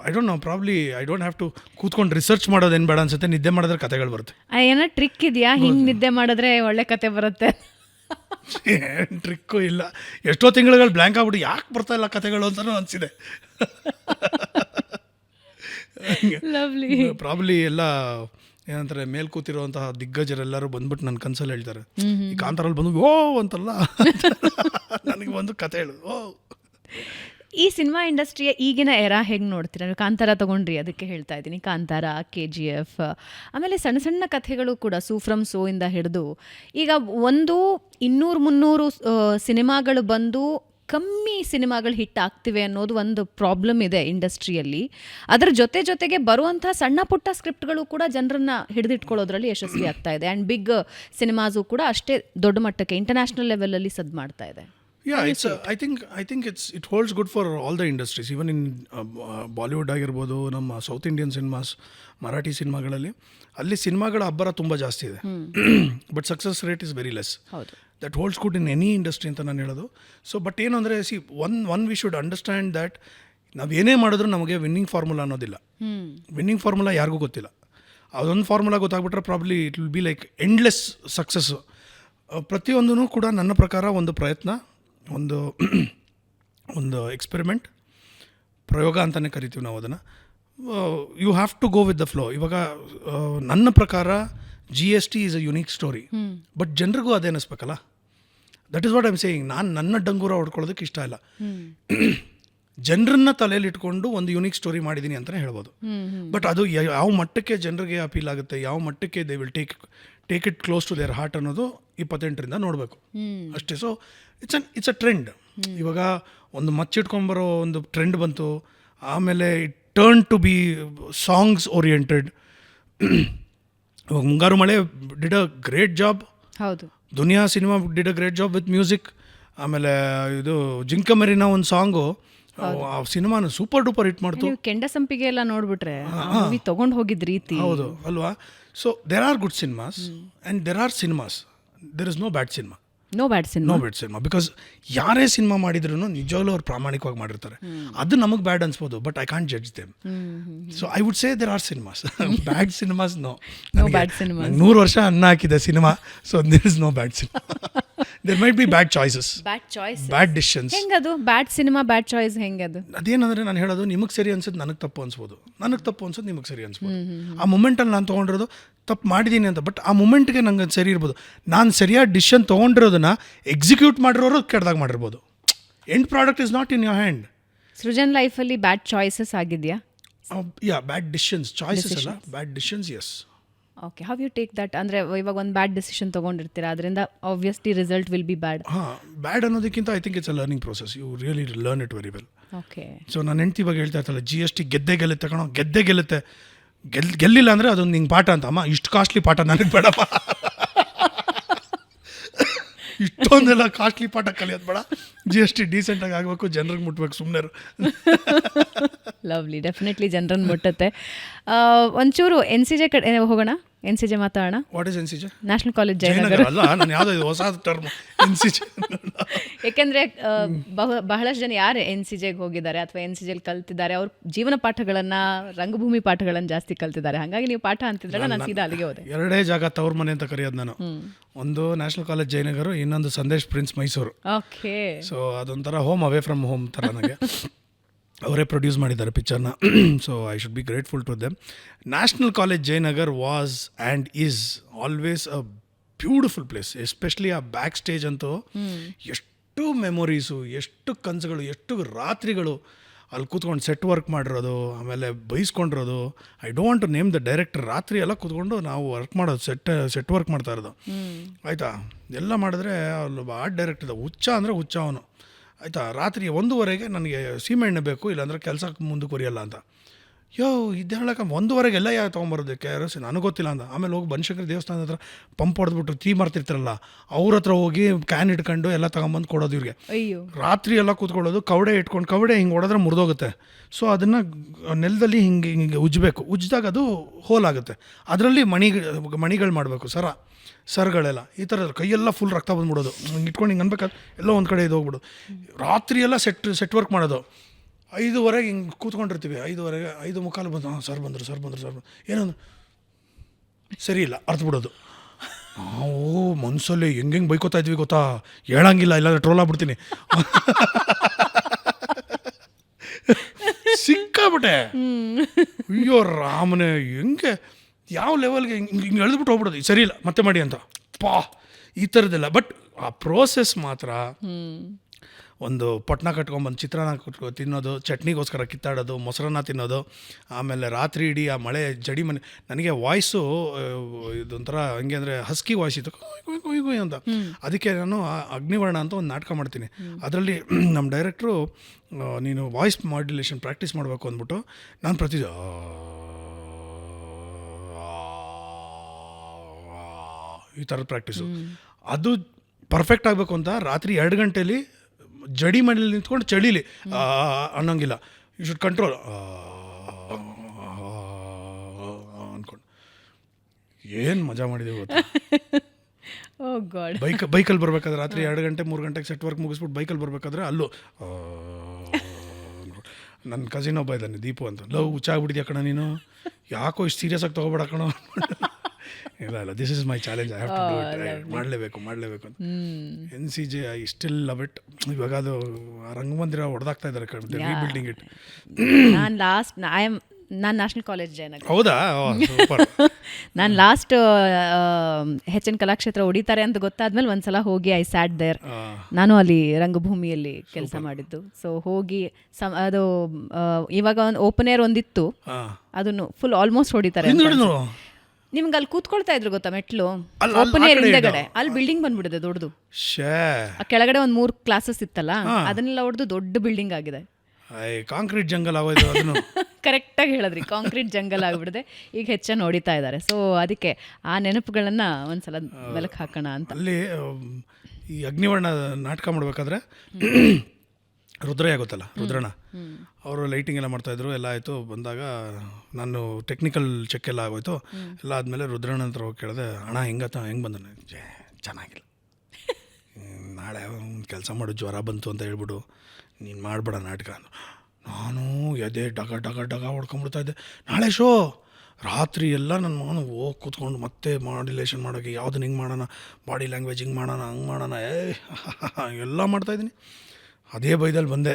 I don't know, probably I don't have to ಕೂತ್ಕೊಂಡು ರಿಸರ್ಚ್ ಮಾಡೋದೇನು ಬೇಡ ಅನ್ಸುತ್ತೆ. ನಿದ್ದೆ ಮಾಡಿದ್ರೆ ಕಥೆಗಳು ಬರುತ್ತೆ. ಏನೋ ಟ್ರಿಕ್ ಇದೆಯಾ, ಹಿಂಗೆ ನಿದ್ದೆ ಮಾಡಿದ್ರೆ ಒಳ್ಳೆ ಕತೆ ಬರುತ್ತೆ? ಏನು ಟ್ರಿಕ್ಕು ಇಲ್ಲ. ಎಷ್ಟೋ ತಿಂಗಳುಗಳು ಬ್ಲ್ಯಾಂಕ್ ಆಗ್ಬಿಟ್ಟು ಯಾಕೆ ಬರ್ತಾ ಇಲ್ಲ ಕಥೆಗಳು ಅಂತಲೂ ಅನಿಸಿದೆ. ಪ್ರಾಬ್ಲಿ ಎಲ್ಲ ಏನಂತಾರೆ, ಮೇಲ್ ಕೂತಿರುವಂತಹ ದಿಗ್ಗಜರೆಲ್ಲರೂ ಬಂದ್ಬಿಟ್ಟು ನನ್ನ ಕನ್ಸಲ್ಲಿ ಹೇಳ್ತಾರೆ, ಈ ಕಾಂತಾರಲ್ಲಿ ಬಂದು ಓ ಅಂತಲ್ಲ, ನನಗೆ ಒಂದು ಕತೆ ಹೇಳು. ಈ ಸಿನಿಮಾ ಇಂಡಸ್ಟ್ರಿಯ ಈಗಿನ ಎರಾ ಹೇಗೆ ನೋಡ್ತೀರಾ? ಕಾಂತಾರ ತೊಗೊಂಡ್ರಿ, ಅದಕ್ಕೆ ಹೇಳ್ತಾ ಇದ್ದೀನಿ. ಕಾಂತಾರ, KGF, ಆಮೇಲೆ ಸಣ್ಣ ಸಣ್ಣ ಕಥೆಗಳು ಕೂಡ, ಸೂ ಫ್ರಮ್ ಸೋ ಇಂದ ಹಿಡಿದು ಈಗ 200-300 ಸಿನಿಮಾಗಳು ಬಂದು ಕಮ್ಮಿ ಸಿನಿಮಾಗಳು ಹಿಟ್ ಆಗ್ತಿವೆ ಅನ್ನೋದು ಒಂದು ಪ್ರಾಬ್ಲಮ್ ಇದೆ ಇಂಡಸ್ಟ್ರಿಯಲ್ಲಿ. ಅದರ ಜೊತೆಗೆ ಬರುವಂಥ ಸಣ್ಣ ಪುಟ್ಟ ಸ್ಕ್ರಿಪ್ಟ್ಗಳು ಕೂಡ ಜನರನ್ನ ಹಿಡಿದಿಟ್ಕೊಳ್ಳೋದ್ರಲ್ಲಿ ಯಶಸ್ವಿ ಆಗ್ತಾ ಇದೆ. ಆ್ಯಂಡ್ ಬಿಗ್ ಸಿನಿಮಾಸು ಕೂಡ ಅಷ್ಟೇ ದೊಡ್ಡ ಮಟ್ಟಕ್ಕೆ ಇಂಟರ್ನ್ಯಾಷನಲ್ ಲೆವೆಲಲ್ಲಿ ಸದ್ದು ಮಾಡ್ತಾ ಇದೆ. Yeah, I think it holds good for all the industries, even in Bollywood ಆಗಿರ್ಬೋದು, ನಮ್ಮ ಸೌತ್ ಇಂಡಿಯನ್ ಸಿನಿಮಾಸ್, ಮರಾಠಿ ಸಿನಿಮಾಗಳಲ್ಲಿ ಅಲ್ಲಿ ಸಿನಿಮಾಗಳ ಅಬ್ಬರ ತುಂಬ ಜಾಸ್ತಿ ಇದೆ. But success rate is very less. That holds good in any industry ಅಂತ ನಾನು ಹೇಳೋದು. ಸೊ ಬಟ್ ಏನು ಅಂದರೆ, one we should understand that ನಾವೇನೇ ಮಾಡಿದ್ರು ನಮಗೆ ವಿನ್ನಿಂಗ್ ಫಾರ್ಮುಲಾ ಅನ್ನೋದಿಲ್ಲ. ವಿನ್ನಿಂಗ್ ಫಾರ್ಮುಲಾ ಯಾರಿಗೂ ಗೊತ್ತಿಲ್ಲ. ಅದೊಂದು ಫಾರ್ಮುಲಾ ಗೊತ್ತಾಗ್ಬಿಟ್ರೆ probably it will be like endless success. ಪ್ರತಿಯೊಂದೂ ಕೂಡ ನನ್ನ ಪ್ರಕಾರ ಒಂದು ಪ್ರಯತ್ನ, ಒಂದು ಎಕ್ಸ್ಪೆರಿಮೆಂಟ್, ಪ್ರಯೋಗ ಅಂತಲೇ ಕರಿತೀವಿ ನಾವು ಅದನ್ನು. You have to go with the flow. ಇವಾಗ ನನ್ನ ಪ್ರಕಾರ GST is a unique story, but ಜನರಿಗೂ ಅದೇ ಅನ್ನಿಸ್ಬೇಕಲ್ಲ. That is what I'm saying. ನಾನು ನನ್ನ ಡಂಗೂರ ಹೊಡ್ಕೊಳ್ಳೋದಕ್ಕೆ ಇಷ್ಟ ಇಲ್ಲ. ಜನರನ್ನ ತಲೆಯಲ್ಲಿ ಇಟ್ಕೊಂಡು ಒಂದು ಯುನೀಕ್ ಸ್ಟೋರಿ ಮಾಡಿದ್ದೀನಿ ಅಂತಲೇ ಹೇಳ್ಬೋದು. ಬಟ್ ಅದು ಯಾವ ಮಟ್ಟಕ್ಕೆ ಜನರಿಗೆ ಅಪೀಲ್ ಆಗುತ್ತೆ, ಯಾವ ಮಟ್ಟಕ್ಕೆ they will take it close to their heart ಅನ್ನೋದು 28ರಿಂದ ನೋಡಬೇಕು ಅಷ್ಟೇ. So it's a trend. ಇವಾಗ ಒಂದು ಮಚ್ಚಿಟ್ಕೊಂಬರೋ ಒಂದು ಟ್ರೆಂಡ್ ಬಂತು, ಆಮೇಲೆ it turn to be songs oriented. ಇವಾಗ Mungaru Male did a great job. ಹೌದು, Duniya cinema did a great job with music. ಆಮೇಲೆ ಇದು ಜಿಂಕ ಮೆರಿನ ಒಂದು ಸಾಂಗು, ಆ ಸಿನಿಮಾನ ಸೂಪರ್ ಡೂಪರ್ ಹಿಟ್ ಮಾಡ್ತು. ಕೆಂಡ ಸಂಪಿಗೆ ಎಲ್ಲ ನೋಡ್ಬಿಟ್ರೆ ತಗೊಂಡು ಹೋಗಿದ್ ರೀತಿ. ಹೌದು ಅಲ್ವಾ? So there are good cinemas and there are cinemas. There is no bad cinema. No bad cinema. Because ಯಾರೇ ಸಿನಿಮಾ ಮಾಡಿದ್ರು ನಿಜವಾಗ್ಲೂ ಅವ್ರು ಪ್ರಾಮಾಣಿಕವಾಗಿ ಮಾಡಿರ್ತಾರೆ. ಅದು ನಮಗೆ ಬ್ಯಾಡ್ ಅನ್ಸ್ಬೋದು, but I can't judge them. So I would say there are cinemas. Bad cinemas no. 100 ವರ್ಷ ಅನ್ನ ಹಾಕಿದೆ cinema. So there is no bad cinema. There might be bad choices, bad decisions. ಹೆಂಗದು ಬ್ಯಾಡ್ ಸಿನಿಮಾ, ಬ್ಯಾಡ್ choice ಹೆಂಗದು? ಅದೇನಂದ್ರೆ ನಾನು ಹೇಳೋದು, ನಿಮಗೆ ಸರಿ ಅನ್ಸೋದು ನನಗೆ ತಪ್ಪು ಅನ್ಸ್ಬೋದು, ನನಗೆ ತಪ್ಪು ಅನ್ಸೋದು ನಿಮಗೆ ಸರಿ ಅನ್ಸ್ಬೋದು. ಆ ಮೂಮೆಂಟಲ್ಲಿ ನಾನು ತೊಗೊಂಡಿರೋದು ತಪ್ಪು ಮಾಡಿದ್ದೀನಿ ಅಂತ, ಬಟ್ ಆ ಮೂಮೆಂಟ್ಗೆ ನಂಗೆ ಸರಿ ಇರ್ಬೋದು. ನಾನು ಸರಿಯಾದ ಡಿಸಿಷನ್ ತೊಗೊಂಡಿರೋದನ್ನ ಎಕ್ಸಿಕ್ಯೂಟ್ ಮಾಡಿರೋರು ಕೆಟ್ಟದಾಗ ಮಾಡಿರ್ಬೋದು. End product is not in your hand. Srujan ಲೈಫಲ್ಲಿ ಬ್ಯಾಡ್ ಚಾಯ್ಸಸ್ ಆಗಿದೆಯಾ? ಬ್ಯಾಡ್ ಡಿಸಿಷನ್ಸ್, ಚಾಯ್ಸಸ್ ಅಲ್ಲ, bad decisions. Yes, okay, how you take that? ಅಂದರೆ ಇವಾಗ ಒಂದು ಬ್ಯಾಡ್ ಡಿಸಿಷನ್ ತೊಗೊಂಡಿರ್ತೀರಾ, ಅದರಿಂದ obviously result will be bad. ಹಾಂ, ಬ್ಯಾಡ್ ಅನ್ನೋದಕ್ಕಿಂತ I think it's a learning process. You really learn it very well. Okay. So ನಾನು ಹೆಂಡ್ತಿ ಇವಾಗ ಹೇಳ್ತಾ ಇರ್ತಲ್ಲ, GST ಗೆದ್ದೇ ಗೆಲ್ಲುತ್ತೆ ಕಣೋ, ಗೆದ್ದೇ ಗೆಲ್ಲುತ್ತೆ. ಗೆಲ್ಲಿಲ್ಲ ಅಂದರೆ ಅದೊಂದು ನಿಂಗೆ ಪಾಠ ಅಂತ. ಅಮ್ಮ ಇಷ್ಟು ಕಾಸ್ಟ್ಲಿ ಪಾಠ ನನಗೆ ಬೇಡಪ್ಪ, ಇಷ್ಟೊಂದೆಲ್ಲ ಕಾಸ್ಟ್ಲಿ ಪಾಠ ಕಲಿಯೋದು ಬೇಡ, GST ಡೀಸೆಂಟಾಗಿ ಆಗಬೇಕು, ಜನರಿಗೆ ಮುಟ್ಬೇಕು, ಸುಮ್ಮನೆ. ಲವ್ಲಿ, ಡೆಫಿನೆಟ್ಲಿ ಜನರನ್ನು ಮುಟ್ಟುತ್ತೆ. ಒಂಚೂರು NCJ ಕಡೆ ಹೋಗೋಣ, NCJ ಮಾತಾಡೋಣ. What is NCJ? National college Jayanagar. Jayanagar ಅಲ್ಲ, ನಾನು ಯಾವುದೋ ಇದು ಹೊಸ ಟರ್ಮ್ NCJ. ಏಕೆಂದರೆ ಬಹಳಷ್ಟು ಜನ ಯಾರು NCJಗೆ ಹೋಗಿದ್ದಾರೆ ಅಥವಾ NCJಲ್ಲಿ ಕಲ್ತಿದ್ದಾರೆ, ಅವ್ರ ಜೀವನ ಪಾಠಗಳನ್ನು, ರಂಗಭೂಮಿ ಪಾಠಗಳನ್ನು ಜಾಸ್ತಿ ಕಲ್ತಿದ್ದಾರೆ. ಹಾಗಾಗಿ ನೀವು ಪಾಠ ಅಂತಿದ್ರಲ್ಲ, ನಾನು ಸೀದಾ ಅಲ್ಲಿಗೆ ಹೋದೆ. ಎರಡೇ ಜಾಗ ತವ್ರ ಮನೆ ಅಂತ ಕರೆಯೋದು ನಾನು. ಒಂದು ನ್ಯಾಷನಲ್ ಕಾಲೇಜ್ ಜಯನಗರ, ಇನ್ನೊಂದು Sandesh prince Mysuru. Okay. So ಅದೊಂಥರ ಹೋಮ್ ಅವೇ ಫ್ರಮ್ ಹೋಮ್ ಥರ ನನಗೆ. ಅವರೇ ಪ್ರೊಡ್ಯೂಸ್ ಮಾಡಿದ್ದಾರೆ ಪಿಕ್ಚರ್ನ. So I should be grateful to them. National college Jayanagar was and is always a beautiful place. Especially ಆ ಬ್ಯಾಕ್ ಸ್ಟೇಜ್ ಅಂತೂ ಎಷ್ಟು ಮೆಮೊರೀಸು, ಎಷ್ಟು ಕನಸುಗಳು, ಎಷ್ಟು ರಾತ್ರಿಗಳು ಅಲ್ಲಿ ಕೂತ್ಕೊಂಡು ಸೆಟ್ ವರ್ಕ್ ಮಾಡಿರೋದು, ಆಮೇಲೆ ಬೈಸ್ಕೊಂಡಿರೋದು. I don't want to name the director. ರಾತ್ರಿ ಎಲ್ಲ ಕೂತ್ಕೊಂಡು ನಾವು ವರ್ಕ್ ಮಾಡೋದು, ಸೆಟ್ ವರ್ಕ್ ಮಾಡ್ತಾ ಇರೋದು. ಆಯಿತಾ, ಎಲ್ಲ ಮಾಡಿದ್ರೆ ಅಲ್ಲಿ ಆರ್ಟ್ ಡೈರೆಕ್ಟರ್ ಇದೆ, ಹುಚ್ಚ ಅಂದರೆ ಹುಚ್ಚ ಅವನು. ಆಯಿತಾ, ರಾತ್ರಿ 1:30ಗೆ ನನಗೆ ಸೀಮೆಎಣ್ಣೆ ಬೇಕು, ಇಲ್ಲಾಂದರೆ ಕೆಲಸಕ್ಕೆ ಮುಂದುವರಿಯಲ್ಲ ಅಂತ. ಇದು ಹೇಳಕ್ಕೆ 1:30ಗೆ ಎಲ್ಲ ಯಾವ ತೊಗೊಂಬರೋದು KRS ನನಗೆ ಗೊತ್ತಿಲ್ಲ ಅಂತ. ಆಮೇಲೆ ಹೋಗಿ ಬನಶಂಕರಿ ದೇವಸ್ಥಾನದ ಹತ್ರ ಪಂಪ್ ಹೊಡೆದ್ಬಿಟ್ಟು ಟೀ ಮಾರ್ತಿರ್ತಾರಲ್ಲ, ಅವ್ರ ಹತ್ರ ಹೋಗಿ ಕ್ಯಾನ್ ಇಟ್ಕೊಂಡು ಎಲ್ಲ ತಗೊಂಬಂದು ಕೊಡೋದು ಇವ್ರಿಗೆ. ರಾತ್ರಿ ಎಲ್ಲ ಕೂತ್ಕೊಳ್ಳೋದು, ಕವಡೆ ಇಟ್ಕೊಂಡು, ಕವಡೆ ಹಿಂಗೆ ಹೊಡೆದ್ರೆ ಮುರಿದೋಗುತ್ತೆ. ಸೊ ಅದನ್ನು ನೆಲದಲ್ಲಿ ಹಿಂಗೆ ಉಜ್ಜಬೇಕು. ಉಜ್ಜಿದಾಗ ಅದು ಹೋಲ್ ಆಗುತ್ತೆ. ಅದರಲ್ಲಿ ಮಣಿಗಳು ಮಾಡಬೇಕು, ಸರ್ಗಳೆಲ್ಲ ಈ ಥರ ಕೈಯೆಲ್ಲ ಫುಲ್ ರಕ್ತ ಬಂದ್ಬಿಡೋದು. ಹಿಂಗೆ ಇಟ್ಕೊಂಡು ಹಿಂಗೆ ಅನ್ಬೇಕಾದ್ರೆ ಎಲ್ಲೋ ಒಂದು ಕಡೆ ಇದು ಹೋಗ್ಬಿಡೋದು. ರಾತ್ರಿ ಎಲ್ಲ ಸೆಟ್ ವರ್ಕ್ ಮಾಡೋದು. 5:30 ಹಿಂಗೆ ಕೂತ್ಕೊಂಡಿರ್ತೀವಿ. 5:30, 5:45 ಬಂದು, ಸರ್ ಬಂದರು ಏನಂದ್ರೆ ಸರಿ ಇಲ್ಲ, ಅರ್ಥ ಬಿಡೋದು. ನಾವು ಮನಸ್ಸಲ್ಲಿ ಹೆಂಗೆ ಬೈಕೋತಾ ಇದ್ವಿ ಗೊತ್ತಾ, ಹೇಳಂಗಿಲ್ಲ, ಇಲ್ಲಾಂದ್ರೆ ಟ್ರೋಲ್ ಆಗ್ಬಿಡ್ತೀನಿ. ಸಿಕ್ಕಾಬಿಟ್ಟೆ. ಅಯ್ಯೋ ರಾಮನೇ, ಹೆಂಗೆ ಯಾವ ಲೆವೆಲ್ಗೆ ಹಿಂಗೆ ಎಳೆದ್ಬಿಟ್ಟು ಹೋಗ್ಬಿಡೋದು, ಸರಿ ಇಲ್ಲ ಮತ್ತೆ ಮಾಡಿ ಅಂತ. ಈ ಥರದ್ದೆಲ್ಲ. ಬಟ್ ಆ ಪ್ರೋಸೆಸ್ ಮಾತ್ರ, ಒಂದು ಪೊಟ್ನ ಕಟ್ಕೊಂಬಂದು ಚಿತ್ರಾನ್ನ ತಿನ್ನೋದು, ಚಟ್ನಿಗೋಸ್ಕರ ಕಿತ್ತಾಡೋದು, ಮೊಸರನ್ನ ತಿನ್ನೋದು, ಆಮೇಲೆ ರಾತ್ರಿ ಇಡೀ ಆ ಮಳೆ ಜಡಿ ಮನೆ. ನನಗೆ ವಾಯ್ಸು ಇದೊಂಥರ ಹಂಗೆ ಅಂದರೆ ಹಸ್ಕಿ ವಾಯ್ಸ್ ಇತ್ತು ಅಂತ. ಅದಕ್ಕೆ ನಾನು ಅಗ್ನಿವರ್ಣ ಅಂತ ಒಂದು ನಾಟಕ ಮಾಡ್ತೀನಿ. ಅದರಲ್ಲಿ ನಮ್ಮ ಡೈರೆಕ್ಟ್ರು ನೀನು ವಾಯ್ಸ್ ಮಾಡ್ಯುಲೇಷನ್ ಪ್ರಾಕ್ಟೀಸ್ ಮಾಡಬೇಕು ಅಂದ್ಬಿಟ್ಟು ನಾನು ಈ ಥರದ ಪ್ರಾಕ್ಟೀಸು. ಅದು ಪರ್ಫೆಕ್ಟ್ ಆಗಬೇಕು ಅಂತ ರಾತ್ರಿ 2 ಗಂಟೆಯಲ್ಲಿ ಜಡಿ ಮನೇಲಿ ನಿಂತ್ಕೊಂಡು ಚಳಿಲಿ ಅನ್ನೋಂಗಿಲ್ಲ, ಯು ಶುಡ್ ಕಂಟ್ರೋಲ್ ಅಂದ್ಕೊಂಡು ಏನು ಮಜಾ ಮಾಡಿದ್ದೀವಿ ಗೊತ್ತಾ. ಬೈಕಲ್ಲಿ ಬರಬೇಕಾದ್ರೆ ರಾತ್ರಿ 2 ಗಂಟೆ 3 ಗಂಟೆಗೆ ಸೆಟ್ ವರ್ಕ್ ಮುಗಿಸ್ಬಿಟ್ಟು ಬೈಕಲ್ಲಿ ಬರಬೇಕಾದ್ರೆ ಅಲ್ಲೂ ನನ್ನ ಕಸಿನ್ ಒಬ್ಬ ಇದ್ದಾನೆ, ದೀಪು ಅಂತ. ಲವ್ ಹುಚ್ಚಾಗ್ಬಿಟ್ಟಿದ್ಯಾ ಕಣ ನೀನು, ಯಾಕೋ ಇಷ್ಟು ಸೀರಿಯಸ್ ಆಗಿ ತೊಗೊಬೇಡ ಕಣ. ಇಲ್ಲ, this is my challenge, I have to do it, ಮಾಡಲೇಬೇಕು ಅಂತ. NCJ I still love it. ಇವಾಗ ಅದು ರಂಗಮಂದಿರ ಹೊಡೆದಾಗ್ತಾ ಇದ್ದಾರೆ, ರೀಬಿಲ್ಡಿಂಗ್ ಇಟ್. ನಾನು ನ್ಯಾಷನಲ್ ಕಾಲೇಜ್ ಜಯನಗರ. ಹೌದಾ, ಸೂಪರ್. ನಾನು ಲಾಸ್ಟ್ HN ಕಲಾಕ್ಷೇತ್ರ ಹೊಡಿತಾರೆ ಅಂತ ಗೊತ್ತಾದ್ಮೇಲೆ ಒಂದ್ಸಲ ಹೋಗಿ ಐ ಸ್ಯಾಟ್ ದೇರ್. ನಾನು ಅಲ್ಲಿ ರಂಗಭೂಮಿಯಲ್ಲಿ ಕೆಲಸ ಮಾಡಿದ್ದು. ಸೊ ಹೋಗಿ ಅದು ಇವಾಗ ಒಂದು ಓಪನ್ ಏರ್ ಒಂದಿತ್ತು, ಅದನ್ನು ಫುಲ್ ಆಲ್ಮೋಸ್ಟ್ ಹೊಡಿತಾರೆ. ನಿಮ್ಗೆ ಅಲ್ಲಿ ಕೂತ್ಕೊಳ್ತಾ ಇದ್ರು ಗೊತ್ತಾ, ಮೆಟ್ಲು ಓಪನ್ ಏರ್ ಹಿಂದೆಗಡೆ ಅಲ್ಲಿ ಬಿಲ್ಡಿಂಗ್ ಬಂದ್ಬಿಡಿದೆ ದೊಡ್ಡದು. ಕೆಳಗಡೆ ಒಂದು 3 ಕ್ಲಾಸಸ್ ಇತ್ತಲ್ಲ, ಅದನ್ನೆಲ್ಲ ಹೊಡೆದು ದೊಡ್ಡ ಬಿಲ್ಡಿಂಗ್ ಆಗಿದೆ. ಕಾಂಕ್ರೀಟ್ ಜಂಗಲ್ ಆಗೋಯ್ತು ಅದನ್ನು. ಕರೆಕ್ಟಾಗಿ ಹೇಳಿದ್ರಿ, ಕಾಂಕ್ರೀಟ್ ಜಂಗಲ್ ಆಗಿಬಿಡಿದೆ. ಈಗ ಹೆಚ್ಚನ್ನು ಹೊಡಿತಾ ಇದ್ದಾರೆ. ಸೊ ಅದಕ್ಕೆ ಆ ನೆನಪುಗಳನ್ನು ಒಂದ್ಸಲ ಮೆಲುಕು ಹಾಕೋಣ ಅಂತ. ಅಲ್ಲಿ ಈ ಅಗ್ನಿವರ್ಣ ನಾಟಕ ಮಾಡಬೇಕಾದ್ರೆ ರುದ್ರಯ್ಯ ಗೊತ್ತಲ್ಲ, ರುದ್ರಣ್ಣ ಅವರು ಲೈಟಿಂಗ್ ಎಲ್ಲ ಮಾಡ್ತಾಯಿದ್ರು. ಎಲ್ಲ ಆಯಿತು. ಬಂದಾಗ ನಾನು ಟೆಕ್ನಿಕಲ್ ಚೆಕ್ ಎಲ್ಲ ಆಗೋಯ್ತು. ಎಲ್ಲ ಆದಮೇಲೆ ರುದ್ರಣ್ಣ ಹತ್ರ ಹೋಗಿ ಕೇಳಿದೆ, ಅಣ್ಣ ಹೆಂಗೆ ಬಂದ? ಚೆನ್ನಾಗಿಲ್ಲ, ನಾಳೆ ಒಂದು ಕೆಲಸ ಮಾಡು, ಜ್ವರ ಬಂತು ಅಂತ ಹೇಳ್ಬಿಡು, ನೀನು ಮಾಡಬೇಡ ನಾಟಕ ಅಂದು. ನಾನು ಎದೆ ಡಗ ಹೊಡ್ಕೊಂಡ್ಬಿಡ್ತಾ ಇದ್ದೆ. ನಾಳೆ ಶೋ ರಾತ್ರಿ ಎಲ್ಲ ನನ್ನ ಮಗನು ಹೋಗಿ ಕೂತ್ಕೊಂಡು ಮತ್ತೆ ಮಾಡ್ಯುಲೇಷನ್ ಮಾಡೋಕ್ಕೆ, ಯಾವುದನ್ನ ಹಿಂಗೆ ಮಾಡೋಣ, ಬಾಡಿ ಲ್ಯಾಂಗ್ವೇಜ್ ಹಿಂಗೆ ಮಾಡೋಣ, ಹಂಗೆ ಮಾಡೋಣ, ಎಲ್ಲ ಮಾಡ್ತಾಯಿದ್ದೀನಿ. ಅದೇ ಬೈದಲ್ಲಿ ಬಂದೆ.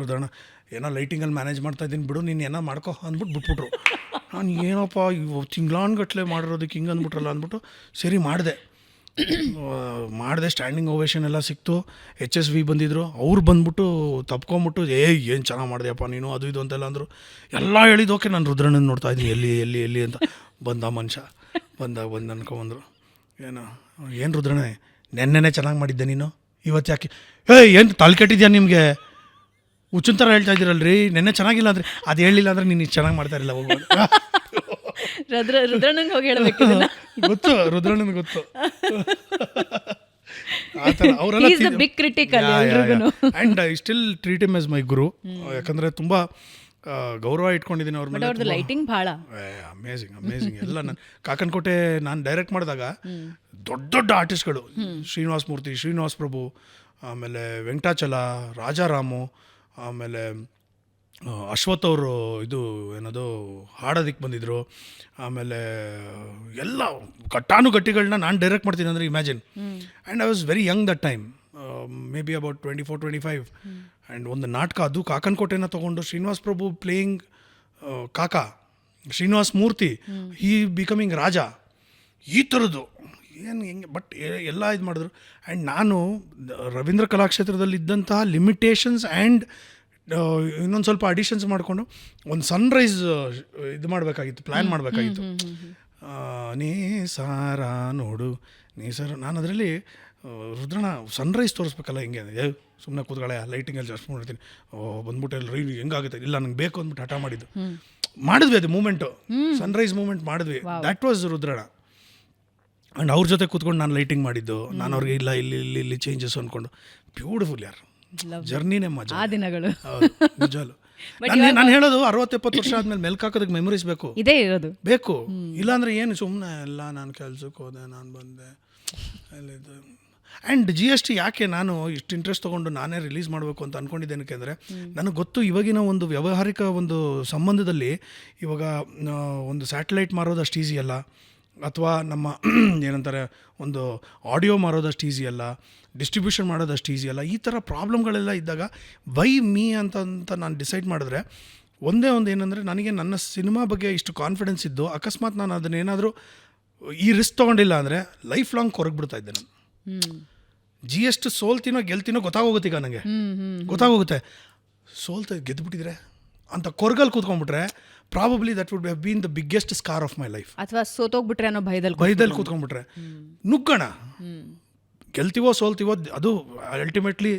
ರುದ್ರಣ್ಣ, ಏನೋ ಲೈಟಿಂಗಲ್ಲಿ ಮ್ಯಾನೇಜ್ ಮಾಡ್ತಾಯಿದ್ದೀನಿ ಬಿಡು, ನೀನು ಏನೋ ಮಾಡ್ಕೊ ಅಂದ್ಬಿಟ್ಟು ಬಿಟ್ಬಿಟ್ರು. ನಾನು ಏನಪ್ಪ ತಿಂಗ್ಳಾನ್ಗಟ್ಲೆ ಮಾಡಿರೋದಕ್ಕೆ ಹಿಂಗೆ ಅಂದ್ಬಿಟ್ರಲ್ಲ ಅಂದ್ಬಿಟ್ಟು ಸರಿ ಮಾಡಿದೆ. ಸ್ಟ್ಯಾಂಡಿಂಗ್ ಓವೇಷನ್ ಎಲ್ಲ ಸಿಕ್ತು. HSV ಬಂದಿದ್ದರು, ಅವ್ರು ಬಂದ್ಬಿಟ್ಟು ತಪ್ಕೊಂಬಿಟ್ಟು ಏನು ಚೆನ್ನಾಗಿ ಮಾಡಿದೆಯಪ್ಪ ನೀನು, ಅದು ಇದು ಅಂತೆಲ್ಲ ಅಂದರು. ಎಲ್ಲ ಹೇಳಿದ್ದು ಓಕೆ. ನಾನು ರುದ್ರಣ್ಣನ ನೋಡ್ತಾಯಿದ್ದೀನಿ, ಎಲ್ಲಿ ಅಂತ ಬಂದ ಮನುಷ್ಯ. ಬಂದು ಅನ್ಕೊಂಬಂದರು, ಏನು ರುದ್ರಣ್ಣ ನೆನ್ನೆನೇ ಚೆನ್ನಾಗಿ ಮಾಡಿದ್ದೆ ನೀನು, ಇವತ್ತು ಯಾಕೆ ಏನು ತಲೆ ಕೆಟ್ಟಿದ್ಯಾ ನಿಮಗೆ, ಹುಚ್ಚಿನ ಥರ ಹೇಳ್ತಾ ಇದ್ದೀರಲ್ರಿ, ನೆನ್ನೆ ಚೆನ್ನಾಗಿಲ್ಲ ಅಂದರೆ ಅದು ಹೇಳಿಲ್ಲ ಅಂದರೆ ನೀನು ಚೆನ್ನಾಗಿ ಮಾಡ್ತಾ ಇರಲಿಲ್ಲ ಹೋಗ್ಬೋದು. ರುದ್ರಣ್ಣಂಗೆ ಹೋಗಿ ಹೇಳ್ಬೇಕು. ಗೊತ್ತು, ರುದ್ರಣ್ಣನಿಗೆ ಗೊತ್ತು ಆ ಥರ ಅವರೆಲ್ಲ big critical. And I still treat him as my guru. ಯಾಕಂದರೆ ತುಂಬ ಗೌರವ ಇಟ್ಕೊಂಡಿದ್ದೀನಿ ಅವ್ರ ಮೇಲೆ. ಲೈಟಿಂಗ್ ಭಾಳ ಅಮೇಝಿಂಗ್ ಎಲ್ಲ. ನಾನು ಕಾಕನಕೋಟೆ ನಾನು ಡೈರೆಕ್ಟ್ ಮಾಡಿದಾಗ ದೊಡ್ಡ ದೊಡ್ಡ ಆರ್ಟಿಸ್ಟ್ಗಳು, ಶ್ರೀನಿವಾಸ ಮೂರ್ತಿ, ಶ್ರೀನಿವಾಸ್ ಪ್ರಭು, ಆಮೇಲೆ ವೆಂಕಟಾಚಲ, ರಾಜಾರಾಮು, ಆಮೇಲೆ ಅಶ್ವಥ್ ಅವರು ಇದು ಏನದು ಹಾಡೋದಕ್ಕೆ ಬಂದಿದ್ದರು. ಆಮೇಲೆ ಎಲ್ಲ ಗಟ್ಟಿಗಳನ್ನ ನಾನು ಡೈರೆಕ್ಟ್ ಮಾಡ್ತೀನಿ ಅಂದರೆ imagine. And I was very Young that time, may be about 24-25. And ಒಂದು ನಾಟಕ, ಅದು ಕಾಕನಕೋಟೆನ ತೊಗೊಂಡು ಶ್ರೀನಿವಾಸ್ ಪ್ರಭು ಪ್ಲೇಯಿಂಗ್ ಕಾಕಾ, ಶ್ರೀನಿವಾಸ್ ಮೂರ್ತಿ ಹೀ ಬಿಕಮಿಂಗ್ ರಾಜ, ಈ ಥರದ್ದು ಏನು ಹೆಂಗೆ. ಬಟ್ ಎಲ್ಲ ಇದು ಮಾಡಿದ್ರು. ಆ್ಯಂಡ್ ನಾನು ರವೀಂದ್ರ ಕಲಾಕ್ಷೇತ್ರದಲ್ಲಿ ಇದ್ದಂತಹ ಲಿಮಿಟೇಷನ್ಸ್ ಆ್ಯಂಡ್ ಇನ್ನೊಂದು ಸ್ವಲ್ಪ ಅಡಿಷನ್ಸ್ ಮಾಡಿಕೊಂಡು ಒಂದು ಸನ್ರೈಸ್ ಇದು ಮಾಡಬೇಕಾಗಿತ್ತು, ಪ್ಲ್ಯಾನ್ ಮಾಡಬೇಕಾಗಿತ್ತು. ನೀ ಸಾರ ನೋಡು ನೀ ಸರ್, ನಾನು ಅದರಲ್ಲಿ ರುದ್ರಣ ಸನ್ರೈಸ್ ತೋರಿಸ್ಬೇಕಲ್ಲ, ಹಿಂಗೆ ಸುಮ್ಮನೆ ಕೂತ್ಕೊಳ್ಳೆ ಲೈಟಿಂಗಲ್ಲಿ ಜಾಸ್ತಿ ಮಾಡ್ತೀನಿ, ಬಂದ್ಬಿಟ್ಟು ಎಲ್ಲ ರೈಲ್ ಹೆಂಗಾಗುತ್ತೆ, ಇಲ್ಲ ನಂಗೆ ಬೇಕು ಅಂದ್ಬಿಟ್ಟು ಹಠ ಮಾಡಿದ್ವಿ ಅದು ಮೂಮೆಂಟು, ಸನ್ರೈಸ್ ಮೂಮೆಂಟ್ ಮಾಡಿದ್ವಿ. That was Rudrana. ಆ್ಯಂಡ್ ಅವ್ರ ಜೊತೆ ಕೂತ್ಕೊಂಡು ನಾನು ಲೈಟಿಂಗ್ ಮಾಡಿದ್ದು, ನಾನು ಅವ್ರಿಗೆ ಇಲ್ಲ ಇಲ್ಲಿ ಚೇಂಜಸ್ ಅಂದ್ಕೊಂಡು. ಬ್ಯೂಟಿಫುಲ್ ಯಾರು ಜರ್ನಿನೇ ಮಜಾ ಆ ದಿನಗಳು ನಿಜಾಲು. ನಾನು ಹೇಳೋದು 60-70 ವರ್ಷ ಆದ್ಮೇಲೆ ಮೆಲ್ಕಾಕೋದಕ್ಕೆ ಮೆಮೊರೀಸ್ ಬೇಕು, ಇದೇ ಇರೋದು ಬೇಕು. ಇಲ್ಲಾಂದ್ರೆ ಏನು ಸುಮ್ಮನೆ ಎಲ್ಲ ನಾನು ಕೆಲ್ಸಕ್ಕೆ ಹೋದೆ, ನಾನು ಬಂದೆ ಅಲ್ಲಿದ್ದು. ಆ್ಯಂಡ್ GST ಯಾಕೆ ನಾನು ಇಷ್ಟು ಇಂಟ್ರೆಸ್ಟ್ ತೊಗೊಂಡು ನಾನೇ ರಿಲೀಸ್ ಮಾಡಬೇಕು ಅಂತ ಅಂದ್ಕೊಂಡಿದ್ದೇನೆ ಅಂದರೆ, ನನಗೆ ಗೊತ್ತು ಇವಾಗಿನ ಒಂದು ವ್ಯಾವಹಾರಿಕ ಒಂದು ಸಂಬಂಧದಲ್ಲಿ ಇವಾಗ ಒಂದು ಸ್ಯಾಟಲೈಟ್ ಮಾರೋದಷ್ಟು ಈಸಿ ಅಲ್ಲ, ಅಥವಾ ನಮ್ಮ ಏನಂತಾರೆ ಒಂದು ಆಡಿಯೋ ಮಾರೋದಷ್ಟು ಈಸಿ ಅಲ್ಲ, ಡಿಸ್ಟ್ರಿಬ್ಯೂಷನ್ ಮಾಡೋದಷ್ಟು ಈಸಿ ಅಲ್ಲ. ಈ ಥರ ಪ್ರಾಬ್ಲಮ್ಗಳೆಲ್ಲ ಇದ್ದಾಗ ವೈ ಮೀ ಅಂತ ನಾನು ಡಿಸೈಡ್ ಮಾಡಿದ್ರೆ, ಒಂದೇ ಒಂದು ಏನಂದರೆ, ನನಗೆ ನನ್ನ ಸಿನಿಮಾ ಬಗ್ಗೆ ಇಷ್ಟು ಕಾನ್ಫಿಡೆನ್ಸ್ ಇದ್ದು ಅಕಸ್ಮಾತ್ ನಾನು ಅದನ್ನೇನಾದರೂ ಈ ರಿಸ್ಕ್ ತೊಗೊಂಡಿಲ್ಲ ಅಂದರೆ ಲೈಫ್ ಲಾಂಗ್ ಕೊರಗ್ಬಿಡ್ತಾ ಇದ್ದೆ ನಾನು. GST ಸೋಲ್ತೀನೋ ಗೆಲ್ತೀನೋ ಗೊತ್ತಾಗೋಗುತ್ತೆ, ಈಗ ನನಗೆ ಗೊತ್ತಾಗೋಗುತ್ತೆ. ಗೆದ್ದುಬಿಟ್ಟಿದ್ರೆ ಅಂತ ಕೊರಗಲ್ಲಿ ಕೂತ್ಕೊಂಡ್ಬಿಟ್ರೆ probably that would have been the biggest scar of my life. ಅಥವಾ ಸೋತೋಗ್ಬಿಟ್ರೆ ಅನ್ನೋ ಭಯದಲ್ಲಿ ಕೂತ್ಕೊಂಡ್ಬಿಟ್ರೆ ನುಗ್ಗೋಣ, ಗೆಲ್ತೀವೋ ಸೋಲ್ತೀವೋ ಅದು ಅಲ್ಟಿಮೇಟ್ಲಿ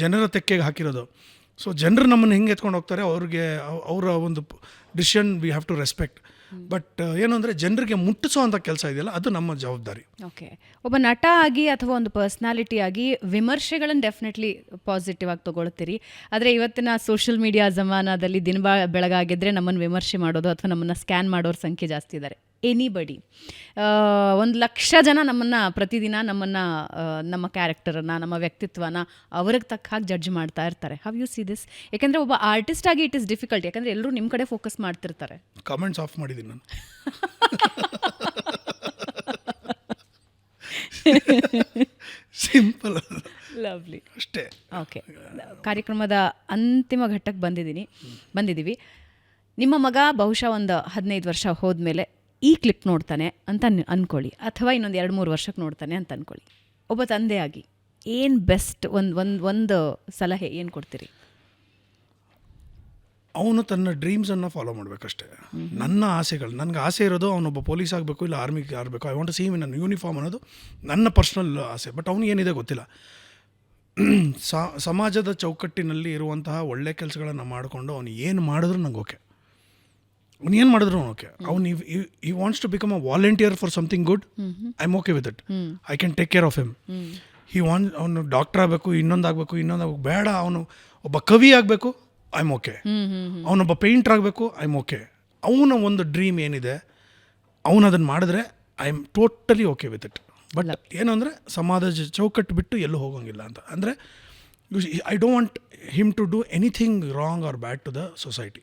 ಜನರ ತೆಕ್ಕೆಗೆ ಹಾಕಿರೋದು. ಸೊ ಜನರು ನಮ್ಮನ್ನು ಹೆಂಗೆ ಎತ್ಕೊಂಡು ಹೋಗ್ತಾರೆ, ಅವ್ರಿಗೆ ಅವರ ಒಂದು decision we have to respect. But ಏನು ಅಂದರೆ ಜನರಿಗೆ ಮುಟ್ಟಿಸೋ ಅಂಥ ಕೆಲಸ ಇದೆಯಲ್ಲ, ಅದು ನಮ್ಮ ಜವಾಬ್ದಾರಿ. ಓಕೆ, ಒಬ್ಬ ನಟ ಆಗಿ ಅಥವಾ ಒಂದು ಪರ್ಸ್ನಾಲಿಟಿ ಆಗಿ ವಿಮರ್ಶೆಗಳನ್ನು ಡೆಫಿನೆಟ್ಲಿ ಪಾಸಿಟಿವ್ ಆಗಿ ತೊಗೊಳ್ತೀರಿ. ಆದರೆ ಇವತ್ತಿನ ಸೋಷಿಯಲ್ ಮೀಡಿಯಾ ಜಮಾನದಲ್ಲಿ ಬೆಳಗಾಗಿದ್ದರೆ ನಮ್ಮನ್ನು ವಿಮರ್ಶೆ ಮಾಡೋದು ಅಥವಾ ನಮ್ಮನ್ನು ಸ್ಕ್ಯಾನ್ ಮಾಡೋರ ಸಂಖ್ಯೆ ಜಾಸ್ತಿ ಇದ್ದಾರೆ. ಎನಿಬಡಿ 1,00,000 ಜನ ನಮ್ಮನ್ನು ಪ್ರತಿದಿನ ನಮ್ಮ ಕ್ಯಾರೆಕ್ಟರನ್ನು, ನಮ್ಮ ವ್ಯಕ್ತಿತ್ವನ ಅವ್ರಿಗೆ ತಕ್ಕ ಹಾಗೆ ಜಡ್ಜ್ ಮಾಡ್ತಾ ಇರ್ತಾರೆ. How U see this? ಯಾಕೆಂದರೆ ಒಬ್ಬ ಆರ್ಟಿಸ್ಟ್ ಆಗಿ ಇಟ್ ಇಸ್ ಡಿಫಿಕಲ್ಟ್, ಯಾಕಂದರೆ ಎಲ್ಲರೂ ನಿಮ್ಮ ಕಡೆ ಫೋಕಸ್ ಮಾಡ್ತಿರ್ತಾರೆ. ಕಮೆಂಟ್ಸ್ ಆಫ್ ಮಾಡಿದ್ದೀನಿ ನಾನು. ಸಿಂಪಲ್, ಲವ್ಲಿ, ಅಷ್ಟೇ. ಓಕೆ, ಕಾರ್ಯಕ್ರಮದ ಅಂತಿಮ ಘಟ್ಟಕ್ಕೆ ಬಂದಿದ್ದೀವಿ. ನಿಮ್ಮ ಮಗ ಬಹುಶಃ ಒಂದು 15 ವರ್ಷ ಹೋದ್ಮೇಲೆ ಈ ಕ್ಲಿಪ್ ನೋಡ್ತಾನೆ ಅಂತ ಅಂದ್ಕೊಳ್ಳಿ, ಅಥವಾ ಇನ್ನೊಂದು 2-3 ವರ್ಷಕ್ಕೆ ನೋಡ್ತಾನೆ ಅಂತ ಅಂದ್ಕೊಳ್ಳಿ. ಒಬ್ಬ ತಂದೆಯಾಗಿ ಏನು ಬೆಸ್ಟ್ ಒಂದು ಸಲಹೆ ಏನು ಕೊಡ್ತೀರಿ? ಅವನು ತನ್ನ ಡ್ರೀಮ್ಸನ್ನು ಫಾಲೋ ಮಾಡಬೇಕಷ್ಟೇ. ನನ್ನ ಆಸೆಗಳು, ನನಗೆ ಆಸೆ ಇರೋದು ಅವನೊಬ್ಬ ಪೊಲೀಸ್ ಆಗಬೇಕು, ಇಲ್ಲ ಆರ್ಮಿಗೆ ಆಗಬೇಕು. I want to see him in uniform ಅನ್ನೋದು ನನ್ನ ಪರ್ಸ್ನಲ್ ಆಸೆ. ಬಟ್ ಅವ್ನಿಗೆ ಏನಿದೆ ಗೊತ್ತಿಲ್ಲ. ಸಮಾಜದ ಚೌಕಟ್ಟಿನಲ್ಲಿ ಇರುವಂತಹ ಒಳ್ಳೆ ಕೆಲಸಗಳನ್ನು ಮಾಡಿಕೊಂಡು ಅವನು ಏನು ಮಾಡಿದ್ರು ನಂಗೆ ಓಕೆ, ಅವ್ನು ಏನು ಮಾಡಿದ್ರು ಓಕೆ. ಅವ್ನು he wants to become a volunteer for something good, I am okay with it. I can take care of him. ಅವನು ಡಾಕ್ಟರ್ ಆಗಬೇಕು, ಇನ್ನೊಂದಾಗಬೇಕು, ಬೇಡ. ಅವನು ಒಬ್ಬ ಕವಿ ಆಗಬೇಕು, ಐ ಆಮ್ ಓಕೆ. ಅವನೊಬ್ಬ ಪೇಂಟರ್ ಆಗಬೇಕು, ಐ ಆಮ್ ಓಕೆ. ಅವನ ಒಂದು ಡ್ರೀಮ್ ಏನಿದೆ ಅವನು ಅದನ್ನು ಮಾಡಿದ್ರೆ I am totally okay with it. But ಏನು ಅಂದರೆ ಸಮಾಜದ ಚೌಕಟ್ಟು ಬಿಟ್ಟು ಎಲ್ಲೂ ಹೋಗೋಂಗಿಲ್ಲ ಅಂತ. ಅಂದರೆ I don't want him to do anything wrong or bad to the society.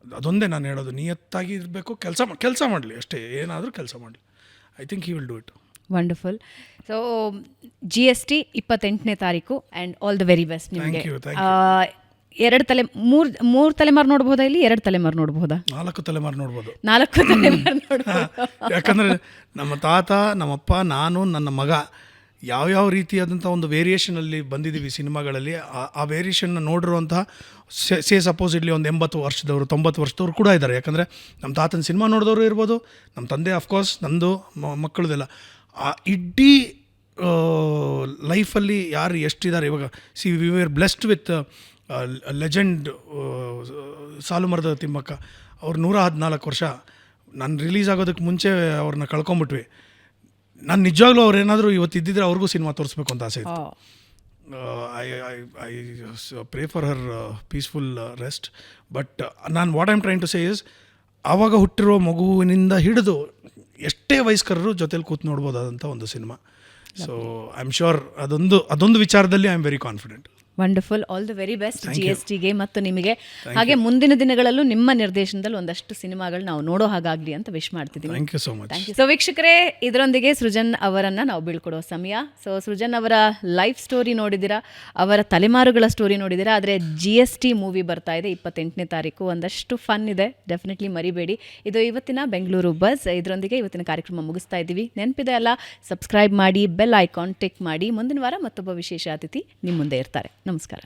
ಅದೊಂದೇ ನಾನು ಹೇಳೋದು. ನಿಯತ್ತಾಗಿ ಇರಬೇಕು, ಕೆಲಸ ಮಾಡಲಿ ಅಷ್ಟೇ, ಏನಾದರೂ ಕೆಲಸ ಮಾಡಲಿ. I think he will do it. Wonderful. So GST 28ನೇ ತಾರೀಕು and all the very best ನಿಮಗೆ. 3 ತಲೆಮಾರು ನೋಡ್ಬೋದಾ ಇಲ್ಲಿ? 2 ತಲೆಮಾರು ನೋಡ್ಬೋದಾ? 4 ತಲೆಮಾರು ನೋಡ್ಬೋದು. 4 ತಲೆಮಾರು ನೋಡ್ಬೋದು. ಯಾಕಂದರೆ ನಮ್ಮ ತಾತ, ನಮ್ಮಪ್ಪ, ನಾನು, ನನ್ನ ಮಗ ಯಾವ್ಯಾವ ರೀತಿಯಾದಂಥ ಒಂದು ವೇರಿಯೇಷನಲ್ಲಿ ಬಂದಿದ್ದೀವಿ ಸಿನಿಮಾಗಳಲ್ಲಿ, ಆ ವೇರಿಯೇಷನ್ನ ನೋಡಿರುವಂತಹ ಸಪೋಸ್ ಇಲ್ಲಿ ಒಂದು 80 ವರ್ಷದವರು 90 ವರ್ಷದವ್ರು ಕೂಡ ಇದ್ದಾರೆ. ಯಾಕಂದರೆ ನಮ್ಮ ತಾತನ ಸಿನಿಮಾ ನೋಡಿದವರು ಇರ್ಬೋದು, ನಮ್ಮ ತಂದೆ ಅಫ್ಕೋರ್ಸ್, ನಂದು ಮಕ್ಕಳದೆಲ್ಲ. ಆ ಇಡೀ ಲೈಫಲ್ಲಿ ಯಾರು ಎಷ್ಟಿದ್ದಾರೆ ಇವಾಗ. We were blessed with legend Saalumarada Thimmakka. ಅವ್ರು 114 ವರ್ಷ. ನಾನು ರಿಲೀಸ್ ಆಗೋದಕ್ಕೆ ಮುಂಚೆ ಅವ್ರನ್ನ ಕಳ್ಕೊಂಬಿಟ್ವಿ. ನಾನು ನಿಜವಾಗ್ಲೂ ಅವ್ರು ಏನಾದರೂ ಇವತ್ತು ಇದ್ದಿದ್ರೆ ಅವ್ರಿಗೂ ಸಿನಿಮಾ ತೋರಿಸ್ಬೇಕು ಅಂತ ಆಸೆ ಇತ್ತು. I pray for her peaceful rest. But ನಾನು what I'm trying to say is, ಆವಾಗ ಹುಟ್ಟಿರೋ ಮಗುವಿನಿಂದ ಹಿಡಿದು ಎಷ್ಟೇ ವಯಸ್ಕರರು ಜೊತೆಲಿ ಕೂತು ನೋಡ್ಬೋದಾದಂಥ ಒಂದು cinema. So I am sure ಅದೊಂದು ವಿಚಾರದಲ್ಲಿ I am very confident. Wonderful. All the very best GSTಗೆ ಮತ್ತು ನಿಮಗೆ. ಹಾಗೆ ಮುಂದಿನ ದಿನಗಳಲ್ಲೂ ನಿಮ್ಮ ನಿರ್ದೇಶನದಲ್ಲಿ ಒಂದಷ್ಟು ಸಿನಿಮಾಗಳು ನಾವು ನೋಡೋ ಹಾಗಾಗಲಿ ಅಂತ ವಿಶ್ ಮಾಡ್ತಿದ್ದೀನಿ. Thank you so much. So ವೀಕ್ಷಕರೇ, ಇದರೊಂದಿಗೆ ಸೃಜನ್ ಅವರನ್ನು ನಾವು ಬೀಳ್ಕೊಡೋ ಸಮಯ. ಸೊ ಸೃಜನ್ ಅವರ ಲೈಫ್ ಸ್ಟೋರಿ ನೋಡಿದ್ದೀರಾ, ಅವರ ತಲೆಮಾರುಗಳ ಸ್ಟೋರಿ ನೋಡಿದ್ದೀರಾ. ಆದರೆ GST ಮೂವಿ ಬರ್ತಾ ಇದೆ 28ನೇ ತಾರೀಕು. ಒಂದಷ್ಟು ಫನ್ ಇದೆ, ಡೆಫಿನೆಟ್ಲಿ ಮರಿಬೇಡಿ. ಇದು ಇವತ್ತಿನ ಬೆಂಗಳೂರು ಬಸ್. ಇದರೊಂದಿಗೆ ಇವತ್ತಿನ ಕಾರ್ಯಕ್ರಮ ಮುಗಿಸ್ತಾ ಇದ್ದೀವಿ. ನೆನಪಿದೆ ಅಲ್ಲ, ಸಬ್ಸ್ಕ್ರೈಬ್ ಮಾಡಿ, ಬೆಲ್ ಐಕಾನ್ ಟಿಕ್ ಮಾಡಿ. ಮುಂದಿನ ವಾರ ಮತ್ತೊಬ್ಬ ವಿಶೇಷ ಅತಿಥಿ ನಿಮ್ಮ ಮುಂದೆ ಇರ್ತಾರೆ. ನಮಸ್ಕಾರ.